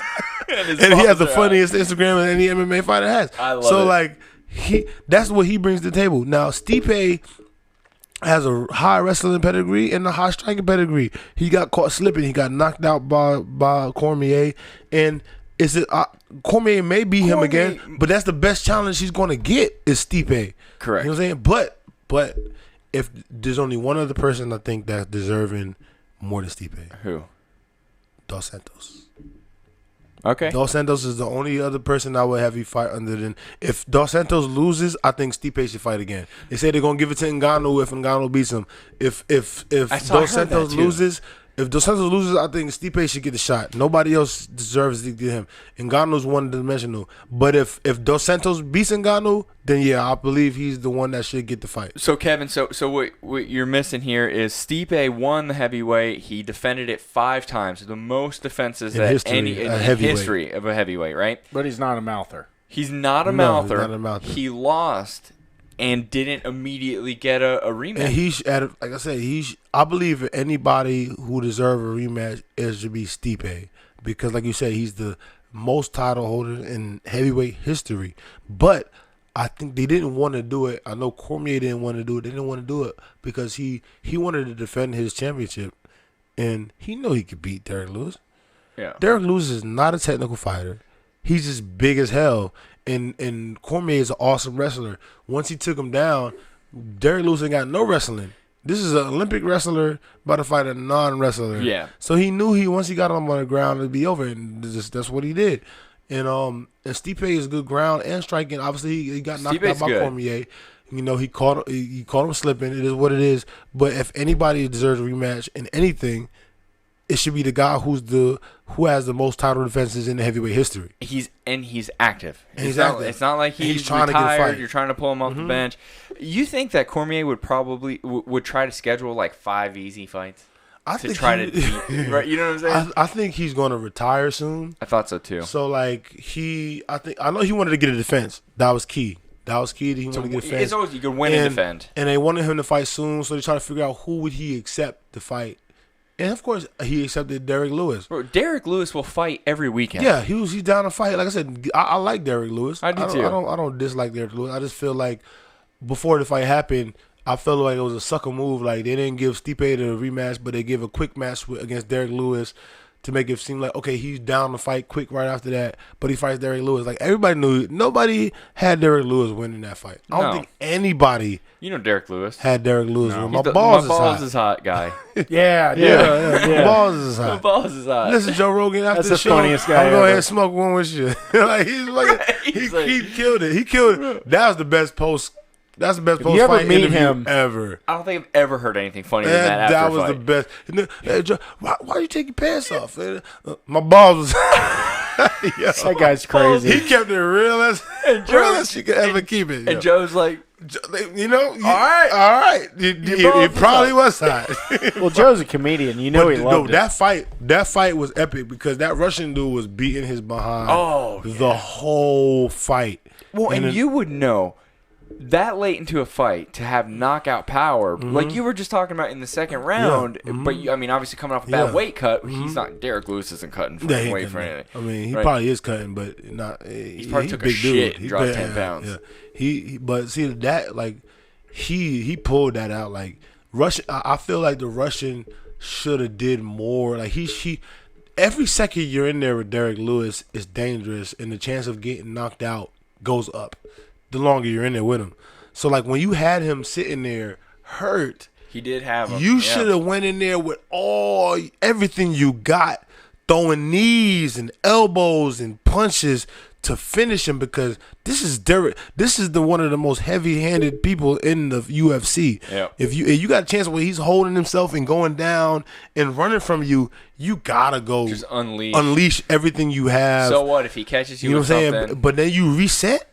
and he has the funniest Instagram any MMA fighter has. I love so it. like that's what he brings to the table. Now Stipe has a high wrestling pedigree and a high striking pedigree. He got caught slipping. He got knocked out by Cormier, and Cormier may beat him again, but that's the best challenge he's going to get is Stipe. Correct. You know what I'm saying? But if there's only one other person I think that's deserving more than Stipe. Who? Dos Santos. Okay. Dos Santos is the only other person I would have you fight under than. If Dos Santos loses, I think Stipe should fight again. They say they're gonna give it to Ngannou if Ngannou beats him. If Dos Santos loses, I think Stipe should get the shot. Nobody else deserves to get him. Ngannou's one-dimensional. But if Dos Santos beats Ngannou, then yeah, I believe he's the one that should get the fight. So Kevin, so what you're missing here is Stipe won the heavyweight. He defended it 5 times, the most defenses in history of a heavyweight, right? But he's not a mouther. He's not a mouther. He lost and didn't immediately get a rematch. And like I said, I believe anybody who deserves a rematch should be Stipe, because like you said, he's the most title holder in heavyweight history. But I think they didn't want to do it. I know Cormier didn't want to do it. They didn't want to do it because he wanted to defend his championship, and he knew he could beat Derrick Lewis. Yeah. Derrick Lewis is not a technical fighter. He's just big as hell. And Cormier is an awesome wrestler. Once he took him down, Derrick Lewis ain't got no wrestling. This is an Olympic wrestler about to fight a non-wrestler. Yeah. So he knew once he got him on the ground, it'd be over, and that's what he did. And Stipe is good ground and striking. Obviously, he got knocked out by Cormier. You know, he caught him slipping. It is what it is. But if anybody deserves a rematch in anything, it should be the guy who has the most title defenses in the heavyweight history. He's active. He's active. It's not like he's trying retired. to get a fight. You're trying to pull him off the bench. You think that Cormier would probably would try to schedule like 5 easy fights to beat, right? You know what I'm saying? I think he's going to retire soon. I thought so too. So like I know he wanted to get a defense. That was key. He wanted to get a defense. It's always you can win and defend. And they wanted him to fight soon, so they tried to figure out who would he accept to fight. And of course, he accepted Derrick Lewis. Bro, Derrick Lewis will fight every weekend. Yeah, he's down to fight. Like I said, I like Derrick Lewis. I do too. I don't dislike Derrick Lewis. I just feel like before the fight happened, I felt like it was a sucker move. Like they didn't give Stipe the rematch, but they give a quick match against Derrick Lewis to make it seem like, okay, he's down to fight quick right after that, but he fights Derrick Lewis. Like everybody knew, nobody had Derrick Lewis winning that fight. I don't think anybody. You know Derrick Lewis. Had Derrick Lewis win. My balls is hot guy. Yeah. My balls is hot. My balls is hot. Listen, Joe Rogan, after That's the the show, funniest guy I'm going ever. ahead and smoke one with you. Like he killed it. He killed it. That was the best post. That's the best post you ever fight meet interview him ever. I don't think I've ever heard anything funnier than that after that a was fight. the best. And then, hey, Joe, why you take your pants off? My balls was. That guy's crazy. He kept it real as you could ever keep it. And Joe's like, you know, all right. It probably was hot. Well, Joe's a comedian. You know he loved it. That fight was epic because that Russian dude was beating his behind the whole fight. Well, and you would know that late into a fight to have knockout power, like you were just talking about in the second round. But I mean, obviously coming off a bad weight cut, he's not. Derrick Lewis isn't cutting weight for anything. I mean, he probably is cutting, but not. He probably took a shit and dropped 10 pounds. Yeah. But see that like he pulled that out like Russian. I feel like the Russian should have did more. Like he every second you're in there with Derrick Lewis is dangerous, and the chance of getting knocked out goes up the longer you're in there with him. So like when you had him sitting there hurt, he did have him. You should have went in there with everything you got, throwing knees and elbows and punches to finish him, because this is Derrick. This is one of the most heavy-handed people in the UFC. Yeah. If you got a chance where he's holding himself and going down and running from you, you gotta go just unleash everything you have. So what if he catches you? You know with what I'm something? saying? But then you reset.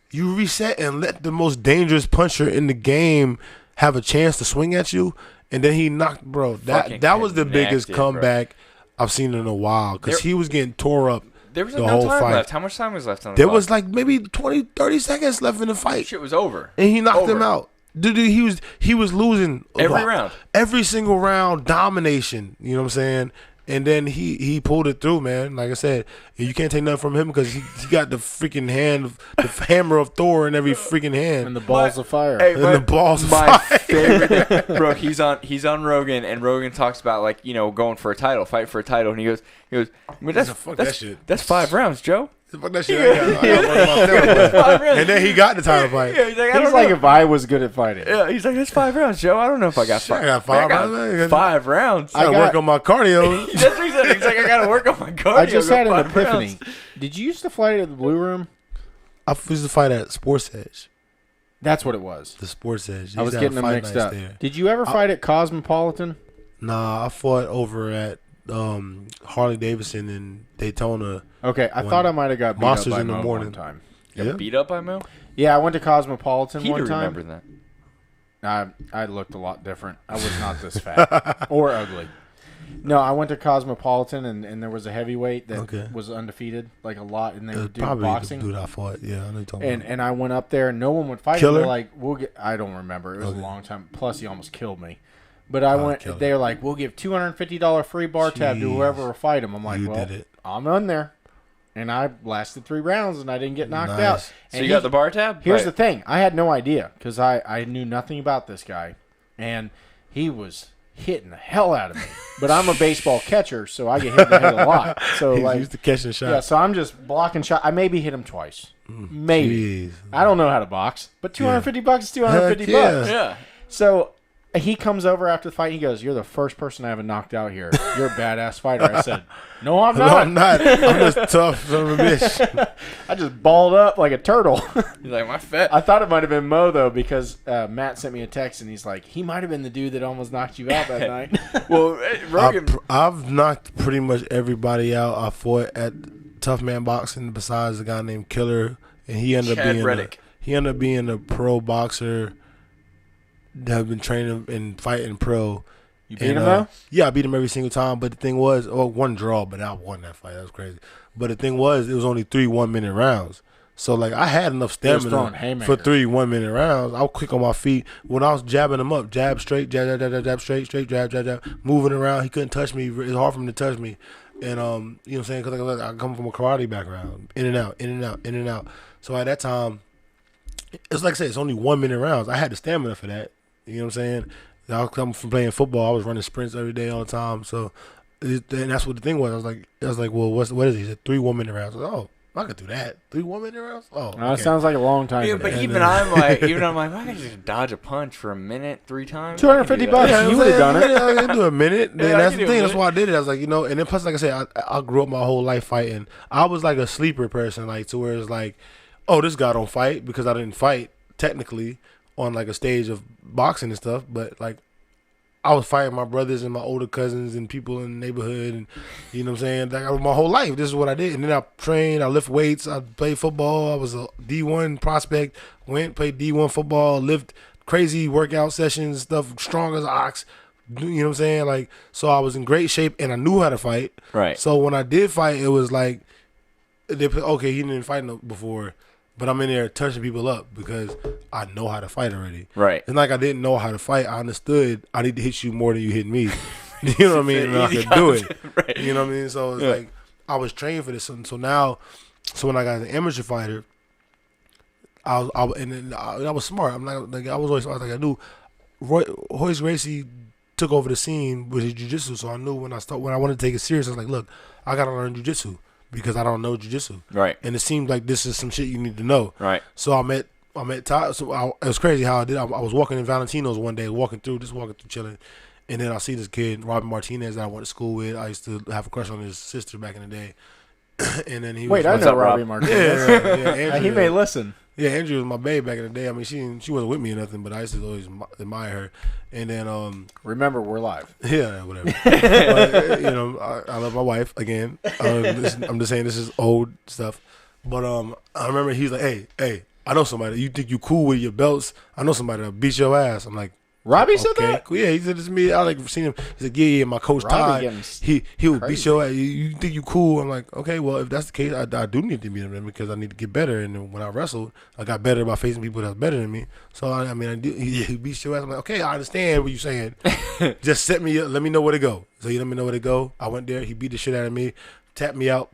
You reset and let the most dangerous puncher in the game have a chance to swing at you, and then he knocked, bro. That was the biggest comeback I've seen in a while, because he was getting tore up. There was the no whole time fight. left. How much time was left on the There clock? was like maybe 20, 30 seconds left in the fight. Shit was over. And he knocked him out. Dude, he was losing every round. Every single round, domination. You know what I'm saying? And then he pulled it through, man. Like I said, you can't take nothing from him because he got the freaking the hammer of Thor in every freaking hand. And the balls of fire. Hey, and the balls of my fire. favorite thing, bro, he's on Rogan, and Rogan talks about, like, going for a title, fight for a title, and he goes, well, that's 5 rounds, Joe. Fuck that shit. I got and then he got the title fight. Yeah, he's like if I was good at fighting. Yeah, he's like, that's 5 rounds, Joe. I don't know if I got 5. I got 5 rounds. 5 rounds. I got to work on my cardio. That's what he said. He's like, I got to work on my cardio. I just had an 5 epiphany. rounds. Did you used to fight at the Blue Room? I used to fight at Sports Edge. That's what it was. The Sports Edge. I was getting them mixed up. There. Did you ever fight at Cosmopolitan? Nah, I fought over at Harley Davidson in Daytona. Okay, I thought I might have got beat Monsters up by in the Mo morning one time. You got beat up by Mo? Yeah, I went to Cosmopolitan He one time. remember that. I looked a lot different. I was not this fat or ugly. No, I went to Cosmopolitan, and there was a heavyweight that was undefeated, like a lot, and they would do probably boxing. The dude I fought, yeah, I know you're talking about. And I went up there, and no one would fight Killer? him. They're like, we'll get. I don't remember. It was a long time. Plus, he almost killed me. But I went. They were like, we'll give $250 free bar tab to whoever will fight him. I'm like, well, I'm on there. And I lasted 3 rounds, and I didn't get knocked out. So you got the bar tab? Here's the thing. I had no idea because I knew nothing about this guy. And he was hitting the hell out of me. But I'm a baseball catcher, so I get hit in the head a lot. So He's like, used to catching shots. Yeah, so I'm just blocking shots. I maybe hit him twice. Maybe. Jeez. I don't know how to box. But $250 is $250. Yeah. So he comes over after the fight. He goes, "You're the first person I haven't knocked out here. You're a badass fighter." I said, "No, I'm not. No, I'm not. I'm just tough son of a bitch." I just balled up like a turtle. He's like, my fat. I thought it might have been Mo, though, because Matt sent me a text, and he's like, he might have been the dude that almost knocked you out that night. Well, Rogan. I've knocked pretty much everybody out. I fought at Tough Man Boxing besides a guy named Killer, and he ended up being a pro boxer that have been training and fighting pro. You beat him, though? Yeah, I beat him every single time. But the thing was, one draw, but I won that fight. That was crazy. But the thing was, it was only 3 1-minute rounds. So, like, I had enough stamina for 3 1-minute rounds. I was quick on my feet. When I was jabbing him up, jab, straight, jab, straight, jab, moving around. He couldn't touch me. It's hard for him to touch me. And, you know what I'm saying? Because I come from a karate background. In and out, in and out, in and out. So, at that time, it's like I said, it's only 1-minute rounds. I had the stamina for that. You know what I'm saying? I was coming from playing football. I was running sprints every day all the time. So, and that's what the thing was. I was like, well, what is it? He said 3 1-minute rounds. I was like, oh, I could do that. 3 1-minute rounds? Oh, okay. That sounds like a long time. Yeah, but even I'm like, I can just dodge a punch for a minute 3 times. $250. You would have done it. I can do a minute. Yeah, that's the thing. That's why I did it. I was like, and then plus, like I said, I grew up my whole life fighting. I was like a sleeper person, like to where it's like, oh, this guy don't fight because I didn't fight technically on like a stage of boxing and stuff, but like I was fighting my brothers and my older cousins and people in the neighborhood, and you know what I'm saying, like my whole life this is what I did. And then I trained, I lift weights, I played football. I was a D1 prospect, played D1 football, lived crazy workout sessions, stuff, strong as an ox, you know what I'm saying, like, so I was in great shape and I knew how to fight. Right. So when I did fight, it was like, okay, he didn't fight before, but I'm in there touching people up because I know how to fight already. Right. And like I didn't know how to fight. I understood I need to hit you more than you hit me. You know what I mean? And I could do it. Right. You know what I mean? So it's like I was trained for this. So now, when I got an amateur fighter, I was smart. I'm not like I was like I knew Royce Gracie took over the scene with his jiu-jitsu, so I knew when I wanted to take it serious, I was like, look, I gotta learn jiu-jitsu because I don't know jiu-jitsu. Right. And it seemed like this is some shit you need to know. Right. So I met Todd. So it was crazy how I did. I was walking in Valentino's one day, walking through chilling, and then I see this kid, Robin Martinez, that I went to school with. I used to have a crush on his sister back in the day. And then he I know Robbie Martinez. Yeah, Andrew, he may listen. Yeah, Andrew was my babe back in the day. I mean, she wasn't with me or nothing, but I used to always admire her. And then remember, we're live. Yeah, whatever. But, I love my wife again. I'm just saying this is old stuff. But I remember he's like, hey, I know somebody. You think you cool with your belts? I know somebody that'll beat your ass. I'm like, Robbie said that? Cool. Yeah, he said this to me. I like seen him. He's like, yeah, my coach Todd. He would beat your ass. You think you cool? I'm like, okay, well, if that's the case, I do need to beat him because I need to get better. And then when I wrestled, I got better by facing people that's better than me. So I mean, he beats your ass. I'm like, okay, I understand what you're saying. Just set me up. Let me know where to go. So he let me know where to go. I went there. He beat the shit out of me, tapped me out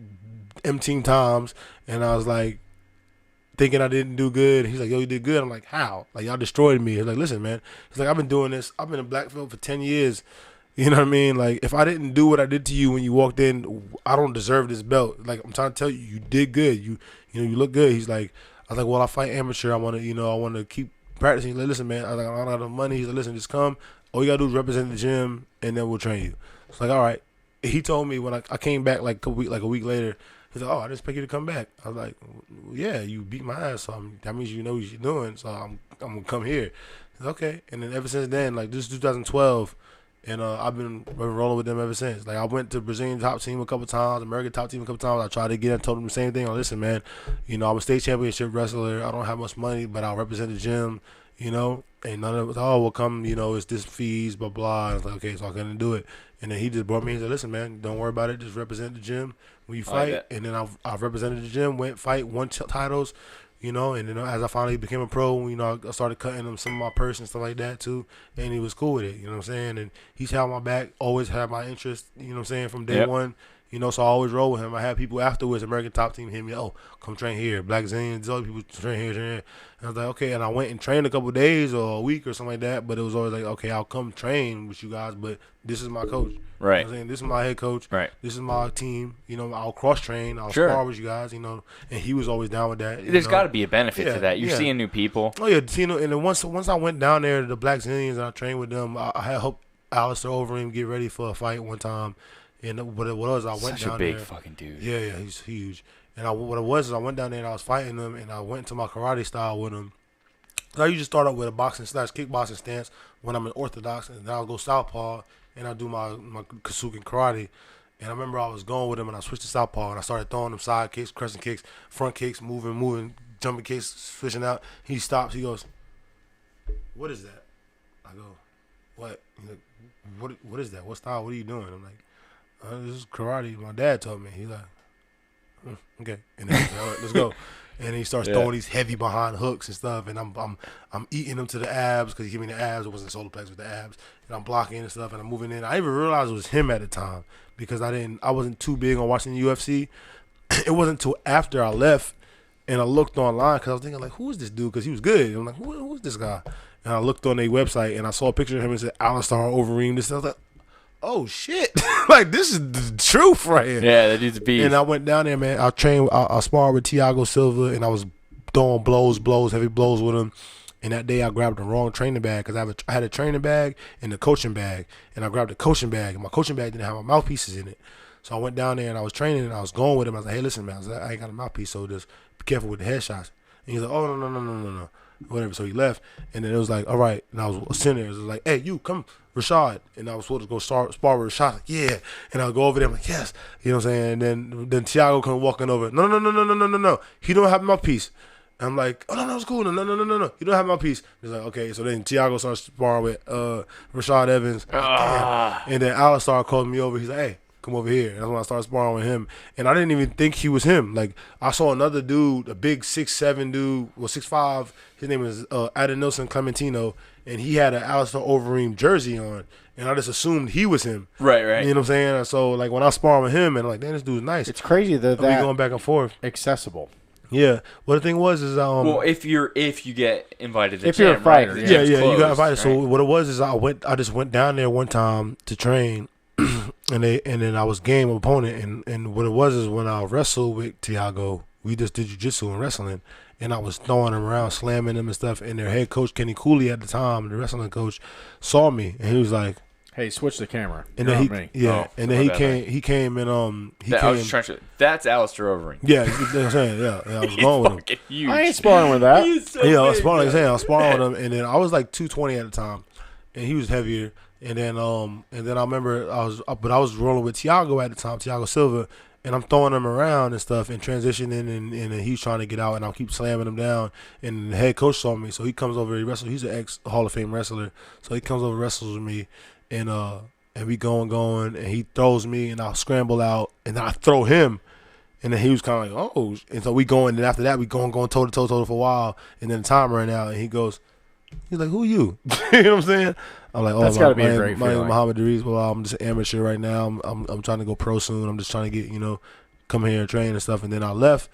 emptying times, and I was like, thinking I didn't do good. He's like, yo, you did good. I'm like, how? Like, y'all destroyed me. He's like, listen, man. He's like, I've been doing this. I've been in black belt for 10 years. You know what I mean? Like, if I didn't do what I did to you when you walked in, I don't deserve this belt. Like, I'm trying to tell you, you did good. You look good. He's like, I was like, well, I fight amateur. I want to keep practicing. He's like, listen, man, I don't have enough money. He's like, listen, just come. All you got to do is represent the gym, and then we'll train you. It's like, all right. He told me when I came back like a week later, he's like, oh, I didn't expect you to come back. I was like, well, yeah, you beat my ass, so that means you know what you're doing, so I'm going to come here. He's like, okay. And then ever since then, like this is 2012, and I've been rolling with them ever since. Like I went to Brazilian top team a couple times, American top team a couple times. I tried to get in, told them the same thing. Listen, man, I'm a state championship wrestler. I don't have much money, but I'll represent the gym, and none of it, will come, it's this fees, blah, blah. And I was like, okay, so I couldn't do it. And then he just brought me and said, listen, man, don't worry about it. Just represent the gym when you fight. And then I've represented the gym, won titles, and then as I finally became a pro, I started cutting him some of my purse and stuff like that too. And he was cool with it, you know what I'm saying? And he's had my back, always had my interest, from day one. So I always roll with him. I had people afterwards, American top team hit me, oh, come train here. Black Zillions, other people train here. And I was like, okay. And I went and trained a couple of days or a week or something like that. But it was always like, okay, I'll come train with you guys, but this is my coach. Right. You know what I'm saying? This is my head coach. Right. This is my team. I'll cross train. I'll spar with you guys, and he was always down with that. There's got to be a benefit to that. You're seeing new people. Oh, yeah. And then once I went down there to the Black Zillions and I trained with them, I had helped Alistair Overeem get ready for a fight one time. And what it was, I went down there. Such a big fucking dude. Yeah, he's huge. And what it was is I went down there and I was fighting him, and I went to my karate style with him. So I usually start out with a boxing / kickboxing stance when I'm in orthodox, and then I'll go southpaw, and I'll do my Kasuken karate. And I remember I was going with him, and I switched to southpaw, and I started throwing him side kicks, crescent kicks, front kicks, moving, jumping kicks, switching out. He stops. He goes, "What is that?" I go, "What?" He's like, "What is that? What style? What are you doing?" I'm like, this is karate. My dad told me. He's like, okay. And then he's like, all right, let's go. And he starts throwing these heavy behind hooks and stuff. And I'm eating them to the abs because he gave me the abs. It wasn't solar plex with the abs. And I'm blocking and stuff. And I'm moving in. I didn't even realize it was him at the time because I wasn't too big on watching the UFC. It wasn't until after I left and I looked online because I was thinking like, who is this dude? Because he was good. I'm like, who is this guy? And I looked on their website and I saw a picture of him and said Alistair Overeem. This. I was like, oh shit! Like this is the truth right here. Yeah, that dude's a beast. And I went down there, man. I sparred with Thiago Silva, and I was throwing blows, heavy blows with him. And that day I grabbed the wrong training bag because I had a training bag and a coaching bag, and I grabbed the coaching bag, and my coaching bag didn't have my mouthpieces in it. So I went down there and I was training, and I was going with him. I was like, hey, listen, man, I ain't got a mouthpiece, so just be careful with the headshots. And he's like, oh no. Whatever. So he left, and then it was like, all right. And I was sitting there. It was like, hey, you come, Rashad. And I was supposed to go spar with Rashad. Like, yeah. And I'll go over there. I'm like, yes. You know what I'm saying? And then Thiago comes walking over. No. He don't have my piece. And I'm like, oh no, it's cool. No. You don't have my piece. He's like, okay. So then Thiago starts sparring with Rashad Evans. And then Alistair called me over. He's like, hey, come over here. And that's when I started sparring with him. And I didn't even think he was him. Like, I saw another dude, a big 6'7" dude, 6'5". His name is Adenilson Clementino, and he had an Alistair Overeem jersey on. And I just assumed he was him. Right. You know what I'm saying? And so, like, when I spar with him, and I'm like, damn, this dude's nice. It's crazy that we going back and forth. Accessible. Yeah. Well, the thing was is well, if you get invited to if you're a fighter, right, yeah, you got invited. Right? So what it was is I just went down there one time to train. And then I was game opponent, and what it was is when I wrestled with Thiago, we just did jiu-jitsu and wrestling, and I was throwing him around, slamming him and stuff, and their head coach, Kenny Cooley at the time, the wrestling coach, saw me, and he was like, hey, switch the camera. And then he came and I was trying to. That's Alistair Overeem. Yeah, you know what I'm saying? Yeah, I was going with him. Huge. I ain't sparring with that. I was sparring, I was sparring with him, and then I was like 220 at the time, and he was heavier. And then I remember I was rolling with Thiago at the time, Thiago Silva, and I'm throwing him around and stuff and transitioning, and he's trying to get out, and I'll keep slamming him down. And the head coach saw me, so he comes over. He wrestles. He's an ex Hall of Fame wrestler, so he comes over, wrestles with me, and we going, and he throws me, and I'll scramble out, and then I throw him. And then he was kind of like, oh. And so we going, and after that, we going toe-to-toe for a while. And then the time ran out, and he's like, who are you? You know what I'm saying? I'm like, oh, That's gotta be a great my name is feeling. Muhammed. Well, I'm just an amateur right now. I'm trying to go pro soon. I'm just trying to get, come here and train and stuff. And then I left,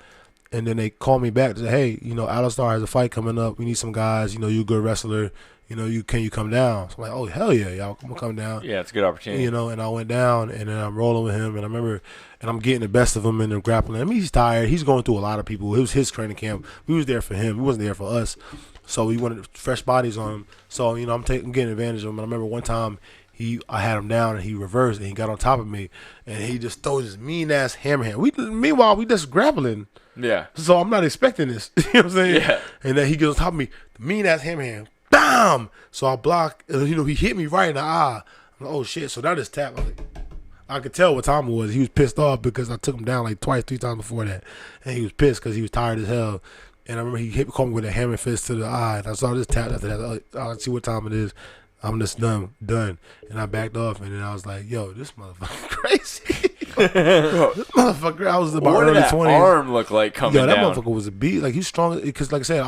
and then they called me back to say, hey, Alistar has a fight coming up. We need some guys. You're a good wrestler. Can you come down? So I'm like, oh, hell yeah, y'all, I'm going to come down. Yeah, it's a good opportunity. And I went down, and then I'm rolling with him, and I remember, and I'm getting the best of him in the grappling. I mean, he's tired. He's going through a lot of people. It was his training camp. We was there for him. We wasn't there for us. So we wanted fresh bodies on him. So, I'm getting advantage of him. And I remember one time I had him down, and he reversed, and he got on top of me, and he just throws his mean-ass hammer hand. Meanwhile, we just grappling. Yeah. So I'm not expecting this. You know what I'm saying? Yeah. And then he gets on top of me, the mean-ass hammer hand. Bam! So I block, and he hit me right in the eye. I'm like, oh shit! So that is tap. I could tell what time it was. He was pissed off because I took him down like twice, 3 times before that, and he was pissed because he was tired as hell. And I remember he called me with a hammer fist to the eye. And I saw this tap after that. I see what time it is. I'm just done. And I backed off, and then I was like, yo, this motherfucker crazy. This motherfucker, I was about what early did that 20s. arm look like coming That down? motherfucker was a beast. Like, he's strong because, like I said,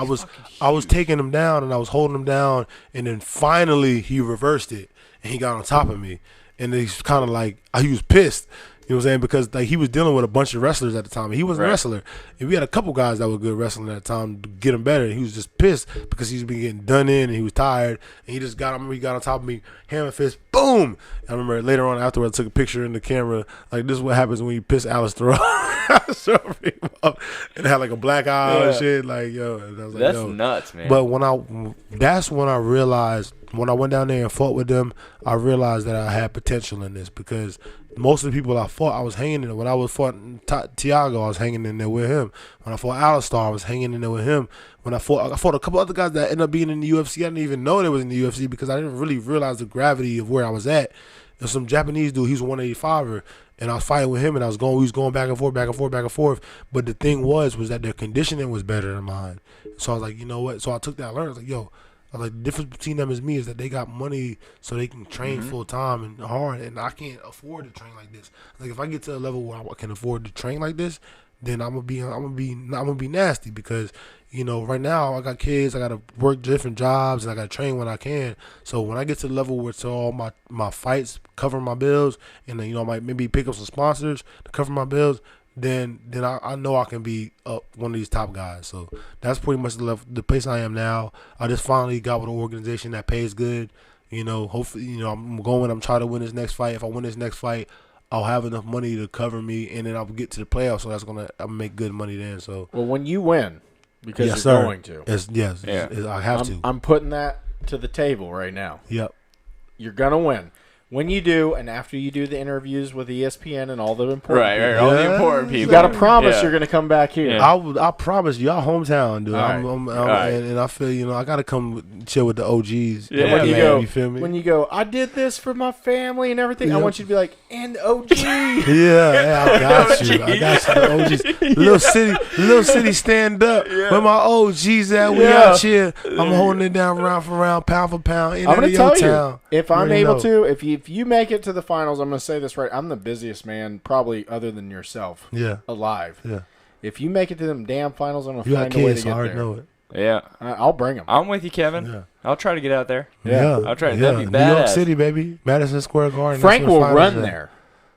I was taking him down, and I was holding him down, and then finally he reversed it, and he got on top of me, and he's kind of like, he was pissed. You know what I'm saying? Because like he was dealing with a bunch of wrestlers at the time. He wasn't a wrestler. And we had a couple guys that were good wrestling at the time to get him better. And he was just pissed because he's been getting done in and he was tired. And he just got on top of me, hammer fist, boom. And I remember later on afterwards I took a picture in the camera. Like, this is what happens when you piss Alistar off. And had like a black eye and shit. Like, yo. And I was like, That's nuts, man. But that's when I realized, when I went down there and fought with them, I realized that I had potential in this because most of the people I fought, I was hanging in there. When I was fought Tiago, I was hanging in there with him. When I fought Alistar, I was hanging in there with him. When I fought a couple other guys that ended up being in the UFC. I didn't even know they was in the UFC because I didn't really realize the gravity of where I was at. There's some Japanese dude, he's a 185er, and I was fighting with him, and we was going back and forth. But the thing was that their conditioning was better than mine. So I was like, you know what? So I took that learning. I was like, yo. The difference between them and me is that they got money so they can train full time and hard, and I can't afford to train like this. Like, if I get to a level where I can afford to train like this, then I'm gonna be nasty because right now I got kids, I gotta work different jobs, and I gotta train when I can. So when I get to the level where it's all my fights cover my bills, and then I might maybe pick up some sponsors to cover my bills. Then I know I can be one of these top guys. So that's pretty much the place I am now. I just finally got with an organization that pays good. Hopefully, I'm trying to win this next fight. If I win this next fight, I'll have enough money to cover me, and then I'll get to the playoffs. So I'll make good money then. So when you win, because yes, you're sir. going to. I have to. I'm putting that to the table right now. Yep. You're gonna win. When you do, and after you do the interviews with ESPN and all the important people, all the important people, you got to promise you're going to come back here. Yeah. I promise y'all hometown, dude. Right. And I feel I got to come chill with the OGs. Yeah. When you feel me? When you go, I did this for my family and everything. I want you to be like, and the OG. I got you. The OGs. Little city, stand up. Where my OGs at? We out here. I'm holding it down round for round, pound for pound. I'm going to tell town. You, if I'm able to, if you make it to the finals, I'm going to say this right. I'm the busiest man, probably other than yourself, alive. Yeah. If you make it to them damn finals, I'm going to you find got a way kids, to get so I already there. know it. Yeah. I'll bring them. I'm with you, Kevin. Yeah. I'll try to get out there. Yeah. I'll try to. Yeah. That'd be New York badass. City, baby. Madison Square Garden. Frank will run there.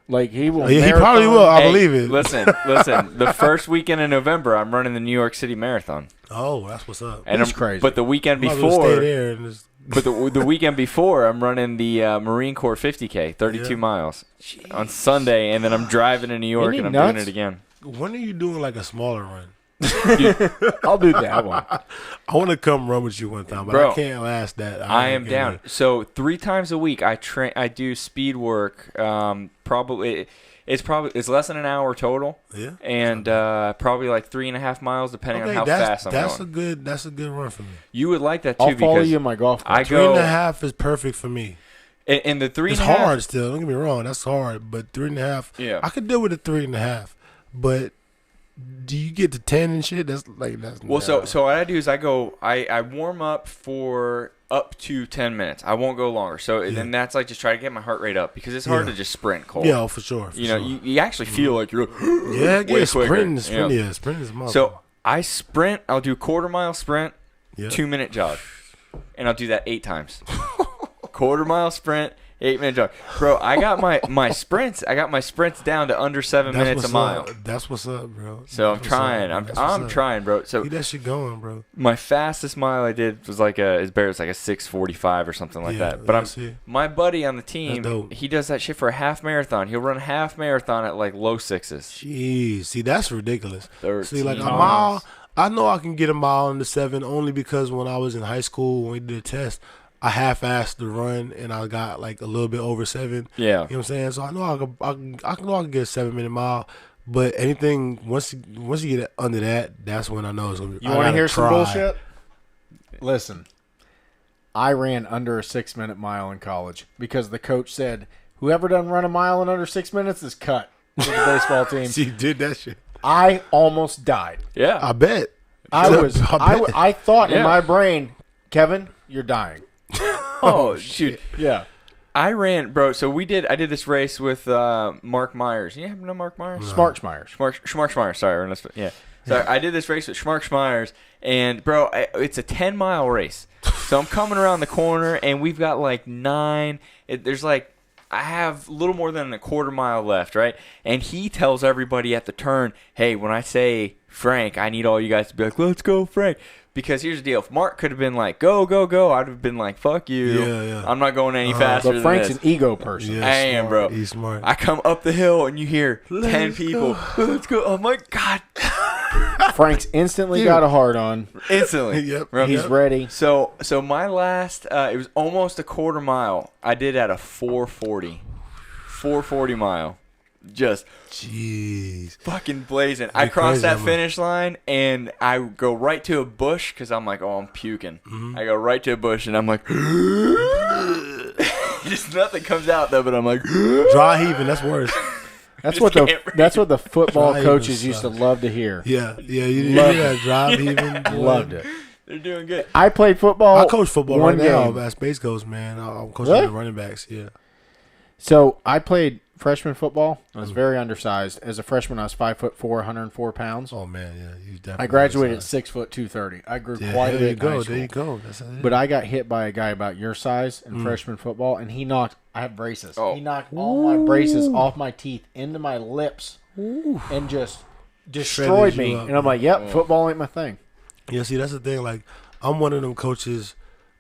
Like, he will. Yeah, he probably will. I believe it. Listen. The first weekend in November, I'm running the New York City Marathon. Oh, that's what's up. And That's crazy. But the weekend Might as well before, stay there and just but the weekend before, I'm running the Marine Corps 50K, 32 miles on Sunday, and then I'm driving to New York and I'm doing it again. When are you doing like a smaller run? I'll do that one. I want to come run with you one time, but Bro, I can't last that. I am down. So 3 times a week, I do speed work. It's less than an hour total. Yeah. And probably like 3.5 miles, depending on how fast I'm going. That's a good run for me. You would like that too. I'll follow because you in my golf cart. 3.5 is perfect for me. And the 3.5. It's hard still. Don't get me wrong. That's hard. But 3.5. Yeah. I could deal with a 3.5. But do you get to 10 and shit? That's well. So what I do is I warm up for up to 10 minutes. I won't go longer. So then that's like just try to get my heart rate up because it's hard to just sprint, Cole. Yeah, for sure. You know, you actually feel like you're sprinting is muscle. So I sprint. I'll do a quarter-mile sprint, 2-minute jog, and I'll do that 8 times. Quarter-mile sprint, 8-minute jog. Bro, I got my sprints. I got my sprints down to under 7 minutes a mile. That's what's up, bro. So I'm trying. I'm trying, bro. So keep that shit going, bro. My fastest mile I did was like a 6:45 or something like that. But my buddy on the team, he does that shit for a half marathon. He'll run a half marathon at like low 6s. Jeez, see that's ridiculous. 13 see, like a mile, I know I can get a mile in the 7 only because when I was in high school when we did a test, I half-assed the run and I got like a little bit over 7. Yeah, you know what I'm saying. So I know I can get a 7-minute mile. But anything once you get under that, that's when I know it's gonna be. You want to hear some bullshit? Listen, I ran under a 6-minute mile in college because the coach said whoever doesn't run a mile in under 6 minutes is cut for the baseball team. See, you did that shit. I almost died. Yeah, I bet. I thought in my brain, Kevin, you're dying. Oh shoot! Yeah, I ran, bro. So I did this race with Mark Myers. You happen to know Mark Myers? No. Schmarks Myers. Sorry, yeah. So I did this race with Schmarks Myers, and bro, it's a 10-mile race. So I'm coming around the corner, and we've got like 9. There's like I have a little more than a quarter mile left, right? And he tells everybody at the turn, "Hey, when I say Frank, I need all you guys to be like, let's go, Frank." Because here's the deal. If Mark could have been like, go, go, go, I'd have been like, fuck you. Yeah. I'm not going any faster but Frank's than this. An ego person. Yeah, I am, bro. He's smart. I come up the hill, and you hear 10 people. Let's go. I'm like, God. Frank's instantly got a hard on. Instantly. Yep. He's ready. So my last, it was almost a quarter mile. I did at a 4:40 mile. Just jeez, fucking blazing. I crossed that finish line and I go right to a bush because I'm like, oh, I'm puking. Mm-hmm. I go right to a bush and I'm like, just nothing comes out though. But I'm like, dry heaving. That's worse. That's what the football coaches used to love to hear. Yeah. You hear that dry heaving? Loved it. They're doing good. I played football. I coach football right now game. as Space Coast, man. I'm coaching the running backs. Yeah. So I played freshman football. I was very undersized. As a freshman, I was 5'4", 104 pounds. Oh man, yeah, you definitely. I graduated at 6 foot 230. I grew quite a bit in high school. There you go. That's it. But I got hit by a guy about your size in freshman football, and he knocked. I have braces. Oh. He knocked all my braces off my teeth into my lips, and just destroyed me. And I'm like, "Yep, football ain't my thing." Yeah, see, that's the thing. Like, I'm one of them coaches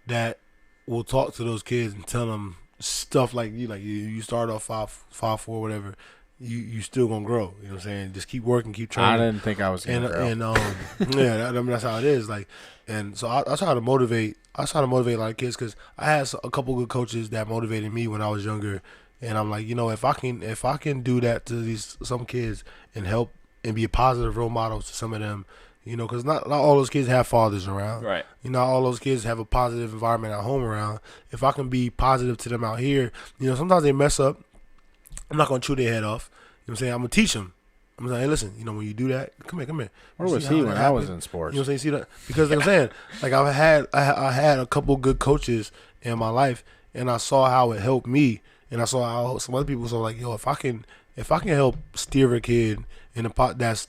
that will talk to those kids and tell them stuff like you start off 5'4", whatever, you still gonna grow. You know what I'm saying? Just keep working, keep training. I didn't think I was gonna grow. And yeah, that's how it is. Like, and so I try to motivate. I try to motivate a lot of kids because I had a couple good coaches that motivated me when I was younger. And I'm like, if I can do that to some kids and help and be a positive role model to some of them. Because not all those kids have fathers around. Right. Not all those kids have a positive environment at home around. If I can be positive to them out here, sometimes they mess up. I'm not going to chew their head off. You know what I'm saying? I'm going to teach them. I'm going to say, hey, listen, when you do that, come here. Where was he when I was in sports? You know what I'm saying? See that? Because like I'm saying, like I had a couple good coaches in my life, and I saw how it helped me, and I saw how some other people saw like, yo, if I can help steer a kid in a pot that's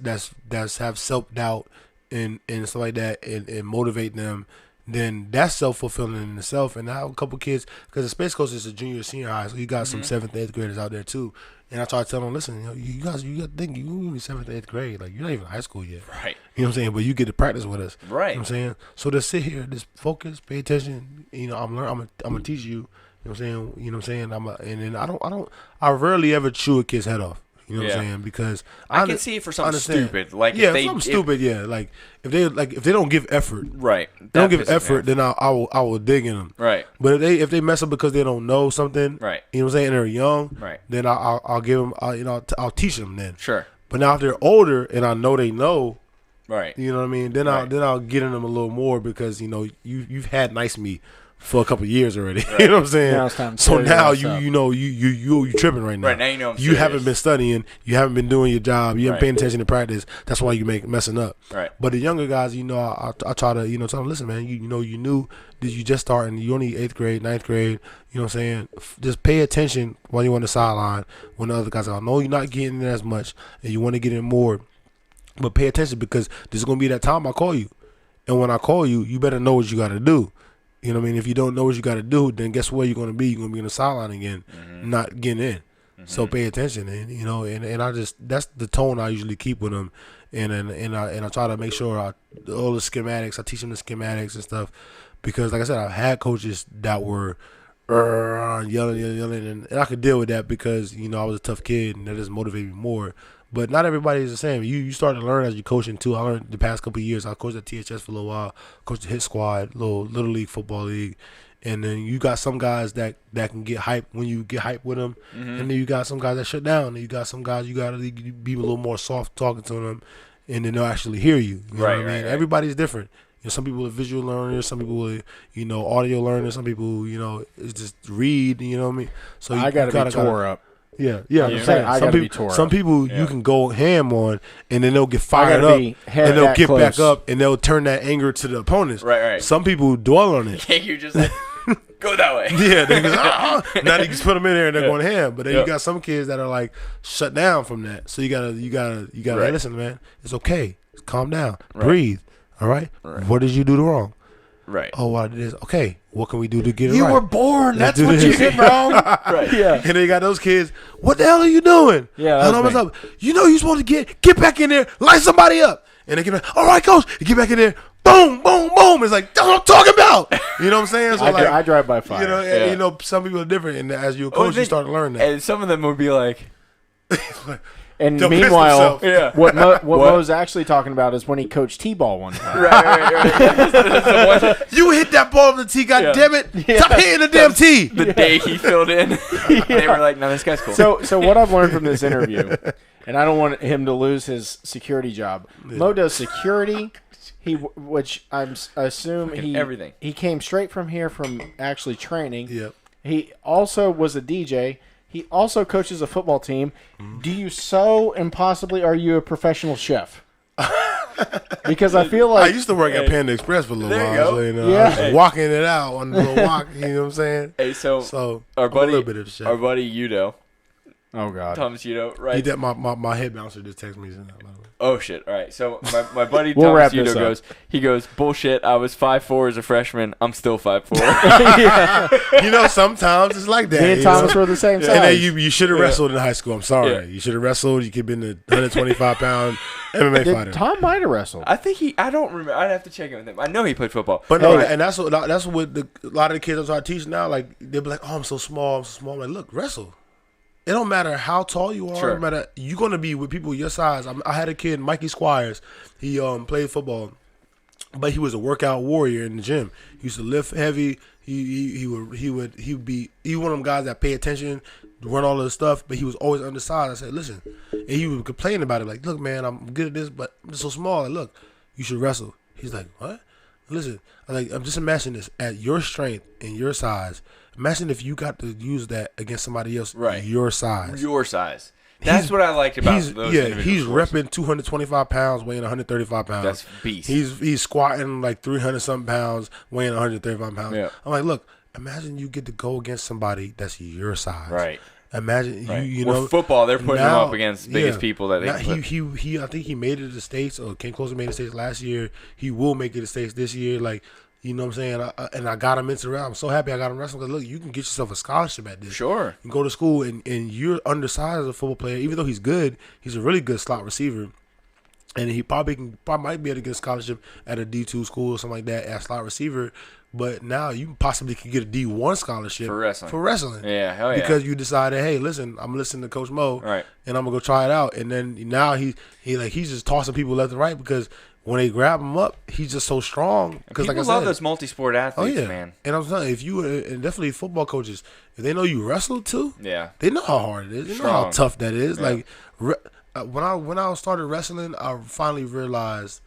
have self-doubt and stuff like that and motivate them, then that's self-fulfilling in itself. And I have a couple kids, because the Space Coast is a junior, senior high, so you got some 7th, 8th graders out there too. And I try to tell them, listen, you guys, you got to think, you're in 7th, 8th grade. Like, you're not even in high school yet. Right. You know what I'm saying? But you get to practice with us. Right. You know what I'm saying? So to sit here, just focus, pay attention. I'm going to teach you. You know what I'm saying? I rarely ever chew a kid's head off. You know what I'm saying? Because I can see it for something stupid. Like stupid. Yeah, like if they don't give effort, right? They don't give effort, then I will dig in them, right? But if they mess up because they don't know something, right? You know what I'm saying? And they're young, right? Then I'll give them, I'll teach them then. Sure. But now if they're older and I know they know, right? You know what I mean? Then I'll get in them a little more because you've had nice me for a couple of years already. You know what I'm saying? Now it's time to so tell now you you tripping right now. Right now you know you haven't been studying. You haven't been doing your job. You haven't Right. paying attention to practice. That's why you messing up. Right. But the younger guys, I try to tell them, listen, man, you knew that you just starting. You only 8th grade, 9th grade. You know what I'm saying? Just pay attention when you're on the sideline. When the other guys are, I know you're not getting in as much, and you want to get in more. But pay attention because there's gonna be that time I call you, and when I call you, you better know what you got to do. You know what I mean? If you don't know what you got to do, then guess where you're gonna be? You're gonna be on the sideline again, not getting in. So pay attention, and and I just that's the tone I usually keep with them, and I try to make sure all the schematics. I teach them the schematics and stuff, because like I said, I've had coaches that were yelling, and I could deal with that because I was a tough kid, and that just motivated me more. But not everybody is the same. You start to learn as you're coaching too. I learned the past couple of years. I coached at THS for a little while, coached the Hit Squad, little league football league, and then you got some guys that can get hyped when you get hyped with them, and then you got some guys that shut down. And you got some guys you got to be a little more soft talking to them, and then they'll actually hear you. You know what I mean? Right. Everybody's different. Some people are visual learners, some people are, audio learners, some people, it's just read. You know what I mean? So I got to be tore up. Yeah. Some people you can go ham on, and then they'll get fired up, and they'll get back up, and they'll turn that anger to the opponents. Right. Some people dwell on it. Yeah, you're just like, go that way. Yeah, they go, now you can put them in there and they're going ham. But then you got some kids that are like shut down from that. So you gotta Right. Hey, listen, man, it's okay. Calm down, breathe. All right? What did you do wrong? Right. Oh, I did this. Okay, what can we do to get it You right? were born. Let's That's do what this. you did wrong. Right. Yeah. And then you got those kids. What the hell are you doing? Yeah, I know that's what's up. You're supposed to get back in there, light somebody up, and they get back. All right, coach. You get back in there. Boom, boom, boom. It's like that's what I'm talking about. You know what I'm saying? So I drive by fire. You know, some people are different, and as you a coach, you start to learn that. And some of them would be like, And Don't meanwhile, piss himself. what Mo's actually talking about is when he coached T-ball one time. right. You hit that ball on the tee, God damn it! Yeah. Stop hitting the damn tee. The day he filled in, they were like, no, this guy's cool. So what I've learned from this interview, and I don't want him to lose his security job. Mo does security. Which I assume everything. He came straight from here from actually training. Yep. He also was a DJ. He also coaches a football team. Do you are you a professional chef? Because I feel like I used to work at Panda Express for a little There while. you go. So, Yeah. I was just walking it out on the little walk. You know what I'm saying? Hey, So our I'm buddy, a little bit of a chef. our buddy Udo, oh god, Thomas Udo, He right? did my head bouncer just texted me. By the way. Oh shit! All right, so my buddy We'll wrap Thomas this Udo up. goes, bullshit. I was 5'4" as a freshman. I'm still 5'4". You know, sometimes it's like that. me and you Thomas know? were the same size. And then you should have wrestled in high school. I'm sorry. Yeah. You should have wrestled. You could have been a 125-pound MMA fighter. Tom might have wrestled. I think I don't remember. I'd have to check in with him. I know he played football. But no, Hey. and that's what a lot of the kids I'm trying to teach now. Like they'll be like, "Oh, I'm so small. I'm like, look, wrestle. It don't matter how tall you are. Sure. It don't matter. You're gonna be with people your size. I had a kid, Mikey Squires. He played football, but he was a workout warrior in the gym. He used to lift heavy. He would be one of them guys that pay attention, run all this stuff. But he was always undersized. I said, listen, and he would complain about it. Like, look, man, I'm good at this, but I'm so small. Like, look, you should wrestle. He's like, what? Listen, I'm just imagining this at your strength and your size. Imagine if you got to use that against somebody else your size. Your size. That's what I liked about those individual he's sports. repping 225 pounds, weighing 135 pounds. That's beast. He's squatting like 300-something pounds, weighing 135 pounds. Yeah. I'm like, look, imagine you get to go against somebody that's your size. Right. Imagine you With know football, they're putting now, him up against the biggest people that they now, can put. he I think he made it to the States or came close to made it to the States last year. He will make it to the States this year. Like, you know what I'm saying? I got him into wrestling. I'm so happy I got him wrestling because, look, you can get yourself a scholarship at this. Sure. You go to school and you're undersized as a football player. Even though he's good, he's a really good slot receiver. And he probably might be able to get a scholarship at a D2 school or something like that as slot receiver. But now you possibly could get a D1 scholarship For wrestling. Yeah, hell yeah. Because you decided, hey, listen, I'm listening to Coach Mo, Right. and I'm gonna go try it out. And then now he's just tossing people left and right because when they grab him up, he's just so strong. Because People like I love said, those multi-sport athletes, oh yeah, man. And I'm telling you, if you and definitely football coaches, if they know you wrestle too, Yeah. they know how hard it is. They know how tough that is. Yeah. Like when I started wrestling, I finally realized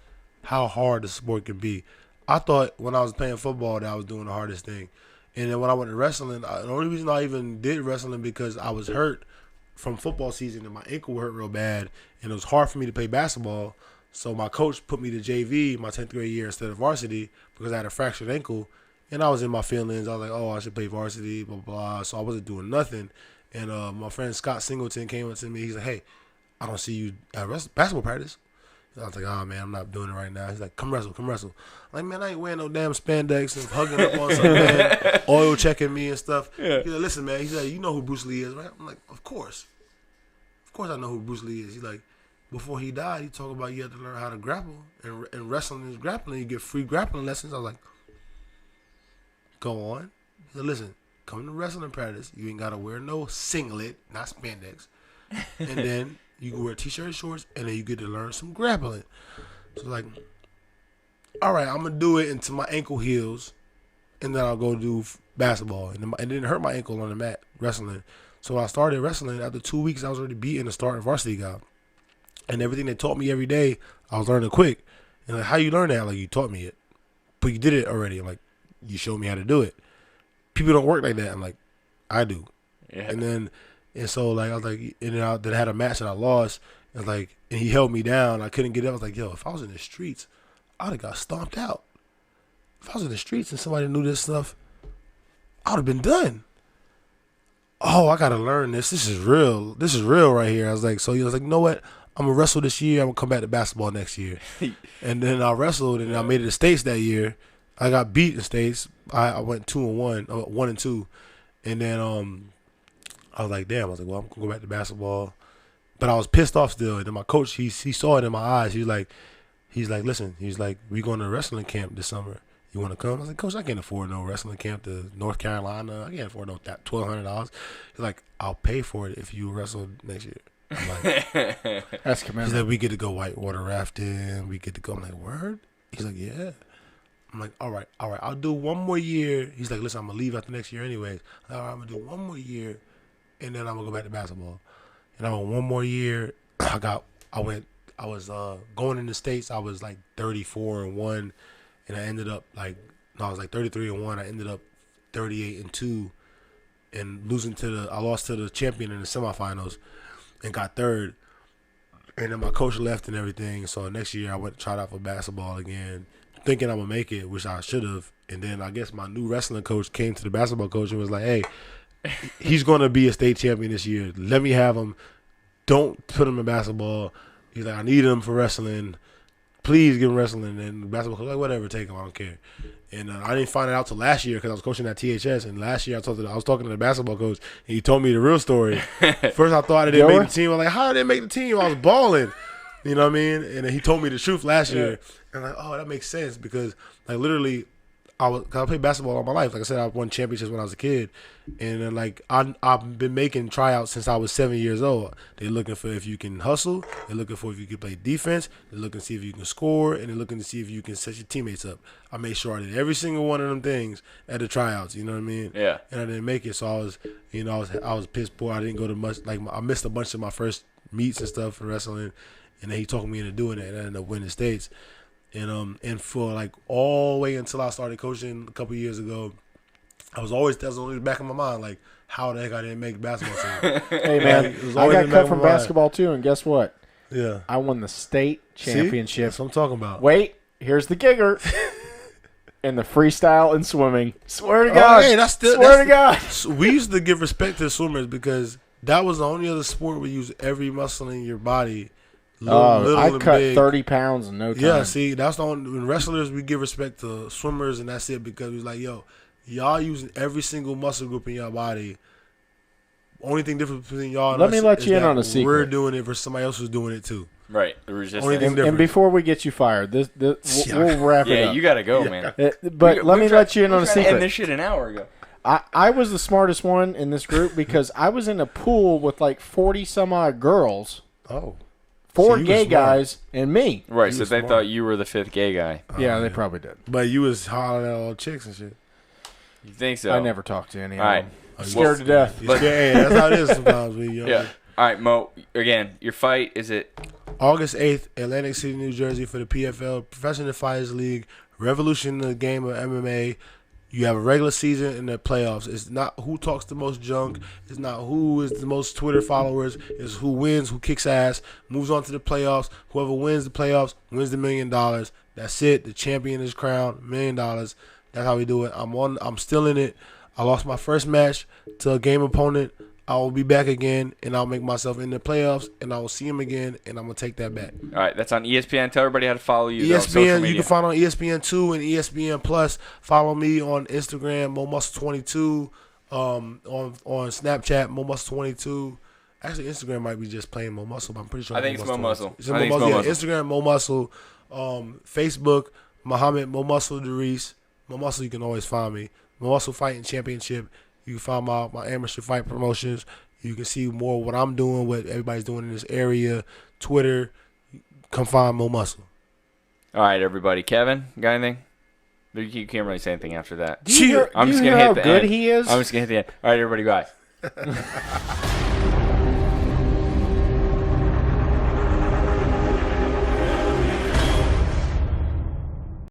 how hard the sport can be. I thought when I was playing football that I was doing the hardest thing. And then when I went to wrestling, the only reason I even did wrestling because I was hurt from football season and my ankle hurt real bad. And it was hard for me to play basketball. So my coach put me to JV my 10th grade year instead of varsity because I had a fractured ankle. And I was in my feelings. I was like, oh, I should play varsity, blah, blah. So I wasn't doing nothing. And my friend Scott Singleton came up to me. He's like, hey, I don't see you at basketball practice. I was like, oh, man, I'm not doing it right now. He's like, come wrestle. I'm like, man, I ain't wearing no damn spandex and hugging up on some man, oil checking me and stuff. Yeah. He's like, listen, man. He's like, you know who Bruce Lee is, right? I'm like, of course. Of course I know who Bruce Lee is. He's like, before he died, he talked about you have to learn how to grapple. And wrestling is grappling. You get free grappling lessons. I was like, go on. He said, listen, come to wrestling practice. You ain't got to wear no singlet, not spandex. And then you can wear t-shirt and shorts, and then you get to learn some grappling. So like, all right, I'm going to do it until my ankle heals, and then I'll go do basketball. And it didn't hurt my ankle on the mat, wrestling. So when I started wrestling, after 2 weeks, I was already beating the starting varsity guy. And everything they taught me every day, I was learning quick. And like, how you learn that? Like, you taught me it. But you did it already. I'm like, you showed me how to do it. People don't work like that. I'm like, I do. Yeah. And so, like, I was like, and then I had a match that I lost. And, like, and he held me down. I couldn't get up. I was like, yo, if I was in the streets, I would have got stomped out. If I was in the streets and somebody knew this stuff, I would have been done. Oh, I got to learn this. This is real. This is real right here. I was like, so he was like, you know what? I'm going to wrestle this year. I'm going to come back to basketball next year. And then I wrestled, and I made it to States that year. I got beat in States. I went 2-1, 1-2. And then I was like, damn. I was like, well, I'm going to go back to basketball. But I was pissed off still. And then my coach, he saw it in my eyes. He's like, listen. He's like, we going to wrestling camp this summer. You want to come? I was like, Coach, I can't afford no wrestling camp to North Carolina. I can't afford no $1,200. He's like, I'll pay for it if you wrestle next year. I'm like, that's commendable. He's like, we get to go whitewater rafting. We get to go. I'm like, word? He's like, yeah. I'm like, all right. I'll do one more year. He's like, listen, I'm going to leave after next year anyways. All right, I'm going to do one more year, and then I'm going to go back to basketball. And I went one more year. I was going in the States. I was like 34-1. And I ended up I was like 33-1. I ended up 38-2, and I lost to the champion in the semifinals, and got third. And then my coach left and everything. So next year I went to try out for basketball again, thinking I'm gonna make it, which I should have. And then I guess my new wrestling coach came to the basketball coach and was like, "Hey, he's gonna be a state champion this year. Let me have him. Don't put him in basketball." He's like, "I need him for wrestling. Please give him wrestling." And basketball coach like, whatever, take him. I don't care. And I didn't find it out till last year because I was coaching at THS. And last year I was talking to the basketball coach, and he told me the real story. First I thought I didn't make the team. I was like, how did they make the team? I was balling. You know what I mean? And then he told me the truth last year. And I'm like, oh, that makes sense because like literally I played basketball all my life. Like I said, I won championships when I was a kid. And then like I've been making tryouts since I was 7 years old. They're looking for if you can hustle. They're looking for if you can play defense. They're looking to see if you can score. And they're looking to see if you can set your teammates up. I made sure I did every single one of them things at the tryouts. You know what I mean? Yeah. And I didn't make it, so I was pissed poor. I didn't go to much. Like I missed a bunch of my first meets and stuff for wrestling. And then he talked me into doing it, and I ended up winning states. And for like all the way until I started coaching a couple years ago, that was always back in my mind, like how the heck I didn't make the basketball team. Hey man, I got cut from basketball too, and guess what? Yeah, I won the state championship. That's what I'm talking about. Wait, here's the gigger. In the freestyle and swimming. Swear to God. Hey, swear to God. We used to give respect to swimmers because that was the only other sport where you use every muscle in your body. I cut big. 30 pounds in no time. Yeah, see, that's the only when wrestlers we give respect to swimmers, and that's it because we was like, yo, y'all using every single muscle group in your body. Only thing different between y'all and Let me let you in on a secret. We're doing it versus somebody else who's doing it too. Right. The resistance. And before we get you fired, we'll wrap it up. Yeah, you got to go, man. But let me let you in on a secret. End this shit an hour ago. I was the smartest one in this group because I was in a pool with like 40 some odd girls. Oh. 4 gay guys and me. Right, so they thought you were the 5th gay guy. Yeah, they probably did. But you was hollering at all chicks and shit. You think so? I never talked to any of them. I'm scared to death. Hey, that's how it is sometimes when you're Yeah. All right, Mo. Again, your fight is it? August 8th, Atlantic City, New Jersey, for the PFL, Professional Fighters League, revolution in the game of MMA. You have a regular season and the playoffs. It's not who talks the most junk. It's not who is the most Twitter followers. It's who wins, who kicks ass, moves on to the playoffs. Whoever wins the playoffs wins the $1 million. That's it. The champion is crowned, $1 million. That's how we do it. I'm still in it. I lost my first match to a game opponent. I will be back again, and I'll make myself in the playoffs, and I will see him again, and I'm going to take that back. All right, that's on ESPN. Tell everybody how to follow you. ESPN, you can find on ESPN2 and ESPN Plus. Follow me on Instagram, MoMuscle22, on Snapchat, MoMuscle22. Actually, Instagram might be just plain MoMuscle, but I'm pretty sure I think it's MoMuscle. It's MoMuscle. Instagram, MoMuscle. Facebook, Muhammed, MoMuscle Darice. MoMuscle, you can always find me. MoMuscle Fighting Championship. You can find my amateur fight promotions. You can see more of what I'm doing, what everybody's doing in this area. Twitter, come find Mo Muscle. All right, everybody. Kevin, got anything? You can't really say anything after that. I'm just gonna hit the end. He is? I'm just gonna hit the end. All right, everybody, bye.